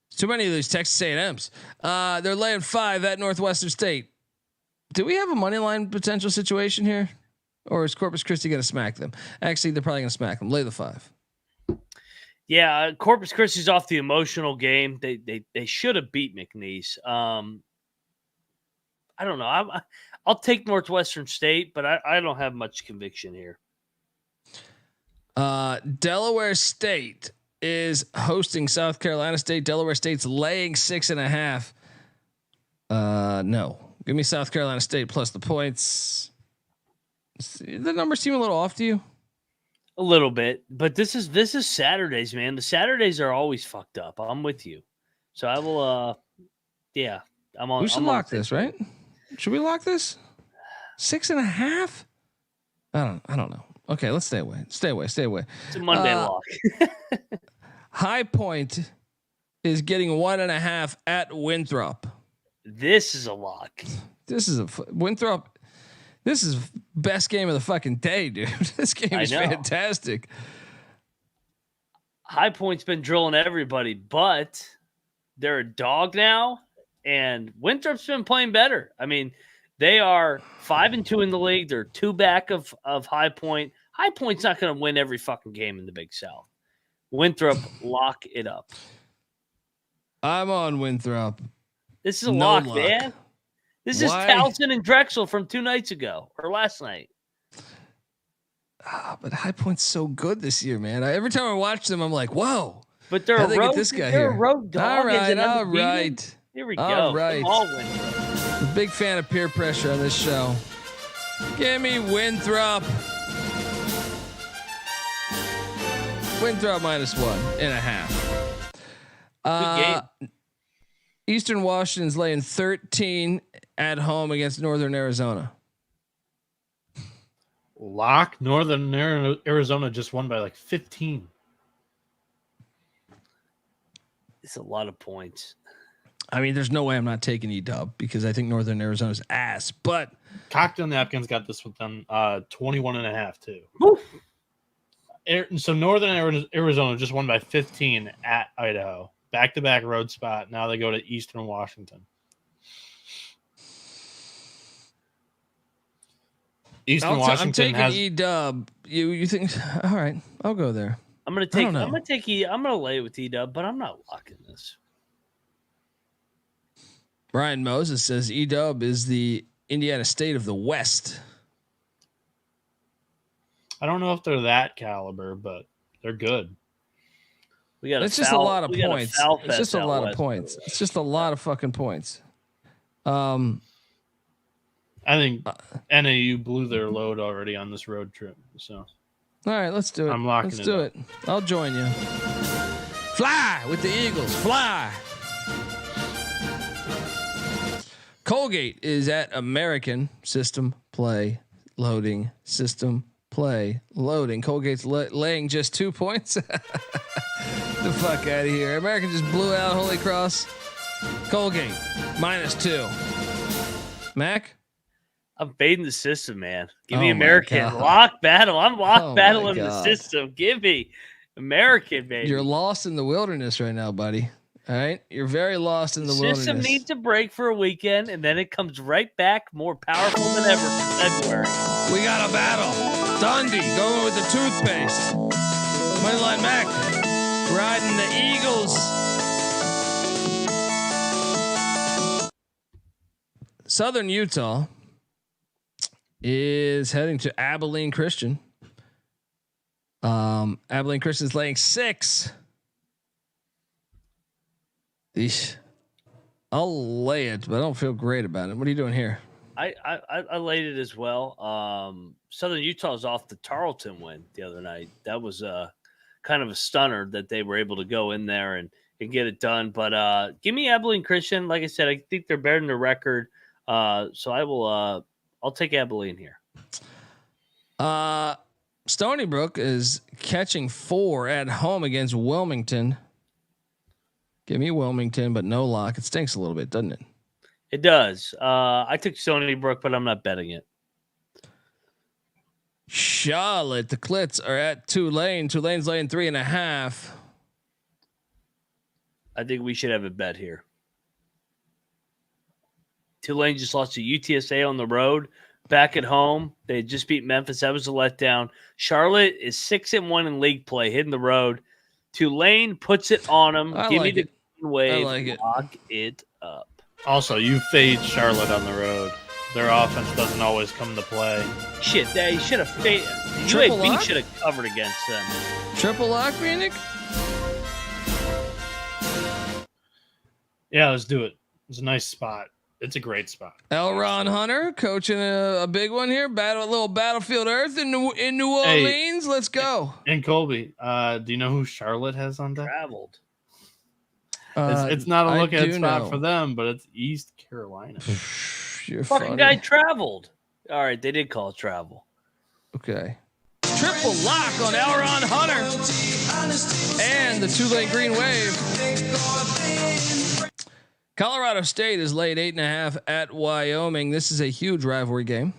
it's too many of these Texas A&Ms. They're laying 5 at Northwestern State. Do we have a money line potential situation here, or is Corpus Christi going to smack them? Actually, they're probably going to smack them. Lay the 5.
Yeah, Corpus Christi's off the emotional game. They should have beat McNeese. I don't know. I'll take Northwestern State, but I don't have much conviction here.
Delaware State is hosting South Carolina State. Delaware State's laying 6.5. No, Give me South Carolina State plus the points. The numbers seem a little off to you.
A little bit, but this is Saturdays, man. The Saturdays are always fucked up. I'm with you. So I will. Yeah, I'm on.
We should lock this, right? Should we lock this? 6.5. I don't know. Okay, let's stay away. Stay away.
It's a Monday lock.
High Point is getting 1.5 at Winthrop.
This is a lock.
This is Winthrop. This is best game of the fucking day, dude. This game is fantastic.
High Point's been drilling everybody, but they're a dog now, and Winthrop's been playing better. I mean, they are 5-2 in the league. They're 2 back of High Point. High Point's not going to win every fucking game in the Big South. Winthrop, lock it up.
I'm on Winthrop.
This is a lock, man. This is Towson and Drexel from 2 nights ago or last night.
But High Point's so good this year, man. Every time I watch them, I'm like, whoa.
But they're
a road, this guy
they're
here.
A road dog.
All right.
Here we go.
All right.
All Winthrop.
I'm a big fan of peer pressure on this show. Give me Winthrop. Winthrop minus 1.5.
Good game.
Eastern Washington's laying 13 at home against Northern Arizona.
Lock. Northern Arizona just won by like 15.
It's a lot of points.
I mean, there's no way I'm not taking E-Dub because I think Northern Arizona's ass. But
Cocktail Napkins got this with them 21.5 too.
Woo.
So Northern Arizona just won by 15 at Idaho. Back-to-back road spot. Now they go to Eastern Washington.
I'm taking E-Dub. You think? All right, I'll go there.
I'm gonna take I'm gonna lay it with E-Dub, but I'm not locking this.
Brian Moses says E-Dub is the Indiana State of the West.
I don't know if they're that caliber, but they're good.
It's just a lot of points. It's just a lot of points. It's just a lot of fucking points.
I think NAU blew their load already on this road trip. So,
all right, let's do it.
I'm locking
Let's do it. I'll join you. Fly with the Eagles. Fly. Colgate is at American. System play loading. System play loading. Colgate's laying just 2 points. The fuck out of here. American just blew out Holy Cross. Colgate minus 2. Mac?
I'm fading the system, man. Give me American. Lock battle. I'm battling the system. Give me American, baby.
You're lost in the wilderness right now, buddy. All right? You're very lost in the wilderness.
System needs a break for a weekend, and then it comes right back more powerful than ever for February.
We got a battle. Dundee going with the toothpaste. Moneyline Mac riding the Eagles. Southern Utah is heading to Abilene Christian. Abilene Christian's laying 6. Eesh. I'll lay it, but I don't feel great about it. What are you doing here?
I laid it as well. Southern Utah's off the Tarleton win the other night. That was kind of a stunner that they were able to go in there and get it done. But give me Abilene Christian. Like I said, I think they're better than the record. So I will. I'll take Abilene here.
Stony Brook is catching 4 at home against Wilmington. Give me Wilmington, but no lock. It stinks a little bit, doesn't it?
It does. I took Stony Brook, but I'm not betting it.
Charlotte, the Clits are at Tulane. Tulane's laying 3.5.
I think we should have a bet here. Tulane just lost to UTSA on the road. Back at home, they just beat Memphis. That was a letdown. Charlotte is 6-1 in league play, hitting the road. Tulane puts it on them. Give me the wave. Lock it up.
Also, you fade Charlotte on the road. Their offense doesn't always come to play.
Shit, they should have faded. UAB should have covered against them.
Triple lock, Bieniek?
Yeah, let's do it. It's a nice spot. It's a great spot.
L. Ron Hunter coaching a big one here. A little Battlefield Earth in New Orleans. Let's go.
And Colby, do you know who Charlotte has on deck?
Traveled.
It's not a look-ahead spot for them, but it's East Carolina.
You're
fucking
funny.
guy traveled. All right, they did call it travel.
Okay. Triple lock on L. Ron Hunter and the Tulane Green Wave. Colorado State is laid 8.5 at Wyoming. This is a huge rivalry game.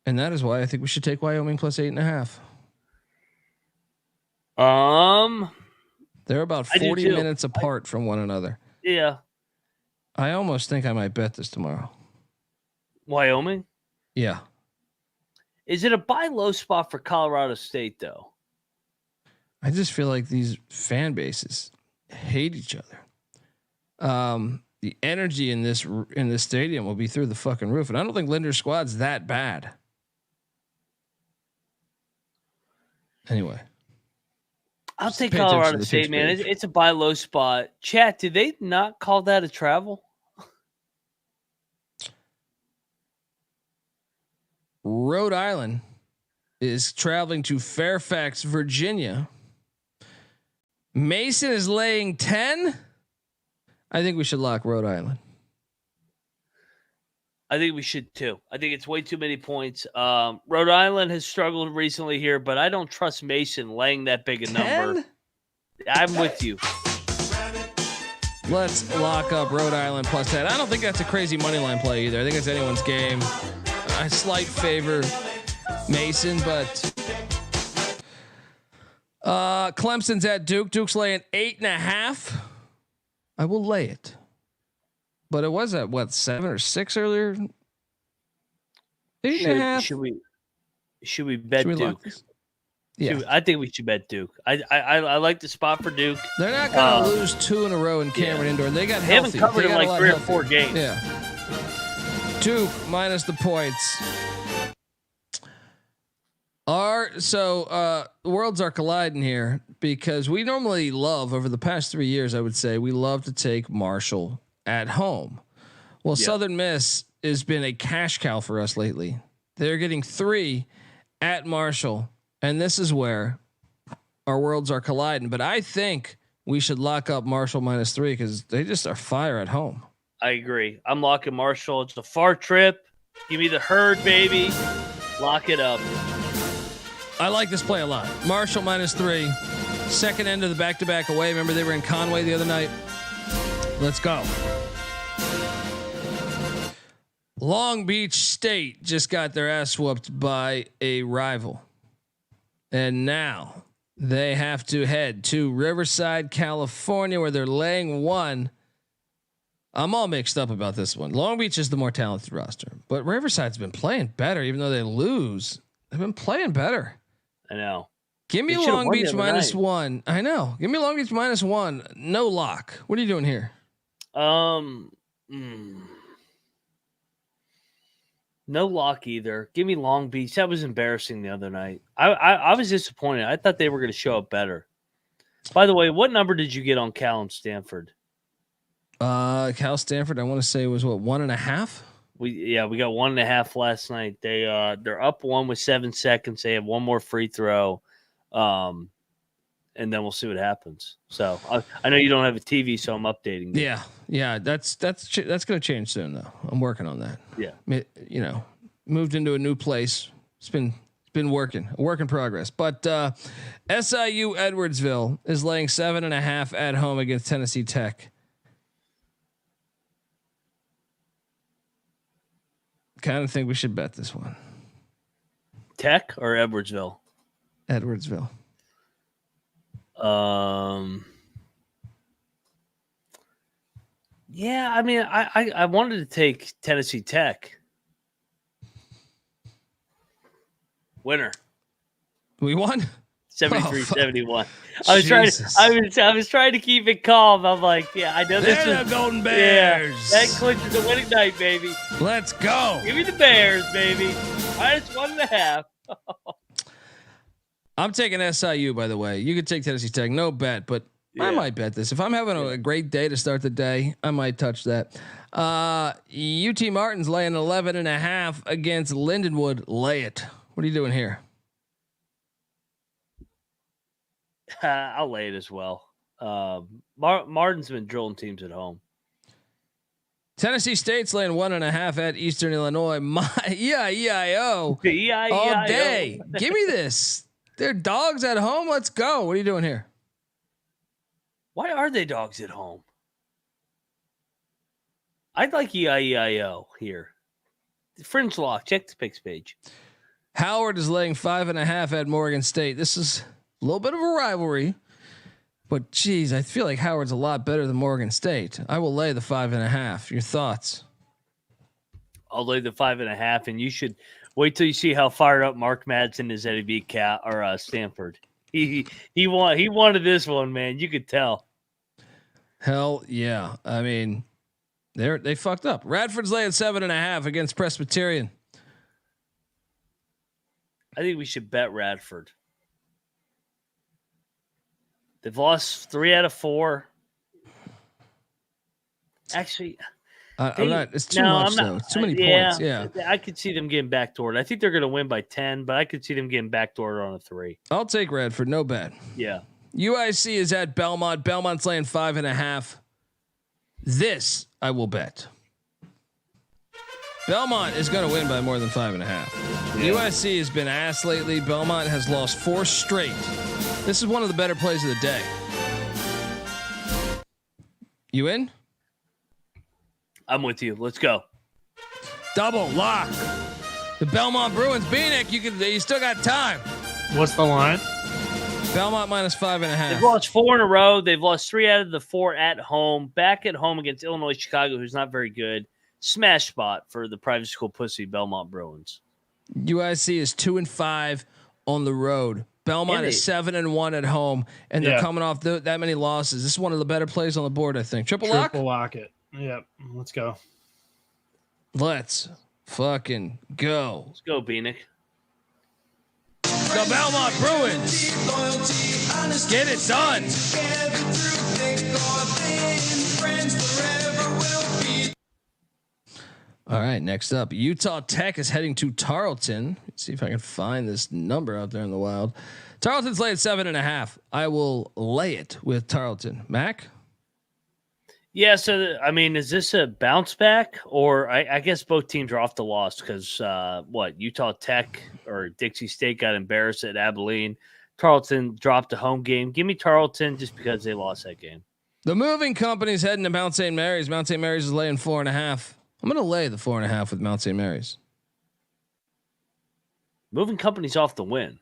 And that is why I think we should take Wyoming plus 8.5. They're about 40 minutes apart from one another.
Yeah.
I almost think I might bet this tomorrow.
Wyoming?
Yeah.
Is it a buy low spot for Colorado State though?
I just feel like these fan bases hate each other. The energy in this stadium will be through the fucking roof, and I don't think Linder's squad's that bad. Anyway,
I'll take Colorado State, man. It's a buy low spot. Chat, did they not call that a travel?
Rhode Island is traveling to Fairfax, Virginia. Mason is laying 10. I think we should lock Rhode Island.
I think we should too. I think it's way too many points. Rhode Island has struggled recently here, but I don't trust Mason laying that big a number. I'm with you.
Let's lock up Rhode Island plus 10. I don't think that's a crazy money line play either. I think it's anyone's game. I slight favor Mason, but Clemson's at Duke. Duke's laying 8.5. I will lay it, but it was at what 7 or 6 earlier. 8.5.
Should we bet Duke?
Yeah,
I think we should bet Duke. I like the spot for Duke.
They're not going to lose 2 in a row in Cameron Indoor. They got
they
healthy.
Haven't covered in like 3 or 4 games.
Yeah. Duke minus the points. Worlds are colliding here because we normally love over the past 3 years, I would say we love to take Marshall at home. Well, Southern Miss has been a cash cow for us lately. They're getting 3 at Marshall, and this is where our worlds are colliding. But I think we should lock up Marshall minus 3 because they just are fire at home.
I agree. I'm locking Marshall. It's a far trip. Give me the herd, baby. Lock it up.
I like this play a lot. Marshall minus 3. Second end of the back-to-back away. Remember they were in Conway the other night. Let's go. Long Beach State just got their ass whooped by a rival. And now they have to head to Riverside, California, where they're laying 1. I'm all mixed up about this one. Long Beach is the more talented roster, but Riverside's been playing better, even though they lose. They've been playing better.
I know.
Give me Long Beach minus 1. I know. Give me Long Beach minus 1. No lock. What are you doing here?
No lock either. Give me Long Beach. That was embarrassing the other night. I was disappointed. I thought they were going to show up better. By the way, what number did you get on Cal and Stanford?
Cal Stanford, I want to say was what 1.5.
We got 1.5 last night. They're up 1 with 7 seconds. They have one more free throw, and then we'll see what happens. So I know you don't have a TV, so I'm updating you.
Yeah. That's going to change soon, though. I'm working on that.
Yeah,
moved into a new place. It's been working, a work in progress. But SIU Edwardsville is laying 7.5 at home against Tennessee Tech. Kind of think we should bet this one.
Tech or Edwardsville?
Edwardsville.
Yeah, I mean, I wanted to take Tennessee Tech. Winner.
We won?
73-71. I was trying to keep it calm. I'm like, yeah, I know this is
the Golden Bears.
Yeah, that clinches the winning night, baby.
Let's go.
Give me the Bears, baby. Minus 1.5.
I'm taking SIU, by the way. You could take Tennessee Tech, no bet, but I might bet this. If I'm having a great day to start the day, I might touch that. UT Martin's laying 11.5 against Lindenwood. Lay it. What are you doing here?
I'll lay it as well. Martin's been drilling teams at home.
Tennessee State's laying 1.5 at Eastern Illinois. E-I-E-I-O all day. Give me this. They're dogs at home. Let's go. What are you doing here?
Why are they dogs at home? I'd like E-I-E-I-O here. Fringe lock. Check the picks page.
Howard is laying 5.5 at Morgan State. This is a little bit of a rivalry, but geez, I feel like Howard's a lot better than Morgan State. I will lay the 5.5. Your thoughts?
I'll lay the 5.5, and you should wait till you see how fired up Mark Madsen is at a cat or Stanford. He wanted this one, man. You could tell.
Hell yeah! I mean, they fucked up. Radford's laying 7.5 against Presbyterian.
I think we should bet Radford. They've lost 3 out of 4. Actually,
I'm not. It's too much though. It's too many points. Yeah,
I could see them getting backdoored. I think they're going to win by 10, but I could see them getting backdoored on a 3.
I'll take Radford. No bad.
Yeah.
UIC is at Belmont. Belmont's laying 5.5. This I will bet. Belmont is going to win by more than 5.5. Yeah. USC has been ass lately. Belmont has lost 4 straight. This is one of the better plays of the day. You in?
I'm with you. Let's go.
Double lock. The Belmont Bruins. Bieniek, you still got time.
What's the line?
Belmont minus 5.5.
They've lost 4 in a row. They've lost 3 out of the 4 at home. Back at home against Illinois Chicago, who's not very good. Smash spot for the private school pussy Belmont Bruins.
UIC is 2-5 on the road. Belmont is 7-1 at home, and they're coming off that many losses. This is one of the better plays on the board, I think. Triple
lock it. Yep. Let's go.
Let's fucking go.
Let's go, Bieniek.
The Belmont Bruins. Get it done. All right, next up, Utah Tech is heading to Tarleton. Let's see if I can find this number out there in the wild. Tarleton's laying 7.5. I will lay it with Tarleton. Mac?
Yeah, so I mean, is this a bounce back, or I guess both teams are off the loss because Utah Tech or Dixie State got embarrassed at Abilene. Tarleton dropped a home game. Give me Tarleton just because they lost that game.
The moving company's heading to Mount St. Mary's. Mount St. Mary's is laying 4.5. I'm going to lay the 4.5 with Mount St. Mary's.
Moving company's off the win,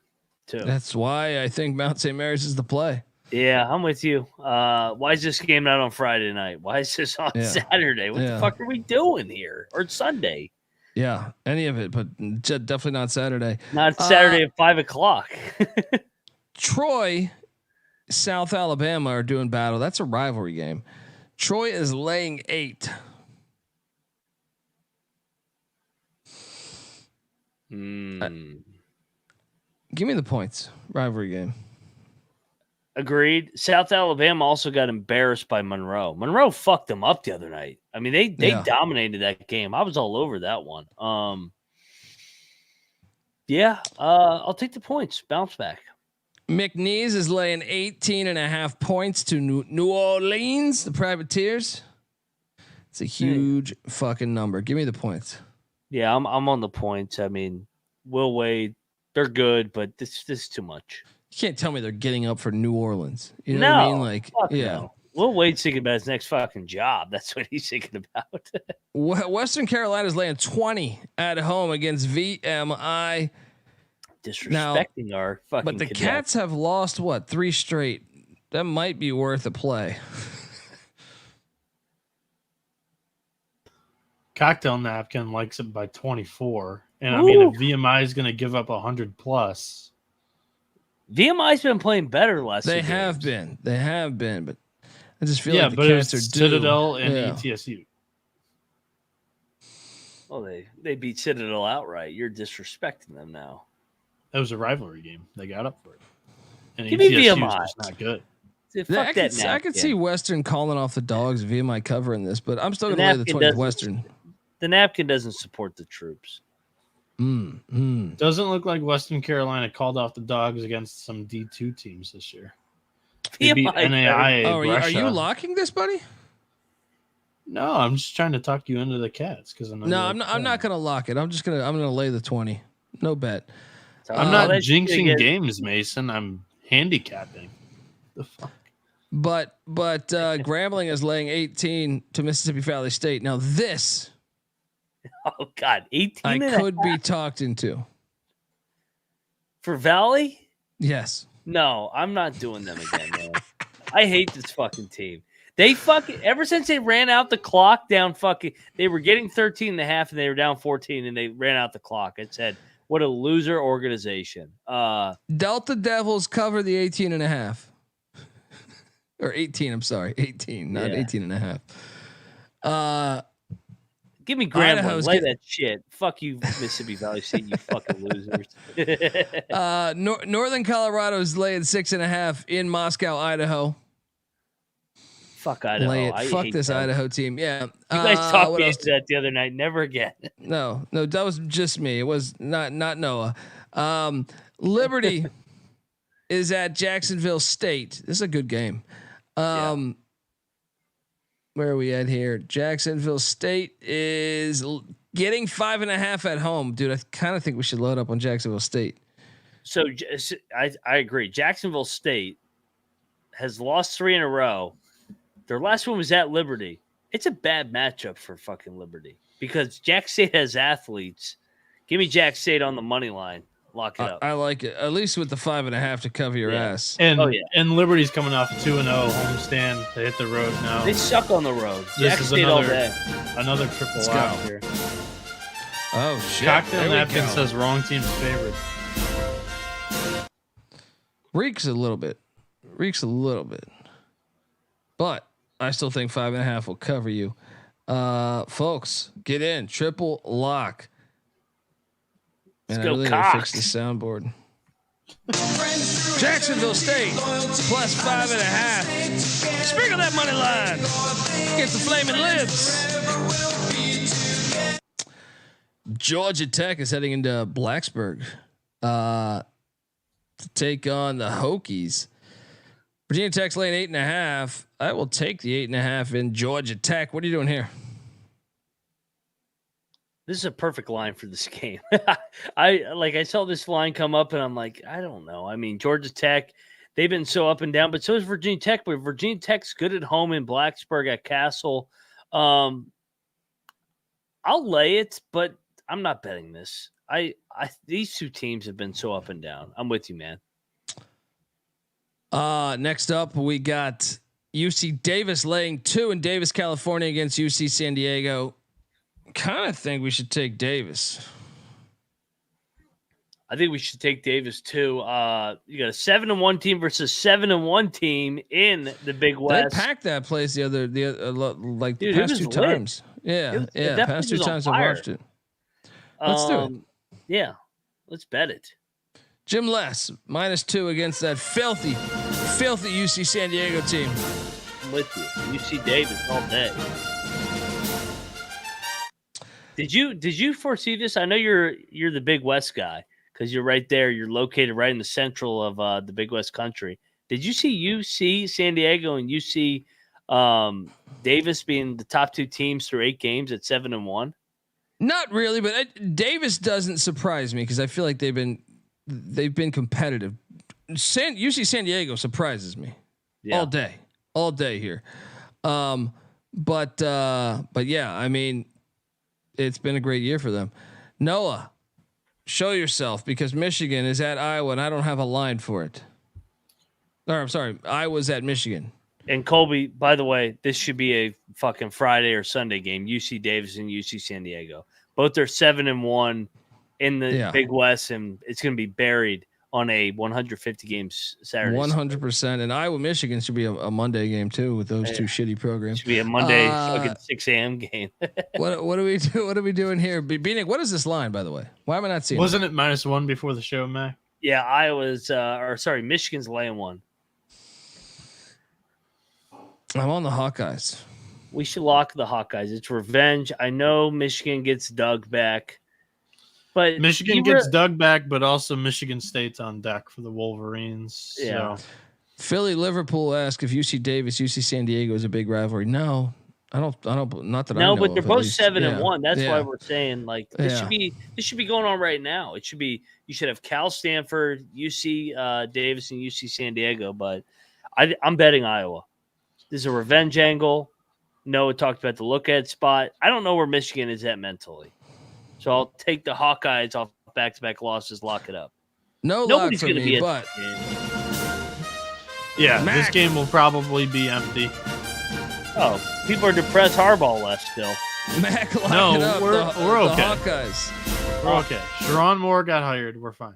too.
That's why I think Mount St. Mary's is the play.
Yeah, I'm with you. Why is this game not on Friday night? Why is this on Saturday? What the fuck are we doing here? Or Sunday?
Yeah, any of it, but definitely not Saturday.
Not Saturday at 5:00.
Troy, South Alabama are doing battle. That's a rivalry game. Troy is laying 8. Give me the points. Rivalry game.
Agreed. South Alabama also got embarrassed by Monroe. Monroe fucked them up the other night. I mean, they dominated that game. I was all over that one. I'll take the points. Bounce back.
McNeese is laying 18.5 points to New Orleans, the Privateers. It's a huge fucking number. Give me the points.
Yeah, I'm on the points. I mean, Will Wade, they're good, but this is too much.
You can't tell me they're getting up for New Orleans. You know what I mean? Like,
no. Will Wade's thinking about his next fucking job. That's what he's thinking about.
Western Carolina's laying 20 at home against VMI.
Disrespecting our fucking.
But the Cats have lost 3 straight. That might be worth a play.
Cocktail Napkin likes it by 24, and I mean, if VMI is going to give up 100+.
VMI's been playing better the last.
They have been, but I just feel like the Cats are
Citadel and ETSU.
Well, they beat Citadel outright. You're disrespecting them now.
That was a rivalry game. They got up for it. And
Give me VMI.
Not good.
Fuck that napkin.
I could see Western calling off the Dogs via my cover in this, but I'm still going to lay the 20 with Western.
The napkin doesn't support the troops.
Doesn't look like Western Carolina called off the Dogs against some D2 teams this year. They beat NAIA.
Are you locking this, buddy?
No, I'm just trying to talk you into the Cats because I'm
not going to lock it. I'm going to lay the 20. No bet.
I'm not jinxing games, Mason. I'm handicapping. The fuck.
But Grambling is laying 18 to Mississippi Valley State. Now this,
oh God, 18.
I could be talked into.
For Valley?
Yes.
No, I'm not doing them again, man. I hate this fucking team. They ever since they ran out the clock down they were getting 13 and a half and they were down 14 and they ran out the clock. It said, what a loser organization.
Delta Devils cover the 18 and a half. Or 18, I'm sorry. 18, not 18 and a half.
Give me Grambling. Lay that shit. Fuck you, Mississippi Valley State, you fucking losers.
Northern Colorado is laying 6.5 in Moscow, Idaho.
Fuck Idaho.
Fuck this Idaho team. Yeah.
You guys talked me into that the other night. Never again.
No, that was just me. It was not Noah. Liberty is at Jacksonville State. This is a good game. Where are we at here? Jacksonville State is getting 5.5 at home. Dude, I kind of think we should load up on Jacksonville State.
So I agree. Jacksonville State has lost 3 in a row. Their last one was at Liberty. It's a bad matchup for fucking Liberty because Jack State has athletes. Give me Jack State on the money line. Lock it up.
I like it. At least with the 5.5 to cover your ass.
And Liberty's coming off a 2-0 homestand. They hit the road now.
They suck on the road. Jack State all day.
Another triple out here.
Oh shit!
Cocktail napkin says wrong team's favorite.
Reeks a little bit, but I still think 5.5 will cover you, folks. Get in triple lock.
Let's
go,
really
fix the soundboard. Jacksonville State plus 5.5. Sprinkle that money line. Get the flaming lips. Georgia Tech is heading into Blacksburg to take on the Hokies. Virginia Tech's laying 8.5. I will take the 8.5 in Georgia Tech. What are you doing here?
This is a perfect line for this game. I saw this line come up and I'm like, I don't know. I mean, Georgia Tech, they've been so up and down, but so is Virginia Tech. But Virginia Tech's good at home in Blacksburg at Castle. I'll lay it, but I'm not betting this. These two teams have been so up and down. I'm with you, man.
Next up, we got UC Davis laying 2 in Davis, California against UC San Diego. Kind of think we should take Davis.
I think we should take Davis too. You got a 7-1 team versus 7-1 team in the Big West.
They packed that place the like
Dude,
the past 2 times. Yeah, past 2 times I've watched it. Let's do it.
Yeah, let's bet it.
Jim Less -2 against that filthy UC San Diego team.
I'm with you. UC Davis all day. Did you foresee this? I know you're the Big West guy because you're right there. You're located right in the central of the Big West country. Did you see UC San Diego and UC Davis being the top 2 teams through 8 games at 7-1?
Not really, but Davis doesn't surprise me because I feel like they've been competitive. UC San Diego surprises me all day here. But yeah, I mean, it's been a great year for them. Noah, show yourself because Michigan is at Iowa and I don't have a line for it. Or I'm sorry, Iowa's at Michigan.
And Colby, by the way, this should be a fucking Friday or Sunday game. UC Davis and UC San Diego. Both are 7-1 in the Big West, and it's going to be buried on a 150 games Saturday.
100%. And Iowa, Michigan should be a Monday game too with those 2 shitty programs.
Should be a Monday fucking 6 a.m. game.
What do we do? What are we doing here? Bieniek, what is this line, by the way? Why am I not seeing
Wasn't it -1 before the show, Mac?
Yeah, Michigan's laying 1.
I'm on the Hawkeyes.
We should lock the Hawkeyes. It's revenge. I know Michigan gets Doug back. But
Michigan gets Doug back, but also Michigan State's on deck for the Wolverines.
Yeah.
So.
Philly Liverpool ask if UC Davis, UC San Diego is a big rivalry. No, I don't. Not that I know.
No, but they're
of,
both
least.
7-1. That's why we're saying like this should be going on right now. It should be. You should have Cal, Stanford, UC Davis, and UC San Diego. But I'm betting Iowa. This is a revenge angle. Noah talked about the look ahead spot. I don't know where Michigan is at mentally. So I'll take the Hawkeyes off back-to-back losses, lock it up.
Nobody's going to be but
yeah, Mac. This game will probably be empty.
Oh, people are depressed. Harbaugh left still.
Mac, lock it up.
We're okay.
The Hawkeyes.
We're okay. Sharon Moore got hired. We're fine.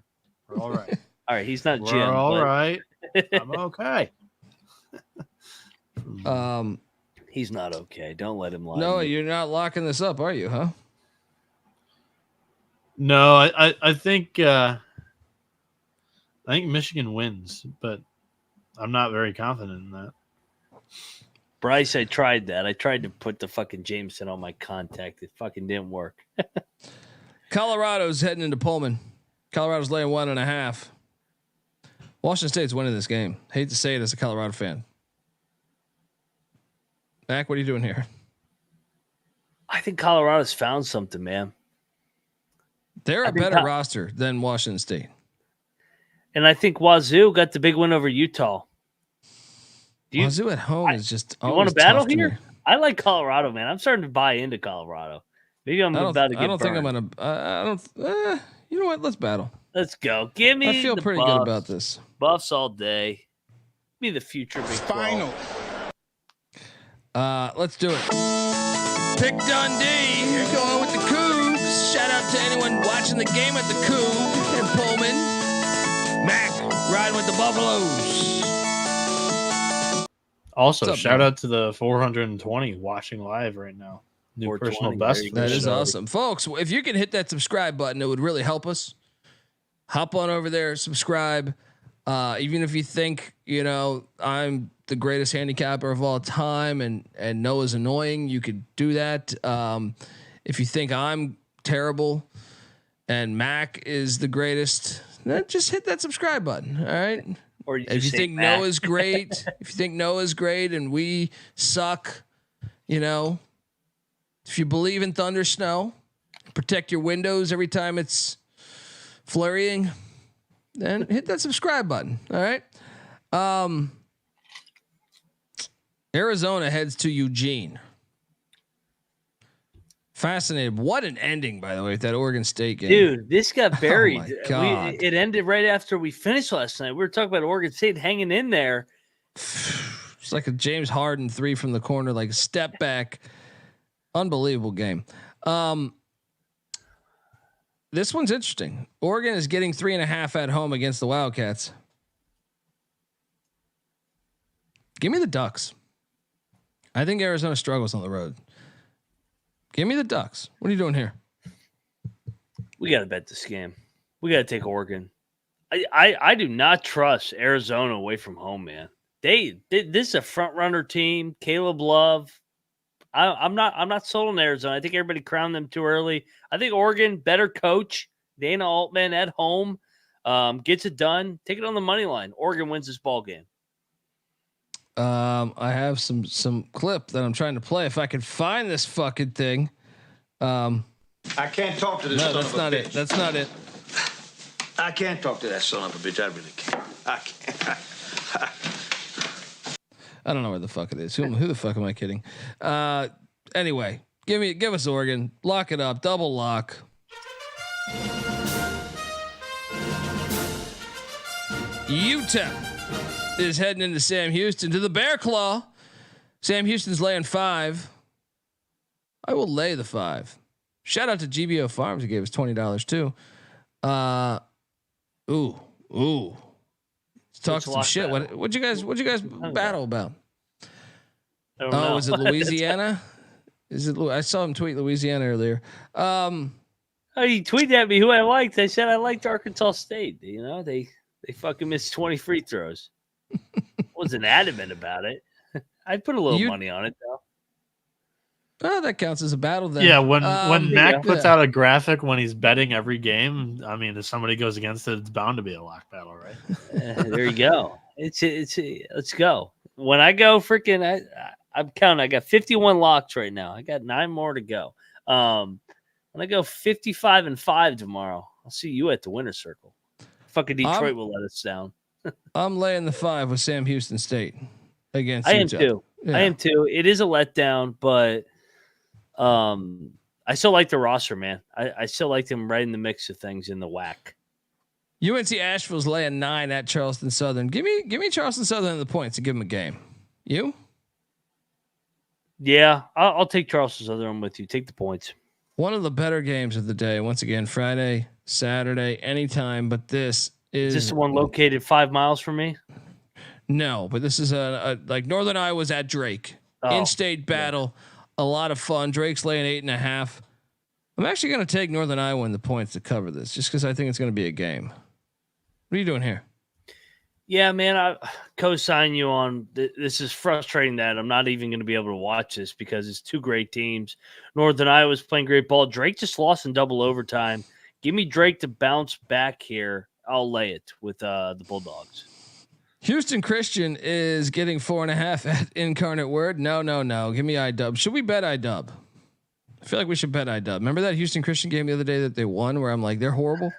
We're all right.
All right, he's not
We're
Jim.
All right. I'm okay.
He's not okay. Don't let him lie.
No, you're not locking this up, are you? Huh?
No, I think Michigan wins, but I'm not very confident in that.
Bryce, I tried that. I tried to put the fucking Jameson on my contact. It fucking didn't work.
Colorado's heading into Pullman. Colorado's laying 1.5. Washington State's winning this game. Hate to say it as a Colorado fan. Mac, what are you doing here?
I think Colorado's found something, man.
They're a better roster than Washington State.
And I think Wazoo got the big win over Utah.
Wazoo at home is just
you want a battle here? I like Colorado, man. I'm starting to buy into Colorado. Maybe I'm about to get
I don't think I'm
burned.
gonna. You know what? Let's battle.
Let's go. Give me.
I feel pretty good about this.
Buffs all day. Give me the future big final.
Let's do it. Pick Dundee. You're going with the Cougs. Shout out to anyone watching the game at the Coug in Pullman. Mac riding with the Buffaloes.
Also, shout out to the 420 watching live right now. New personal best.
That is awesome. Folks, if you can hit that subscribe button, it would really help us. Hop on over there, subscribe. Even if you think, I'm the greatest handicapper of all time and Noah's annoying, you could do that. If you think I'm terrible and Mac is the greatest, then just hit that subscribe button. All right.
Or
if you think
Mac.
Noah's great, and we suck, if you believe in thunder snow, protect your windows every time it's flurrying, then hit that subscribe button. All right. Arizona heads to Eugene. Fascinated. What an ending, by the way, with that Oregon State game.
Dude, this got buried.
Oh my God.
It ended right after we finished last night. We were talking about Oregon State hanging in there.
It's like a James Harden 3 from the corner, like a step back. Unbelievable game. This one's interesting. Oregon is getting 3.5 at home against the Wildcats. Give me the Ducks. I think Arizona struggles on the road. Give me the Ducks. What are you doing here?
We got to bet this game. We got to take Oregon. I do not trust Arizona away from home, man. This is a front runner team. Caleb Love. I'm not sold on Arizona. I think everybody crowned them too early. I think Oregon, better coach. Dana Altman at home gets it done. Take it on the money line. Oregon wins this ball game.
I have some clip that I'm trying to play. If I can find this fucking thing.
I can't talk to this son
that's
of a
not
bitch.
it. That's not it.
I can't talk to that son of a bitch. I really can't. I can't.
I don't know where the fuck it is. Who the fuck am I kidding? Anyway, give us Oregon. Lock it up. Double lock. Utah is heading into Sam Houston to the Bear Claw. Sam Houston's laying 5. I will lay the 5. Shout out to GBO Farms who gave us $20 too. Ooh. Let's talk some shit. What'd you guys battle about? Oh, is it Louisiana? Is it? I saw him tweet Louisiana earlier.
Oh, he tweeted at me who I liked. I said I liked Arkansas State. They fucking missed 20 free throws. Wasn't adamant about it. I'd put a little money on it though.
Oh, that counts as a battle then.
Yeah, when Mac puts out a graphic when he's betting every game, I mean, if somebody goes against it, it's bound to be a lock battle, right?
There you go. Let's go. When I go freaking, I'm counting. I got 51 locks right now. I got 9 more to go. When I go 55-5 tomorrow, I'll see you at the winner's circle. Fucking Detroit will let us down.
I'm laying the 5 with Sam Houston State against
Utah.
am too.
Yeah. I am too. It is a letdown, but I still like the roster, man. I still like them right in the mix of things in the whack.
UNC Asheville's laying 9 at Charleston Southern. Give me Charleston Southern in the points and give them a game. You?
Yeah, I'll take Charleston Southern with you. Take the points.
One of the better games of the day. Once again, Friday, Saturday, anytime. But this is
this the one located 5 miles from me?
No, but this is a like Northern Iowa's at Drake. In-state battle. A lot of fun. Drake's laying 8.5. I'm actually going to take Northern Iowa in the points to cover this, just because I think it's going to be a game. What are you doing here?
Yeah, man, I co-sign you on this. Is frustrating that I'm not even going to be able to watch this because it's 2 great teams. Northern Iowa's playing great ball. Drake just lost in double overtime. Give me Drake to bounce back here. I'll lay it with the Bulldogs.
Houston Christian is getting 4.5 at Incarnate Word. No. Give me iDub. Should we bet iDub? I feel like we should bet iDub. Remember that Houston Christian game the other day that they won where I'm like, they're horrible?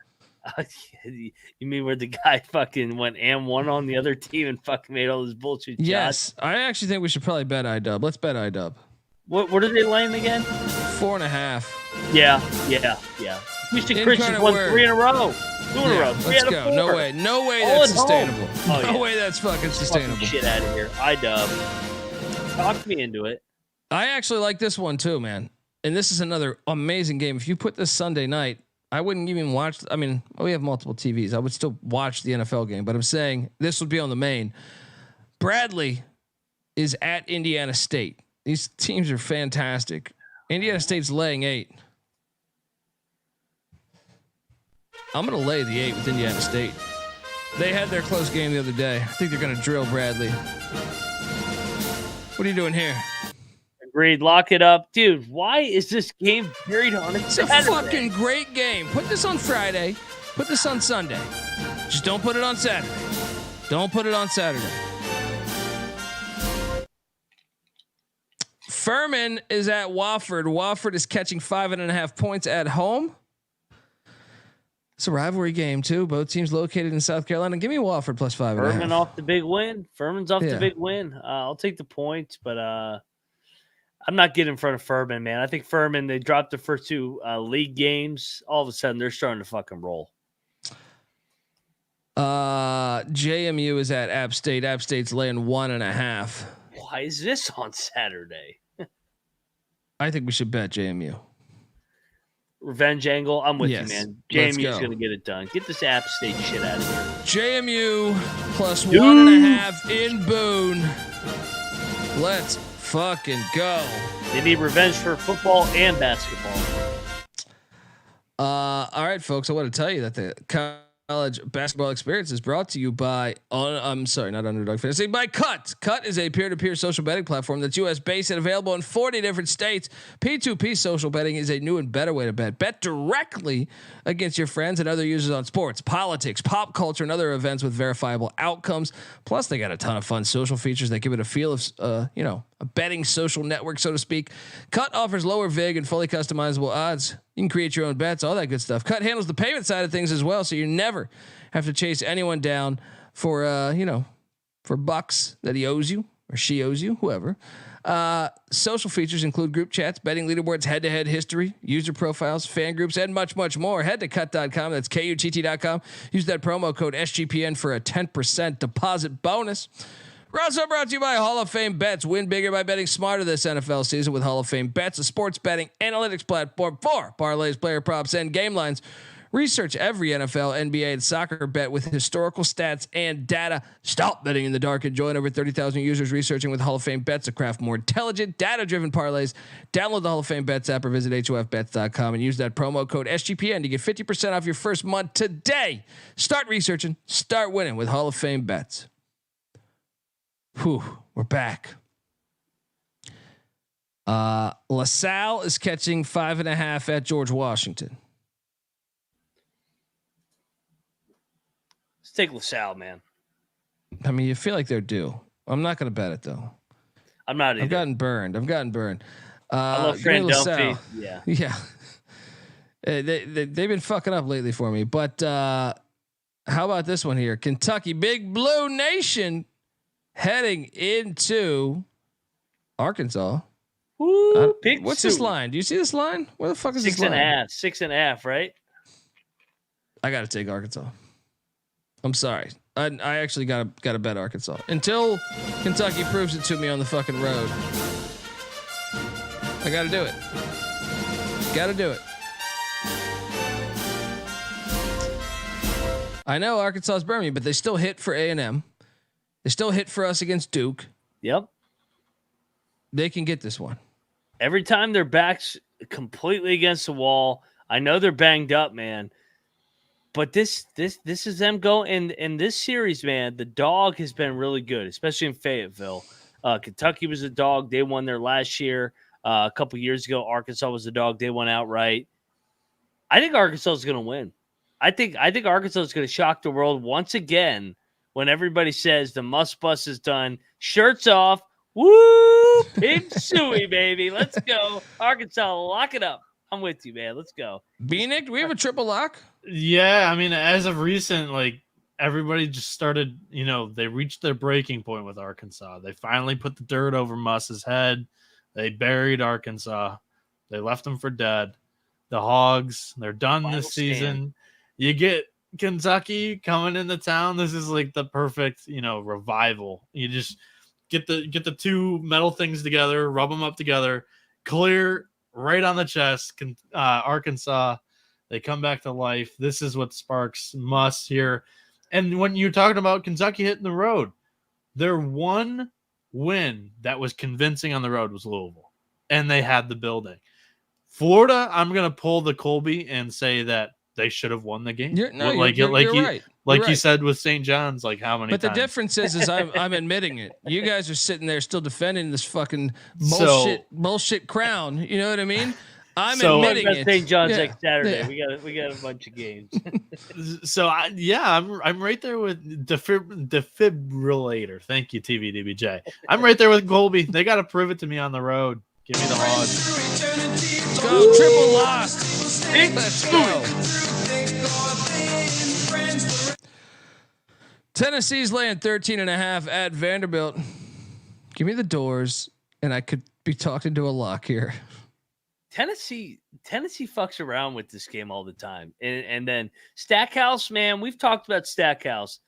You mean where the guy fucking went and won on the other team and fucking made all this bullshit shots?
Yes. I actually think we should probably bet iDub. Let's bet iDub.
What are they laying again?
4.5.
Yeah. Houston Christian won 3 in a row. 2 in a row.
Let's go. No way that's sustainable. No way that's fucking sustainable.
Fucking shit out of here. iDub. Talk me into it.
I actually like this one too, man. And this is another amazing game. If you put this Sunday night, I wouldn't even watch. I mean, we have multiple TVs. I would still watch the NFL game, but I'm saying this would be on the main. Bradley is at Indiana State. These teams are fantastic. Indiana State's laying 8. I'm going to lay the 8 with Indiana State. They had their close game the other day. I think they're going to drill Bradley. What are you doing here?
Agreed. Lock it up. Dude, why is this game buried on a Saturday?
It's a fucking great game. Put this on Friday. Put this on Sunday. Just don't put it on Saturday. Don't put it on Saturday. Furman is at Wofford. Wofford is catching 5.5 points at home. It's a rivalry game too. Both teams located in South Carolina. Give me Wofford plus 5.5.
Furman off the big win. Furman's off the big win. I'll take the points, but I'm not getting in front of Furman, man. I think Furman, they dropped the first 2 league games. All of a sudden, they're starting to fucking roll.
JMU is at App State. App State's laying 1.5.
Why is this on Saturday?
I think we should bet JMU.
Revenge angle. I'm with you, man. JMU's
go.
going to get it done. Get this App State shit out of here.
JMU plus 1.5 in Boone. Let's fucking go.
They need revenge for football and basketball.
All right, folks. I want to tell you that the college basketball experience is brought to you by, I'm sorry, not Underdog Fantasy, by Cut. Cut is a peer-to-peer social betting platform that's US based and available in 40 different states. P2P social betting is a new and better way to bet. Bet directly against your friends and other users on sports, politics, pop culture, and other events with verifiable outcomes. Plus, they got a ton of fun social features that give it a feel of, a betting social network, so to speak. Cut offers lower vig and fully customizable odds. You can create your own bets, all that good stuff. Cut handles the payment side of things as well, so you never have to chase anyone down for for bucks that he owes you or she owes you, whoever. Social features include group chats, betting leaderboards, head-to-head history, user profiles, fan groups, and much, much more. Head to cut.com. That's KUTT.com. Use that promo code SGPN for a 10% deposit bonus. We're also brought to you by Hall of Fame Bets. Win bigger by betting smarter this NFL season with Hall of Fame Bets, a sports betting analytics platform for parlays, player props, and game lines. Research every NFL, NBA, and soccer bet with historical stats and data. Stop betting in the dark and join over 30,000 users researching with Hall of Fame Bets to craft more intelligent, data-driven parlays. Download the Hall of Fame Bets app or visit HOFBets.com and use that promo code SGPN to get 50% off your first month today. Start researching, start winning with Hall of Fame Bets. Whew, we're back. LaSalle is catching 5.5 at George Washington.
Let's take LaSalle, man.
I mean, you feel like they're due. I'm not going to bet it though.
I'm not either.
I've gotten burned.
I love Fran Dunphy. Yeah.
Yeah. They've been fucking up lately for me. But how about this one here? Kentucky, Big Blue Nation, heading into Arkansas.
Woo,
what's this line? Do you see this line? Where the fuck is this line?
6.5, right?
I got to take Arkansas. I'm sorry. I actually got to bet Arkansas until Kentucky proves it to me on the fucking road. I got to do it. Got to do it. I know Arkansas's burning me, but they still hit for A&M. They still hit for us against Duke.
Yep.
They can get this one.
Every time their back's completely against the wall, I know they're banged up, man. But this is them going in this series, man. The dog has been really good, especially in Fayetteville. Kentucky was a dog; they won there last year. A couple years ago, Arkansas was a dog; they won outright. I think Arkansas is going to win. I think Arkansas is going to shock the world once again when everybody says the must bus is done. Shirts off, woo, Pig Suey, baby, let's go, Arkansas, lock it up. I'm with you, man. Let's go.
Bieniek, do we have a triple lock?
Yeah, I mean, as of recent, like everybody just started, they reached their breaking point with Arkansas. They finally put the dirt over Muss's head. They buried Arkansas. They left them for dead. The Hogs, they're done this season. You get Kentucky coming into town. This is like the perfect, revival. You just get the two metal things together, rub them up together, clear right on the chest. Arkansas, they come back to life. This is what sparks Muss here. And when you're talking about Kentucky hitting the road, their one win that was convincing on the road was Louisville, and they had the building. Florida, I'm going to pull the Colby and say that they should have won the game.
You're right.
You said with St. John's, like how many
times? But the difference is I'm admitting it. You guys are sitting there still defending this fucking bullshit crown. You know what I mean? I'm admitting it.
St. John's next Saturday. Yeah. We got a bunch of games.
I'm right there with defibrillator. Thank you, TVDBJ. I'm right there with Colby. They got to prove it to me on the road. Give me the Hogs.
Let's go, triple lock. Let's go. Tennessee's laying 13.5 at Vanderbilt. Give me the doors, and I could be talked into a lock here.
Tennessee fucks around with this game all the time. And then Stackhouse, man, we've talked about Stackhouse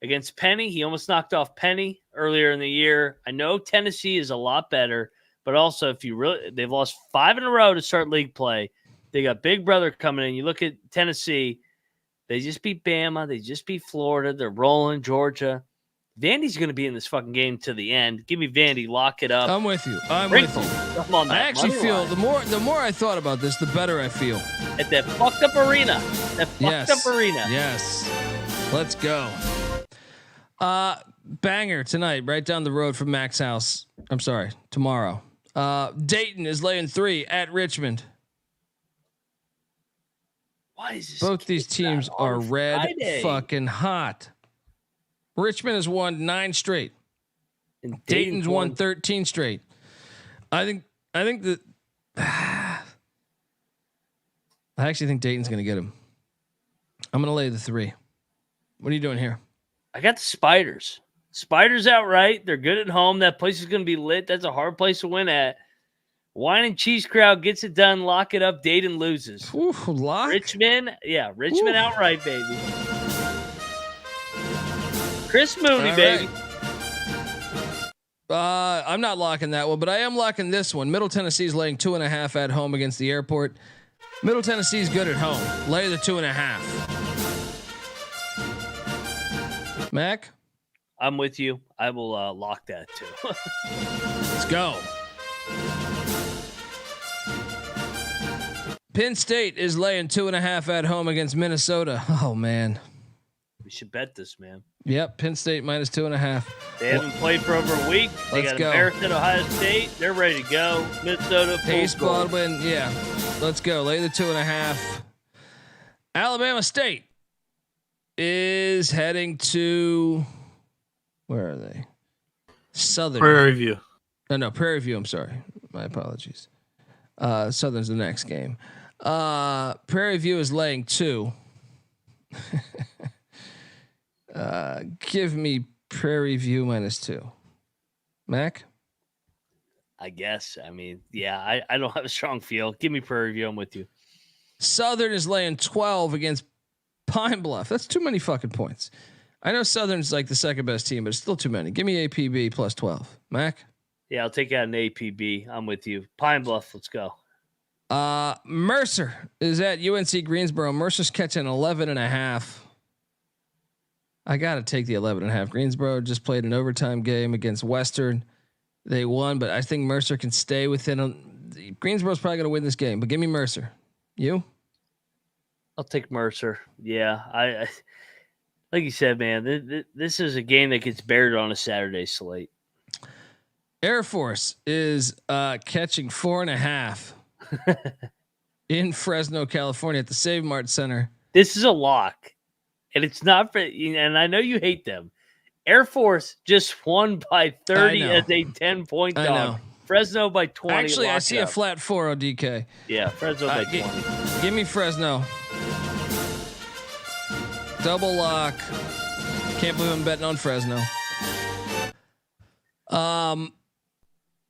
against Penny. He almost knocked off Penny earlier in the year. I know Tennessee is a lot better, but also they've lost 5 in a row to start league play. They got Big Brother coming in. You look at Tennessee, they just beat Bama. They just beat Florida. They're rolling Georgia. Vandy's going to be in this fucking game to the end. Give me Vandy. Lock it up.
I'm with you. I actually feel the more I thought about this, the better I feel.
At that fucked up arena.
Yes. Let's go. Banger tonight, right down the road from Mac's house. I'm sorry, tomorrow. Dayton is laying 3 at Richmond.
Why is this?
Both these teams are red fucking hot. Richmond has won 9 straight. And Dayton's won 13 straight. I think that I actually think Dayton's going to get him. I'm going to lay the 3. What are you doing here?
I got the Spiders. Spiders outright. They're good at home. That place is going to be lit. That's a hard place to win at. Wine and cheese crowd gets it done. Lock it up. Dayton loses.
Ooh, lock?
Richmond outright, baby. Chris Mooney, baby.
I'm not locking that one, but I am locking this one. Middle Tennessee's laying 2.5 at home against the Airport. Middle Tennessee's good at home. Lay the 2.5. Mac?
I'm with you. I will lock that too.
Let's go. Penn State is laying 2.5 at home against Minnesota. Oh man.
We should bet this, man.
Yep, Penn State minus 2.5.
They haven't played for over a week. They got embarrassed at Ohio State. They're ready to go. Minnesota.
Pace Baldwin, yeah. Let's go. Lay the 2.5. Alabama State is heading to, where are they? Southern.
Prairie View.
No, Prairie View. I'm sorry. My apologies. Southern's the next game. Prairie View is laying 2. Give me Prairie View minus 2. Mac?
I guess. I mean, yeah, I don't have a strong feel. Give me Prairie View. I'm with you.
Southern is laying 12 against Pine Bluff. That's too many fucking points. I know Southern's like the second best team, but it's still too many. Give me APB plus 12. Mac?
Yeah, I'll take out an APB. I'm with you. Pine Bluff, let's go.
Mercer is at UNC Greensboro. Mercer's catching 11.5. I got to take the 11.5. Greensboro just played an overtime game against Western. They won, but I think Mercer can stay within. Greensboro's probably going to win this game, but give me Mercer. You?
I'll take Mercer. Yeah, I like you said, man. This is a game that gets buried on a Saturday slate.
Air Force is catching 4.5 in Fresno, California, at the Save Mart Center.
This is a lock, and it's not for. And I know you hate them. Air Force just won by 30 as a 10-point dog. Fresno by 20.
Actually, I see a flat 4 on DK.
Yeah, Fresno by 20.
Give me Fresno. Double lock. Can't believe I'm betting on Fresno.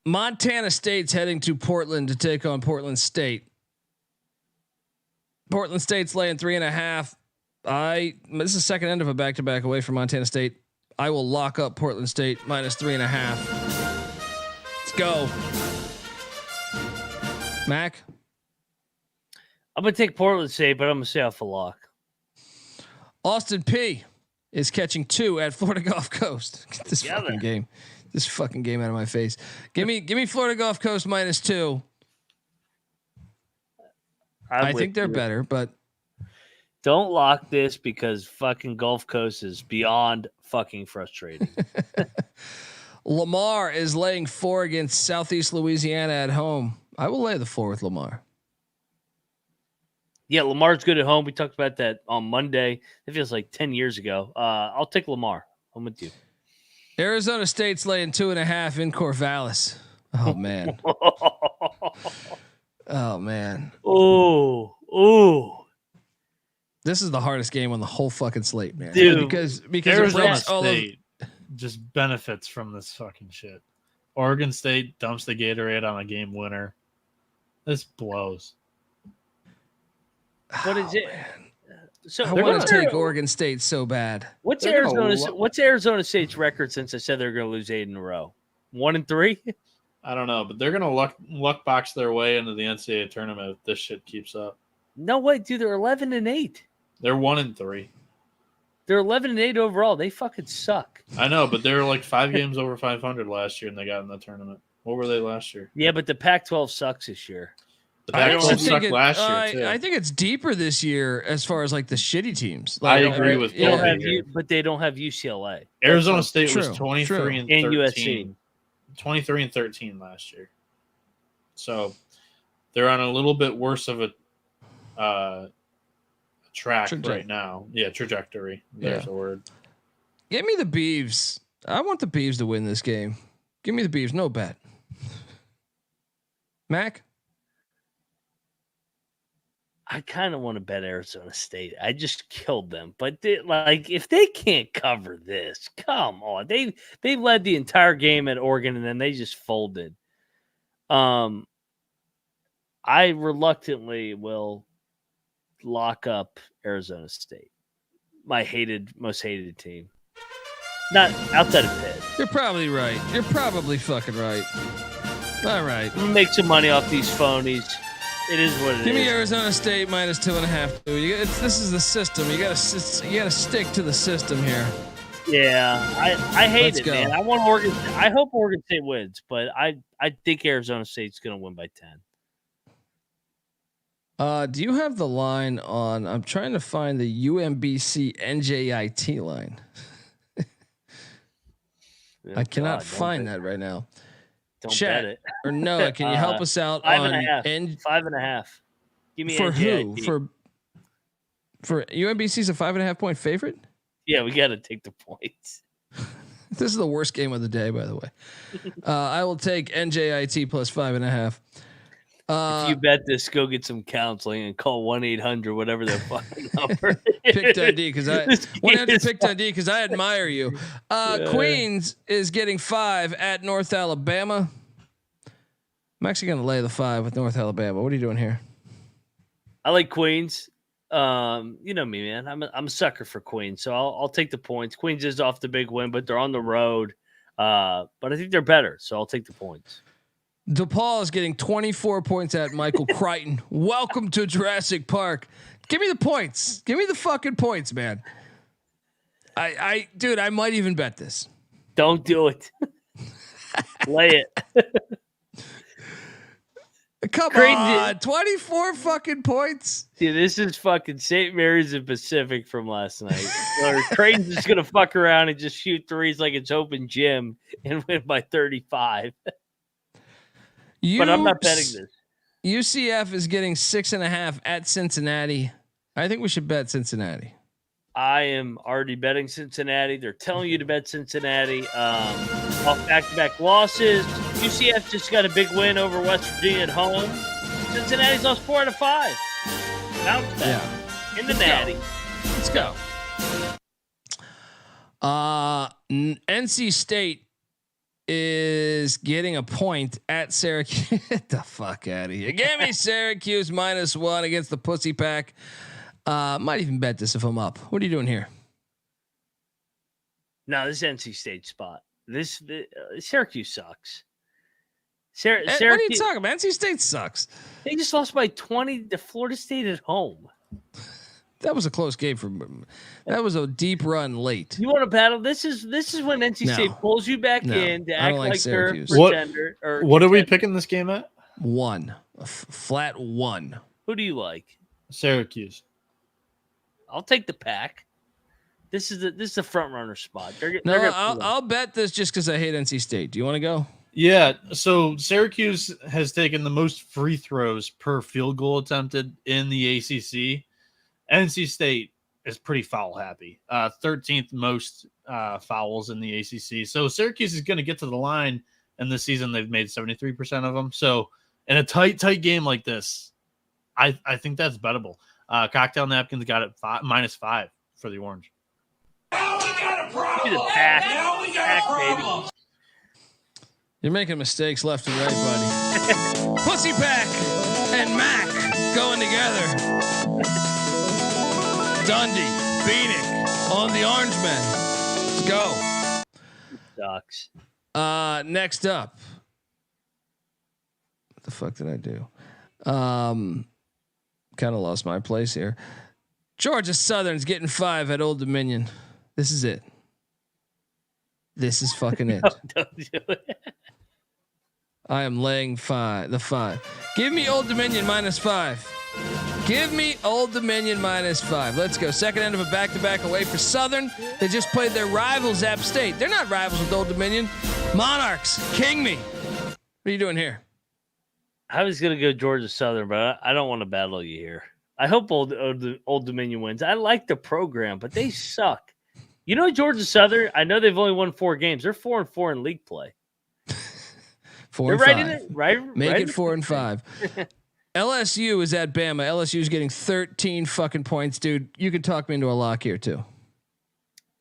Montana State's heading to Portland to take on Portland State. Portland State's laying 3.5. This is the second end of a back-to-back away from Montana State. I will lock up Portland State minus 3.5. Let's go. Mac?
I'm going to take Portland State, but I'm going to say off a lock.
Austin P is catching 2 at Florida Gulf Coast. Get this fucking game out of my face. Give me Florida Gulf Coast minus 2. I think they're better, but
don't lock this because fucking Gulf Coast is beyond fucking frustrating.
Lamar is laying 4 against Southeast Louisiana at home. I will lay the 4 with Lamar.
Yeah, Lamar's good at home. We talked about that on Monday. It feels like 10 years ago. I'll take Lamar. I'm with you.
Arizona State's laying 2.5 in Corvallis. Oh man. Oh man.
Oh.
This is the hardest game on the whole fucking slate, man.
Dude,
because
Arizona
State just benefits from this fucking shit. Oregon State dumps the Gatorade on a game winner. This blows.
What is it? So
I want to take Oregon State so bad.
What's Arizona State's record since I said they're going to lose 8 in a row? 1-3?
I don't know, but they're going to luck box their way into the NCAA tournament if this shit keeps up.
No way, dude. They're 11-8.
They're 1-3.
They're 11-8 overall. They fucking suck.
I know, but they were like 5 games over 500 last year, and they got in the tournament. What were they last year?
Yeah, but the Pac-12 sucks this year.
The Pac-12 sucked last year too.
I think it's deeper this year as far as like the shitty teams.
I agree with
but they don't have UCLA.
Arizona State was 23 and 13.
USC.
23 and 13 last year. So they're on a little bit worse of a track right now. Yeah, trajectory. There's a word.
Give me the Beavs. I want the Beavs to win this game. Give me the Beavs. No bet. Mac?
I kind of want to bet Arizona State. I just killed them, but if they can't cover this, come on. They led the entire game at Oregon, and then they just folded. I reluctantly will lock up Arizona State, my most hated team. Not outside of Pitt.
You're probably right. You're probably fucking right. All right.
I'm gonna make some money off these phonies. It is what it is.
Give me Arizona State minus 2.5. This is the system. You gotta stick to the system here.
Yeah, I hate it, man. I want Oregon. I hope Oregon State wins, but I think Arizona State's gonna win by 10.
Do you have the line on? I'm trying to find the UMBC NJIT line. I cannot find that right now.
Don't
Chat,
bet it.
Or Noah, can you help us out
5.5. 5.5. Give me
for
NJIT.
who? For UMBC's a 5.5 point favorite?
Yeah, we got to take the points.
This is the worst game of the day, by the way. I will take NJIT plus 5.5.
If you bet this, go get some counseling and call 1-800 whatever their fucking number.
Pick Dundee because I 100 pick Dundee because I admire you. Queens is getting 5 at North Alabama. I'm actually going to lay the 5 with North Alabama. What are you doing here?
I like Queens. You know me, man. I'm a sucker for Queens, so I'll take the points. Queens is off the big win, but they're on the road. But I think they're better, so I'll take the points.
DePaul is getting 24 points at Michael Crichton. Welcome to Jurassic Park. Give me the points. Give me the fucking points, man. Dude, I might even bet this.
Don't do it. Lay it.
Come on, 24 fucking points.
See, this is fucking St. Mary's and Pacific from last night. Or Creighton's just gonna fuck around and just shoot threes like it's open gym and win by 35. But I'm not betting this.
UCF is getting 6.5 at Cincinnati. I think we should bet Cincinnati.
I am already betting Cincinnati. They're telling you to bet Cincinnati. Off back-to-back losses. UCF just got a big win over West Virginia at home. Cincinnati's lost 4 out of 5. Bounce back.
Yeah.
In the natty.
Let's go. NC State is getting a point at Syracuse. Get the fuck out of here. Give me Syracuse -1 against the Pussy Pack. Might even bet this if I'm up. What are you doing here?
No, this is NC State spot. This Syracuse sucks.
What are you talking about? NC State sucks.
They just lost by 20 to Florida State at home.
That was a close game that was a deep run late.
You want to battle? This is when NC State pulls you back in to act like they're a pretender.
What are we picking this game at?
1. Flat 1.
Who do you like?
Syracuse.
I'll take the Pack. This is the front runner spot.
I'll bet this just because I hate NC State. Do you want to go?
Yeah. So Syracuse has taken the most free throws per field goal attempted in the ACC. NC State is pretty foul happy. 13th most fouls in the ACC. So Syracuse is going to get to the line, and this season they've made 73% of them. So in a tight game like this, I think that's bettable. Cocktail Napkins got it -5 for the Orange.
Now we got a problem.
The Pack.
Now we got a problem.
Baby.
You're making mistakes left and right, buddy. Pussy Pack and Mac going together. Dundee, Bieniek on the Orange Men. Let's go.
Sucks.
Next up. What the fuck did I do? Kind of lost my place here. Georgia Southern's getting 5 at Old Dominion. This is it. This is fucking it.
Don't do it.
I am laying 5. The 5. Give me Old Dominion -5. Give me Old Dominion -5. Let's go. Second end of a back-to-back away for Southern. They just played their rivals, App State. They're not rivals with Old Dominion. Monarchs, king me. What are you doing here?
I was going to go Georgia Southern, but I don't want to battle you here. I hope Old Dominion wins. I like the program, but they suck. You know, Georgia Southern, I know they've only won 4 games. They're 4-4 in league play.
4 and 5.
Right?
Make it 4 and 5. LSU is at Bama. LSU is getting 13 fucking points, dude. You can talk me into a lock here too.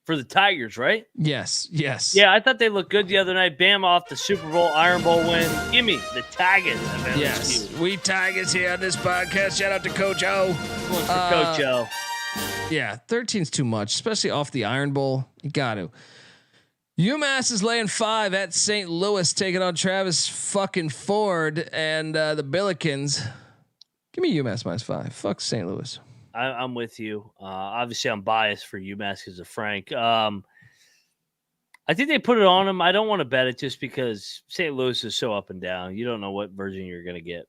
For the Tigers, right?
Yes.
Yeah, I thought they looked good the other night. Bama off the Super Bowl, Iron Bowl win. Give me the Tigers.
Yes, we Tigers here on this podcast. Shout out to Coach O.
Coach O.
Yeah, 13's too much, especially off the Iron Bowl. You got to. UMass is laying 5 at St. Louis, taking on Travis fucking Ford and the Billikens. Give me UMass -5. Fuck St. Louis.
I'm with you. Obviously, I'm biased for UMass because of Frank. I think they put it on him. I don't want to bet it just because St. Louis is so up and down. You don't know what version you're going to get.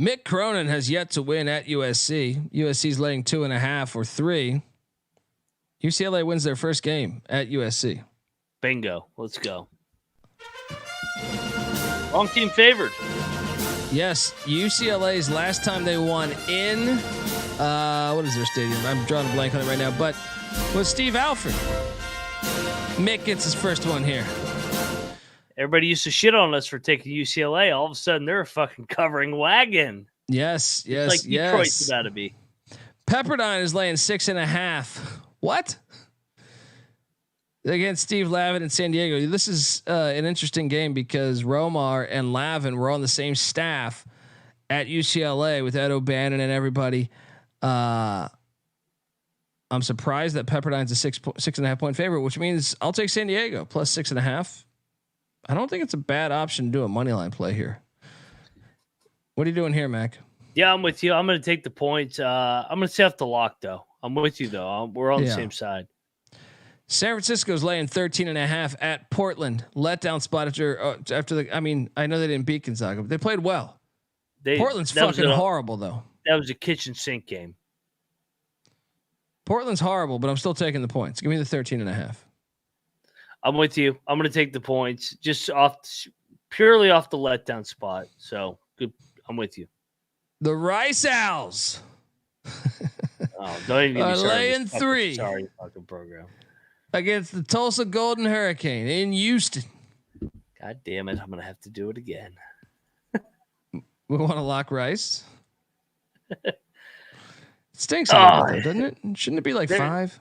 Mick Cronin has yet to win at USC. USC's laying 2.5 or 3. UCLA wins their first game at USC.
Bingo. Let's go. Wrong team favored.
Yes, UCLA's last time they won in what is their stadium? I'm drawing a blank on it right now, but was Steve Alford. Mick gets his first one here.
Everybody used to shit on us for taking UCLA. All of a sudden, they're a fucking covering wagon.
Yes,
like Detroit's about to be.
Pepperdine is laying 6.5. What? Against Steve Lavin in San Diego. This is an interesting game because Romar and Lavin were on the same staff at UCLA with Ed O'Bannon and everybody. I'm surprised that Pepperdine's a 6.5 point favorite, which means I'll take San Diego plus 6.5. I don't think it's a bad option to do a money line play here. What are you doing here, Mac?
Yeah, I'm with you. I'm going to take the points. I'm going to stay off the lock, though. I'm with you, though. We're on the same side.
San Francisco's laying 13.5 at Portland. Letdown spot after the. I mean, I know they didn't beat Gonzaga, but they played well. Portland's fucking horrible, though.
That was a kitchen sink game.
Portland's horrible, but I'm still taking the points. Give me the 13.5.
I'm with you. I'm going to take the points just purely off the letdown spot. So good. I'm with you.
The Rice Owls.
Don't even get me started.
Laying 3.
Sorry, fucking program.
Against the Tulsa Golden Hurricane in Houston.
God damn it. I'm going to have to do it again.
We want to lock Rice. It stinks a little bit, doesn't it? Shouldn't it be like 5?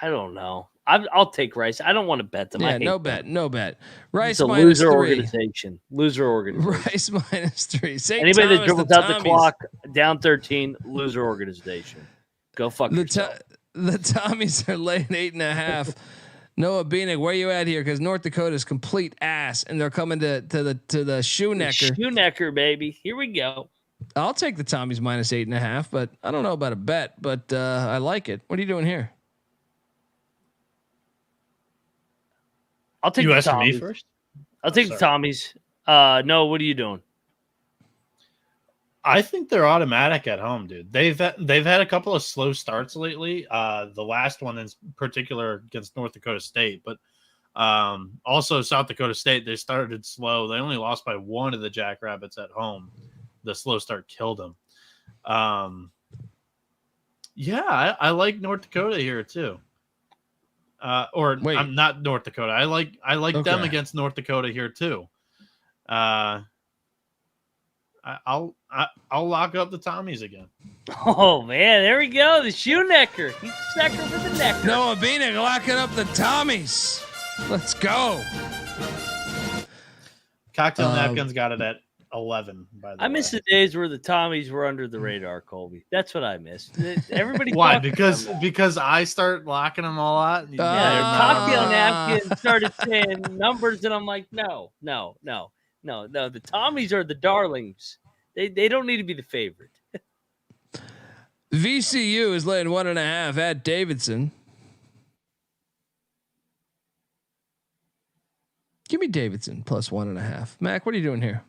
I don't know. I'll take Rice. I don't want to bet them.
Yeah, no bet. Rice
it's a
minus
loser
3.
Organization. Loser organization.
Rice minus 3. St.
Anybody
Thomas,
that dribbles out the clock down 13, loser organization. Go fuck yourself.
The Tommies are laying 8.5. Noah Bieniek, where you at here? Because North Dakota's complete ass, and they're coming to the shoe necker.
Shoe necker, baby. Here we go.
I'll take the Tommies minus 8.5, but I don't know about a bet, but I like it. What are you doing here?
I'll take
you
the
asking
Tommies.
me first?
I'll take the Tommies. No, what are you doing?
I think they're automatic at home, dude. They've had a couple of slow starts lately. The last one in particular against North Dakota State, but also South Dakota State. They started slow. They only lost by 1 of the Jackrabbits at home. The slow start killed them. Yeah, I like North Dakota here too. I'm not North Dakota. I like them against North Dakota here too. I'll lock up the Tommies again.
Oh man, there we go. The shoe necker. He's the necker for the necker.
Noah Bieniek locking up the Tommies. Let's go.
Cocktail napkins got it at 11. By the way,
I miss the days where the Tommies were under the radar, Colby. That's what I missed. Everybody.
Why? Because I start locking them all out.
Cocktail napkins started saying numbers, and I'm like, no. The Tommies are the darlings. They don't need to be the favorite.
VCU is laying 1.5 at Davidson. Give me Davidson plus 1.5. Mac, what are you doing here?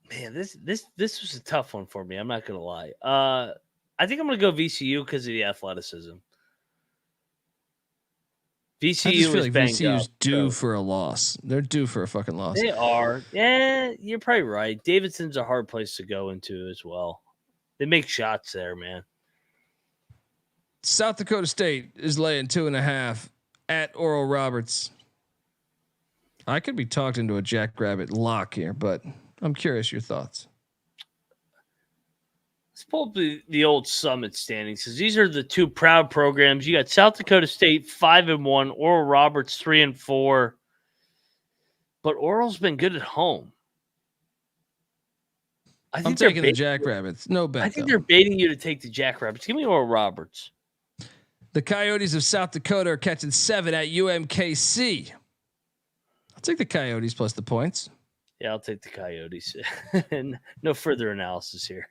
Man, this was a tough one for me. I'm not gonna lie. I think I'm gonna go VCU because of the athleticism. VCU is banged
VCU's
up,
due for a loss. They're due for a fucking loss.
They are. Yeah, you're probably right. Davidson's a hard place to go into as well. They make shots there, man.
South Dakota State is laying 2.5 at Oral Roberts. I could be talked into a Jackrabbit lock here, but I'm curious your thoughts.
Let's pull up the old Summit standings because these are the two proud programs. You got South Dakota State 5-1, Oral Roberts 3-4, but Oral's been good at home.
I'm taking the Jackrabbits. No bet.
I think they're baiting you to take the Jackrabbits. Give me Oral Roberts.
The Coyotes of South Dakota are catching 7 at UMKC. I'll take the Coyotes plus the points.
Yeah, I'll take the Coyotes. And no further analysis here.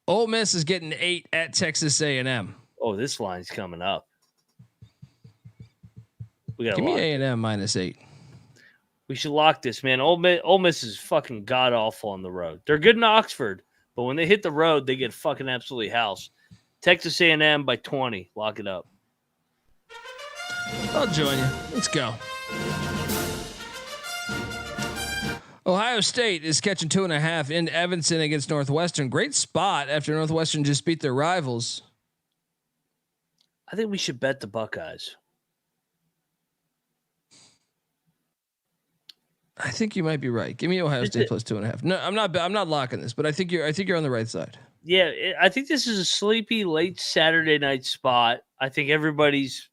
Ole Miss is getting 8 at Texas A&M.
Oh, this line's coming up. We got
Give me A&M minus 8.
We should lock this, man. Ole Miss is fucking god awful on the road. They're good in Oxford, but when they hit the road, they get fucking absolutely housed. Texas A&M by 20. Lock it up.
I'll join you. Let's go. Ohio State is catching 2.5 in Evanston against Northwestern. Great spot after Northwestern just beat their rivals.
I think we should bet the Buckeyes.
I think you might be right. Give me Ohio State plus 2.5. No, I'm not locking this, but I think you're on the right side.
Yeah, I think this is a sleepy late Saturday night spot. I think everybody's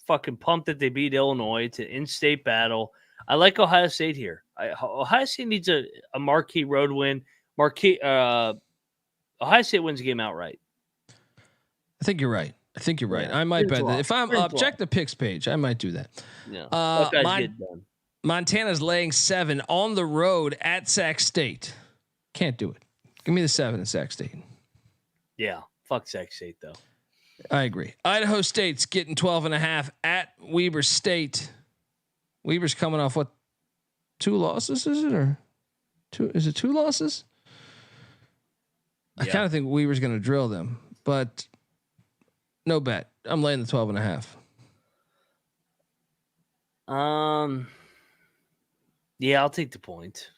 fucking pumped that they beat Illinois. It's an in-state battle. I like Ohio State here. Ohio State needs a marquee road win. Ohio State wins the game outright.
I think you're right. Yeah. I might bet that. If I'm up, check the picks page. I might do that.
Yeah.
Montana's laying 7 on the road at Sac State. Can't do it. Give me the 7 at Sac State.
Yeah. Fuck Sac State, though.
I agree. Idaho State's getting 12.5 at Weber State. Weber's coming off what? 2 losses, is it? Or 2? Is it 2 losses? Yeah. I kind of think Weber's going to drill them, but no bet. I'm laying the 12.5.
Yeah, I'll take the point.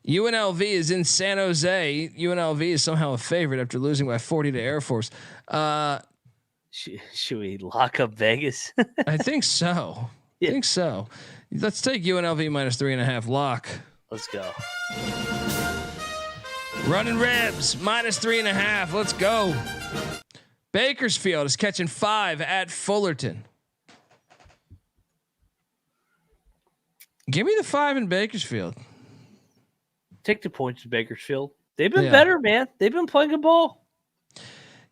UNLV is in San Jose. UNLV is somehow a favorite after losing by 40 to Air Force.
Should we lock up Vegas?
I think so.
Yeah.
I think so. Let's take UNLV minus 3.5 lock.
Let's go.
Running Rebs minus 3.5. Let's go. Bakersfield is catching 5 at Fullerton. Give me the 5 in Bakersfield.
Take the points to Bakersfield. They've been better, man. They've been playing a ball.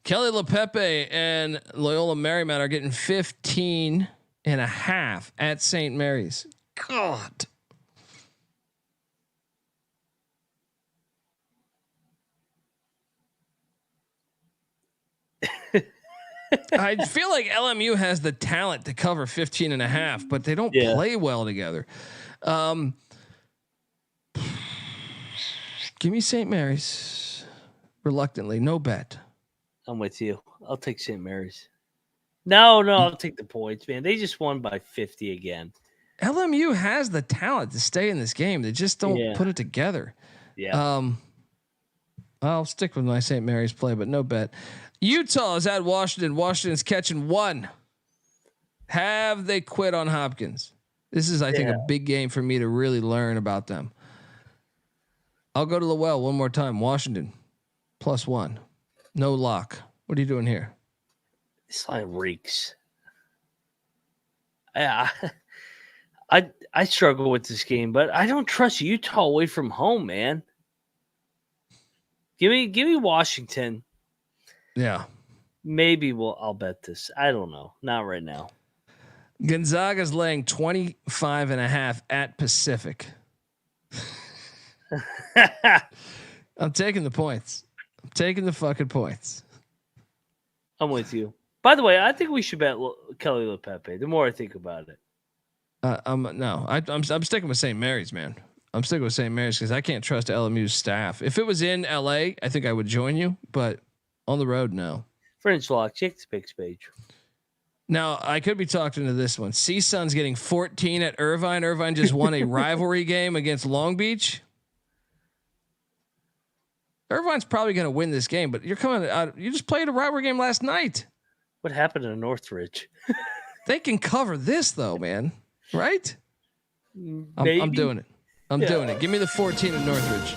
Kelly LePepe and Loyola Marymount are getting 15.5 at St. Mary's. God. I feel like LMU has the talent to cover 15.5, but they don't play well together. Give me St. Mary's reluctantly. No bet.
I'm with you. I'll take St. Mary's. No, I'll take the points, man. They just won by 50 again.
LMU has the talent to stay in this game. They just don't put it together.
Yeah.
I'll stick with my St. Mary's play, but no bet. Utah is at Washington. Washington's catching 1. Have they quit on Hopkins? This is, I think, a big game for me to really learn about them. I'll go to the well one more time. Washington plus 1. No lock. What are you doing here?
This line reeks. I struggle with this game, but I don't trust Utah away from home, man. Give me Washington.
Yeah.
Maybe I'll bet this. I don't know. Not right now.
Gonzaga's laying 25.5 at Pacific. I'm taking the points. I'm taking the fucking points.
I'm with you. By the way, I think we should bet Kelly LePepe. The more I think about it.
I'm sticking with St. Mary's, man. I'm sticking with St. Mary's because I can't trust LMU's staff. If it was in LA, I think I would join you, but on the road, no.
French lock, check the picks page.
Now, I could be talking to this one. CSUN's getting 14 at Irvine. Irvine just won a rivalry game against Long Beach. Irvine's probably going to win this game, but you're coming out. You just played a rivalry game last night.
What happened to Northridge?
They can cover this though, man. Right? I'm doing it. I'm doing it. Give me the 14 in Northridge.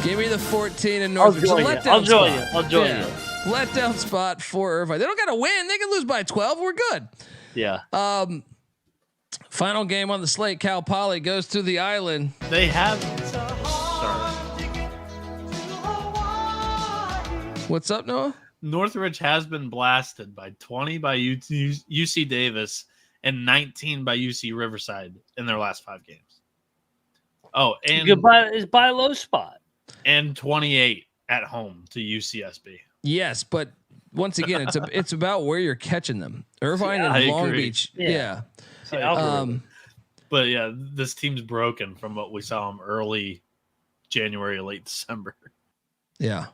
Give me the 14 in Northridge.
I'll join you.
Letdown spot for Irvine. They don't got to win. They can lose by 12. We're good.
Yeah.
Final game on the slate. Cal Poly goes to the Island.
They have.
What's up, Noah?
Northridge has been blasted by 20 by UC Davis and 19 by UC Riverside in their last 5 games. Oh, and
it's by a low spot.
And 28 at home to UCSB.
Yes, but once again, it's about where you're catching them. Irvine and Long Beach.
Yeah.
But yeah, this team's broken from what we saw them early January, late December.
Yeah.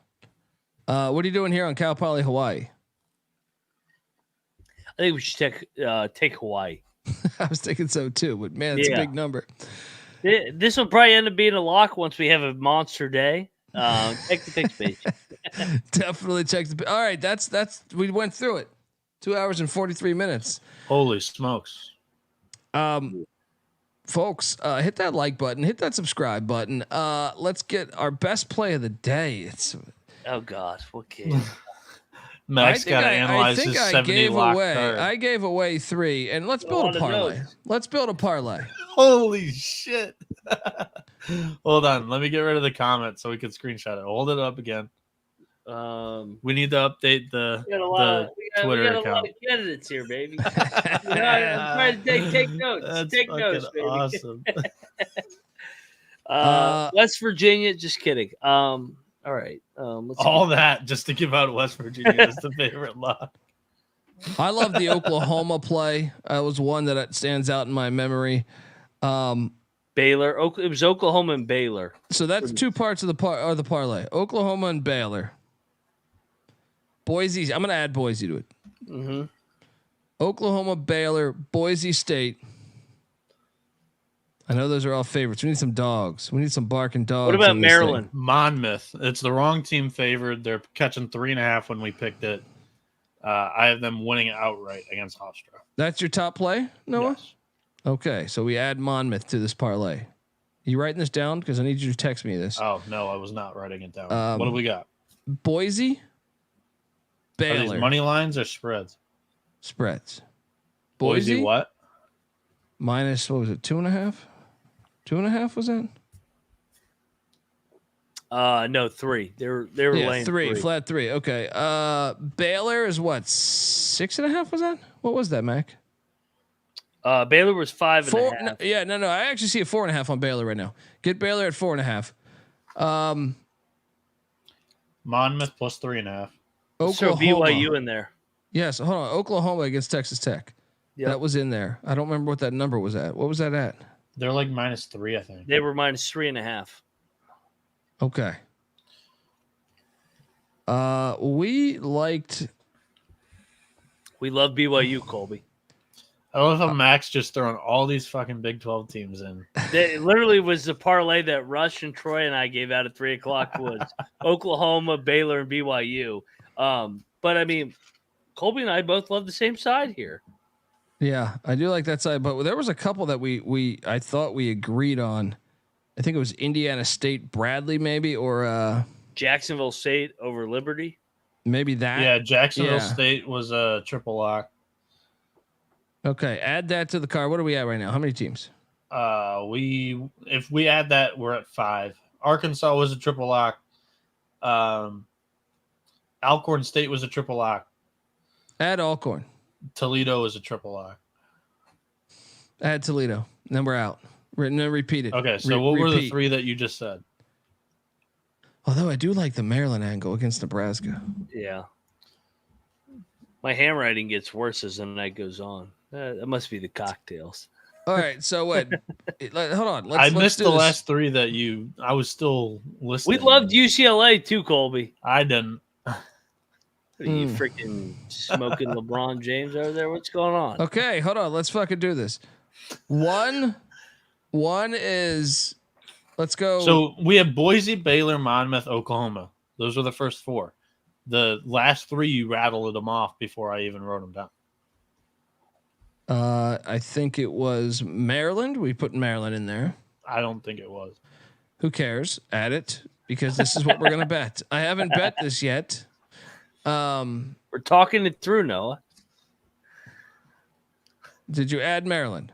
What are you doing here on Cal Poly Hawaii?
I think we should take Hawaii.
I was thinking so too, but man, it's a big number.
This will probably end up being a lock once we have a monster day. Check the picks page.
Definitely check the. All right, that's we went through it. 2 hours and 43 minutes.
Holy smokes.
Folks, hit that like button, hit that subscribe button. Let's get our best play of the day.
Oh God, what game?
Max got to analyze his 70 lock card.
I gave away 3, and let's build a parlay. Let's build a parlay.
Holy shit. Hold on. Let me get rid of the comment so we can screenshot it. Hold it up again. We need to update the Twitter account. We got a lot of
candidates here, baby. I'm trying to take notes. Take notes, baby.
Awesome.
West Virginia, just kidding. All right.
All that just to give out West Virginia as the favorite lock.
I love the Oklahoma play. That was one that stands out in my memory.
Baylor. It was Oklahoma and Baylor.
So that's 2 parts of the parlay. Oklahoma and Baylor. Boise. I'm going to add Boise to it.
Mm-hmm.
Oklahoma, Baylor, Boise State. I know those are all favorites. We need some dogs. We need some barking dogs.
What about Maryland?
Monmouth. It's the wrong team favored. They're catching 3.5 when we picked it. I have them winning outright against Hofstra.
That's your top play, Noah?
Yes.
Okay, so we add Monmouth to this parlay. You writing this down? Because I need you to text me this.
Oh, no, I was not writing it down. What do we got?
Boise, Baylor.
Are these money lines or spreads?
Spreads.
Boise what?
Minus, what was it, 2.5? 2.5 was that?
No, 3. They were laying
3, flat 3. Okay. Baylor is what, 6.5 was that? What was that, Mac?
Baylor was 5.5.
Yeah, no. I actually see a 4.5 on Baylor right now. Get Baylor at 4.5.
Monmouth plus 3.5.
So BYU in there.
Yes, hold on. Oklahoma against Texas Tech. Yep. That was in there. I don't remember what that number was at. What was that at?
They're like -3, I think.
They were -3.5.
Okay. We
love BYU, Colby.
I love how Max just throwing all these fucking Big 12 teams in.
It literally was the parlay that Rush and Troy and I gave out at 3:00 was Oklahoma, Baylor, and BYU. But I mean, Colby and I both love the same side here.
Yeah, I do like that side, but there was a couple that I thought we agreed on. I think it was Indiana State, Bradley, maybe, or
Jacksonville State over Liberty.
Maybe that.
Yeah, Jacksonville State was a triple lock.
Okay, add that to the card. What are we at right now? How many teams?
If we add that, we're at 5. Arkansas was a triple lock. Alcorn State was a triple lock.
Add Alcorn.
Toledo is a triple lock.
Add Toledo. Then we're out. No, repeat it.
Okay, so what were the 3 that you just said?
Although I do like the Maryland angle against Nebraska.
Yeah. My handwriting gets worse as the night goes on. That must be the cocktails.
All right, so what? Hold on.
I missed the last 3 that I was still listening.
We loved UCLA too, Colby.
I didn't.
Are you freaking smoking LeBron James over there? What's going on?
Okay, hold on. Let's fucking do this. One is, let's go.
So we have Boise, Baylor, Monmouth, Oklahoma. Those are the first 4. The last 3, you rattled them off before I even wrote them down.
I think it was Maryland. We put Maryland in there.
I don't think it was.
Who cares? Add it because this is what we're going to bet. I haven't bet this yet.
We're talking it through, Noah.
Did you add Maryland?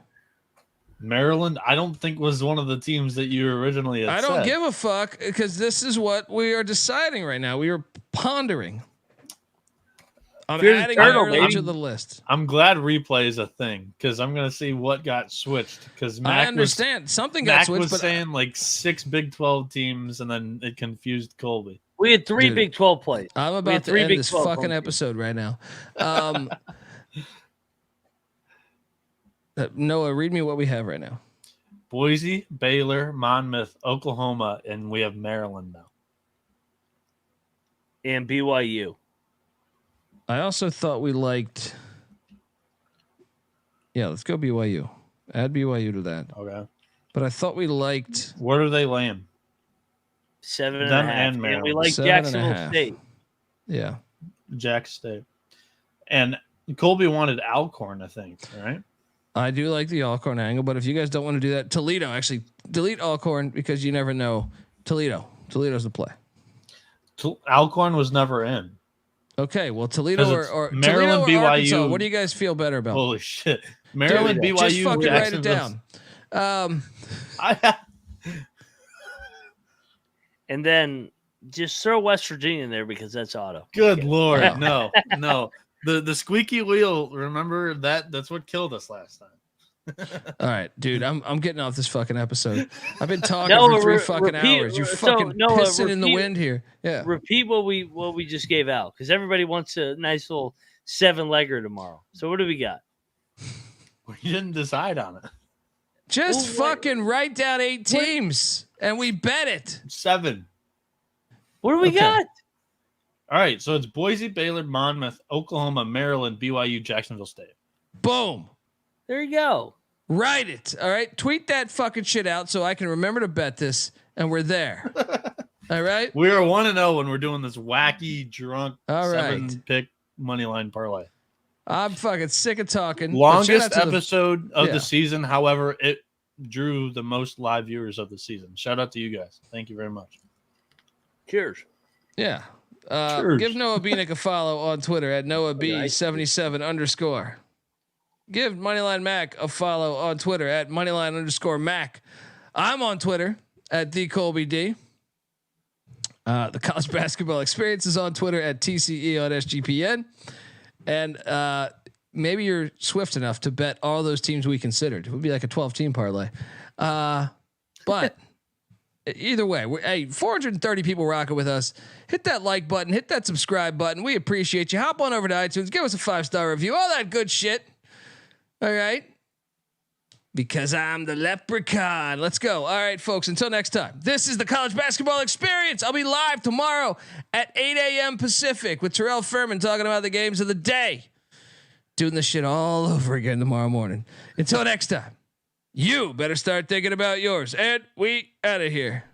Maryland, I don't think was one of the teams that you originally had
I don't
said.
give a fuck because this is what we are deciding right now. We are pondering. I'm adding Maryland to the list.
I'm glad replay is a thing because I'm going to see what got switched. Because
I understand something got switched.
Was
but
saying like 6 Big 12 teams, and then it confused Colby.
We had 3 Big 12 plays.
I'm about to end this fucking episode right now.
Um,
Noah, read me what we have right now.
Boise, Baylor, Monmouth, Oklahoma, and we have Maryland now.
And BYU.
I also thought we liked. Yeah, let's go BYU. Add BYU to that.
Okay.
But I thought we liked.
Where are they laying?
7.5.
Them and
And
Maryland.
we like
7.5.
Jacksonville State.
Yeah.
Jack State. And Colby wanted Alcorn, I think, right?
I do like the Alcorn angle, but if you guys don't want to do that, Toledo, actually delete Alcorn because you never know. Toledo's the play.
Alcorn was never in.
Okay, well, Toledo or
Maryland,
Toledo or
BYU.
Arkansas, what do you guys feel better about?
Holy shit. Maryland,
Dude,
BYU,
just fucking write it down.
And then just throw West Virginia in there because that's auto.
Good Lord. No. The squeaky wheel, remember that? That's what killed us last time.
All right, dude, I'm getting off this fucking episode. I've been talking for 3 fucking hours. You're fucking pissing in the wind here. Yeah.
Repeat what we just gave out because everybody wants a nice little 7-legger tomorrow. So what do we got?
We didn't decide on it.
Just fucking write down 8 teams and we bet it.
7.
What do we got?
All right, so it's Boise, Baylor, Monmouth, Oklahoma, Maryland, BYU, Jacksonville State.
Boom.
There you go.
Write it. All right. Tweet that fucking shit out so I can remember to bet this, and we're there. All right.
We are 1-0 when we're doing this wacky, drunk,
all right,
7-pick money line parlay.
I'm fucking sick of talking.
Longest episode of the season. However, it drew the most live viewers of the season. Shout out to you guys. Thank you very much.
Cheers.
Yeah.
Cheers.
Give Noah Bieniek a follow on Twitter at NoahB77_. Give Moneyline Mac a follow on Twitter at Moneyline_Mac. I'm on Twitter at DColbyD. The College Basketball Experience is on Twitter at TCE on SGPN. And maybe you're swift enough to bet all those teams we considered. It would be like a 12-team parlay. But either way, 430 people rocking with us. Hit that like button. Hit that subscribe button. We appreciate you. Hop on over to iTunes. Give us a 5-star review. All that good shit. All right. Because I'm the leprechaun. Let's go. All right, folks. Until next time. This is the College Basketball Experience. I'll be live tomorrow at 8 a.m. Pacific with Terrell Furman talking about the games of the day. Doing this shit all over again tomorrow morning. Until next time, you better start thinking about yours. And we out of here.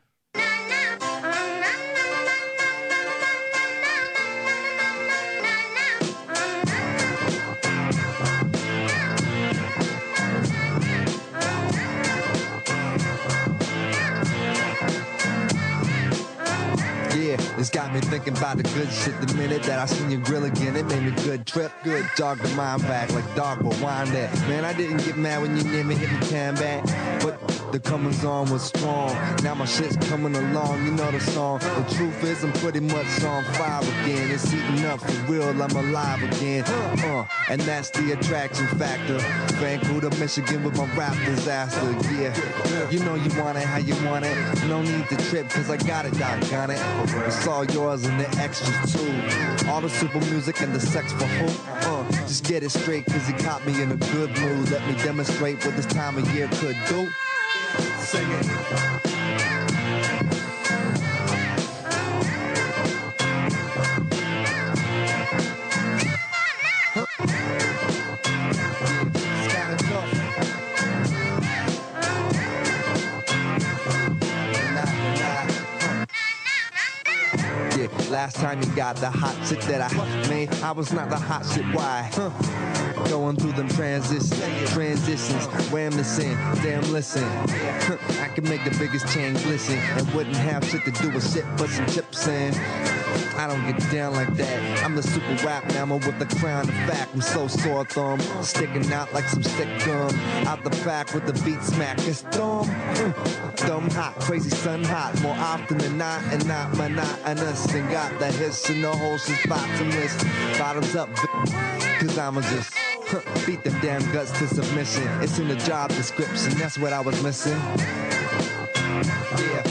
It's got me thinking about the good shit. The minute that I seen your grill again, it made me good trip. Good dog the mind back like dog will wind that. Man, I didn't get mad when you named me hit me can back. But the comings on was strong. Now my shit's coming along, you know the song. The truth is I'm pretty much on fire again. It's heating up for real, I'm alive again. And that's the attraction factor. Vancouver, Michigan with my rap disaster. Yeah, you know you want it how you want it. No need to trip cause I got it, doggone it. It's all yours and the extras too. All the super music and the sex for who? Just get it straight cause he caught me in a good mood. Let me demonstrate what this time of year could do. Sing it. Last time you got the hot shit that I made, I was not the hot shit. Why? Going through them transitions, wham this in, damn listen. I can make the biggest chain glisten and wouldn't have shit to do with shit but some chips in. I don't get down like that. I'm the super rap mammal with the crown of fact. I'm so sore thumb, sticking out like some stick gum. Out the back with the beat smack. It's dumb, dumb hot, crazy sun hot. More often than not, and not monotonous. And got the hits in the whole shit's bottomless. Bottoms up, cause I'ma just beat them damn guts to submission. It's in the job description, that's what I was missing. Yeah.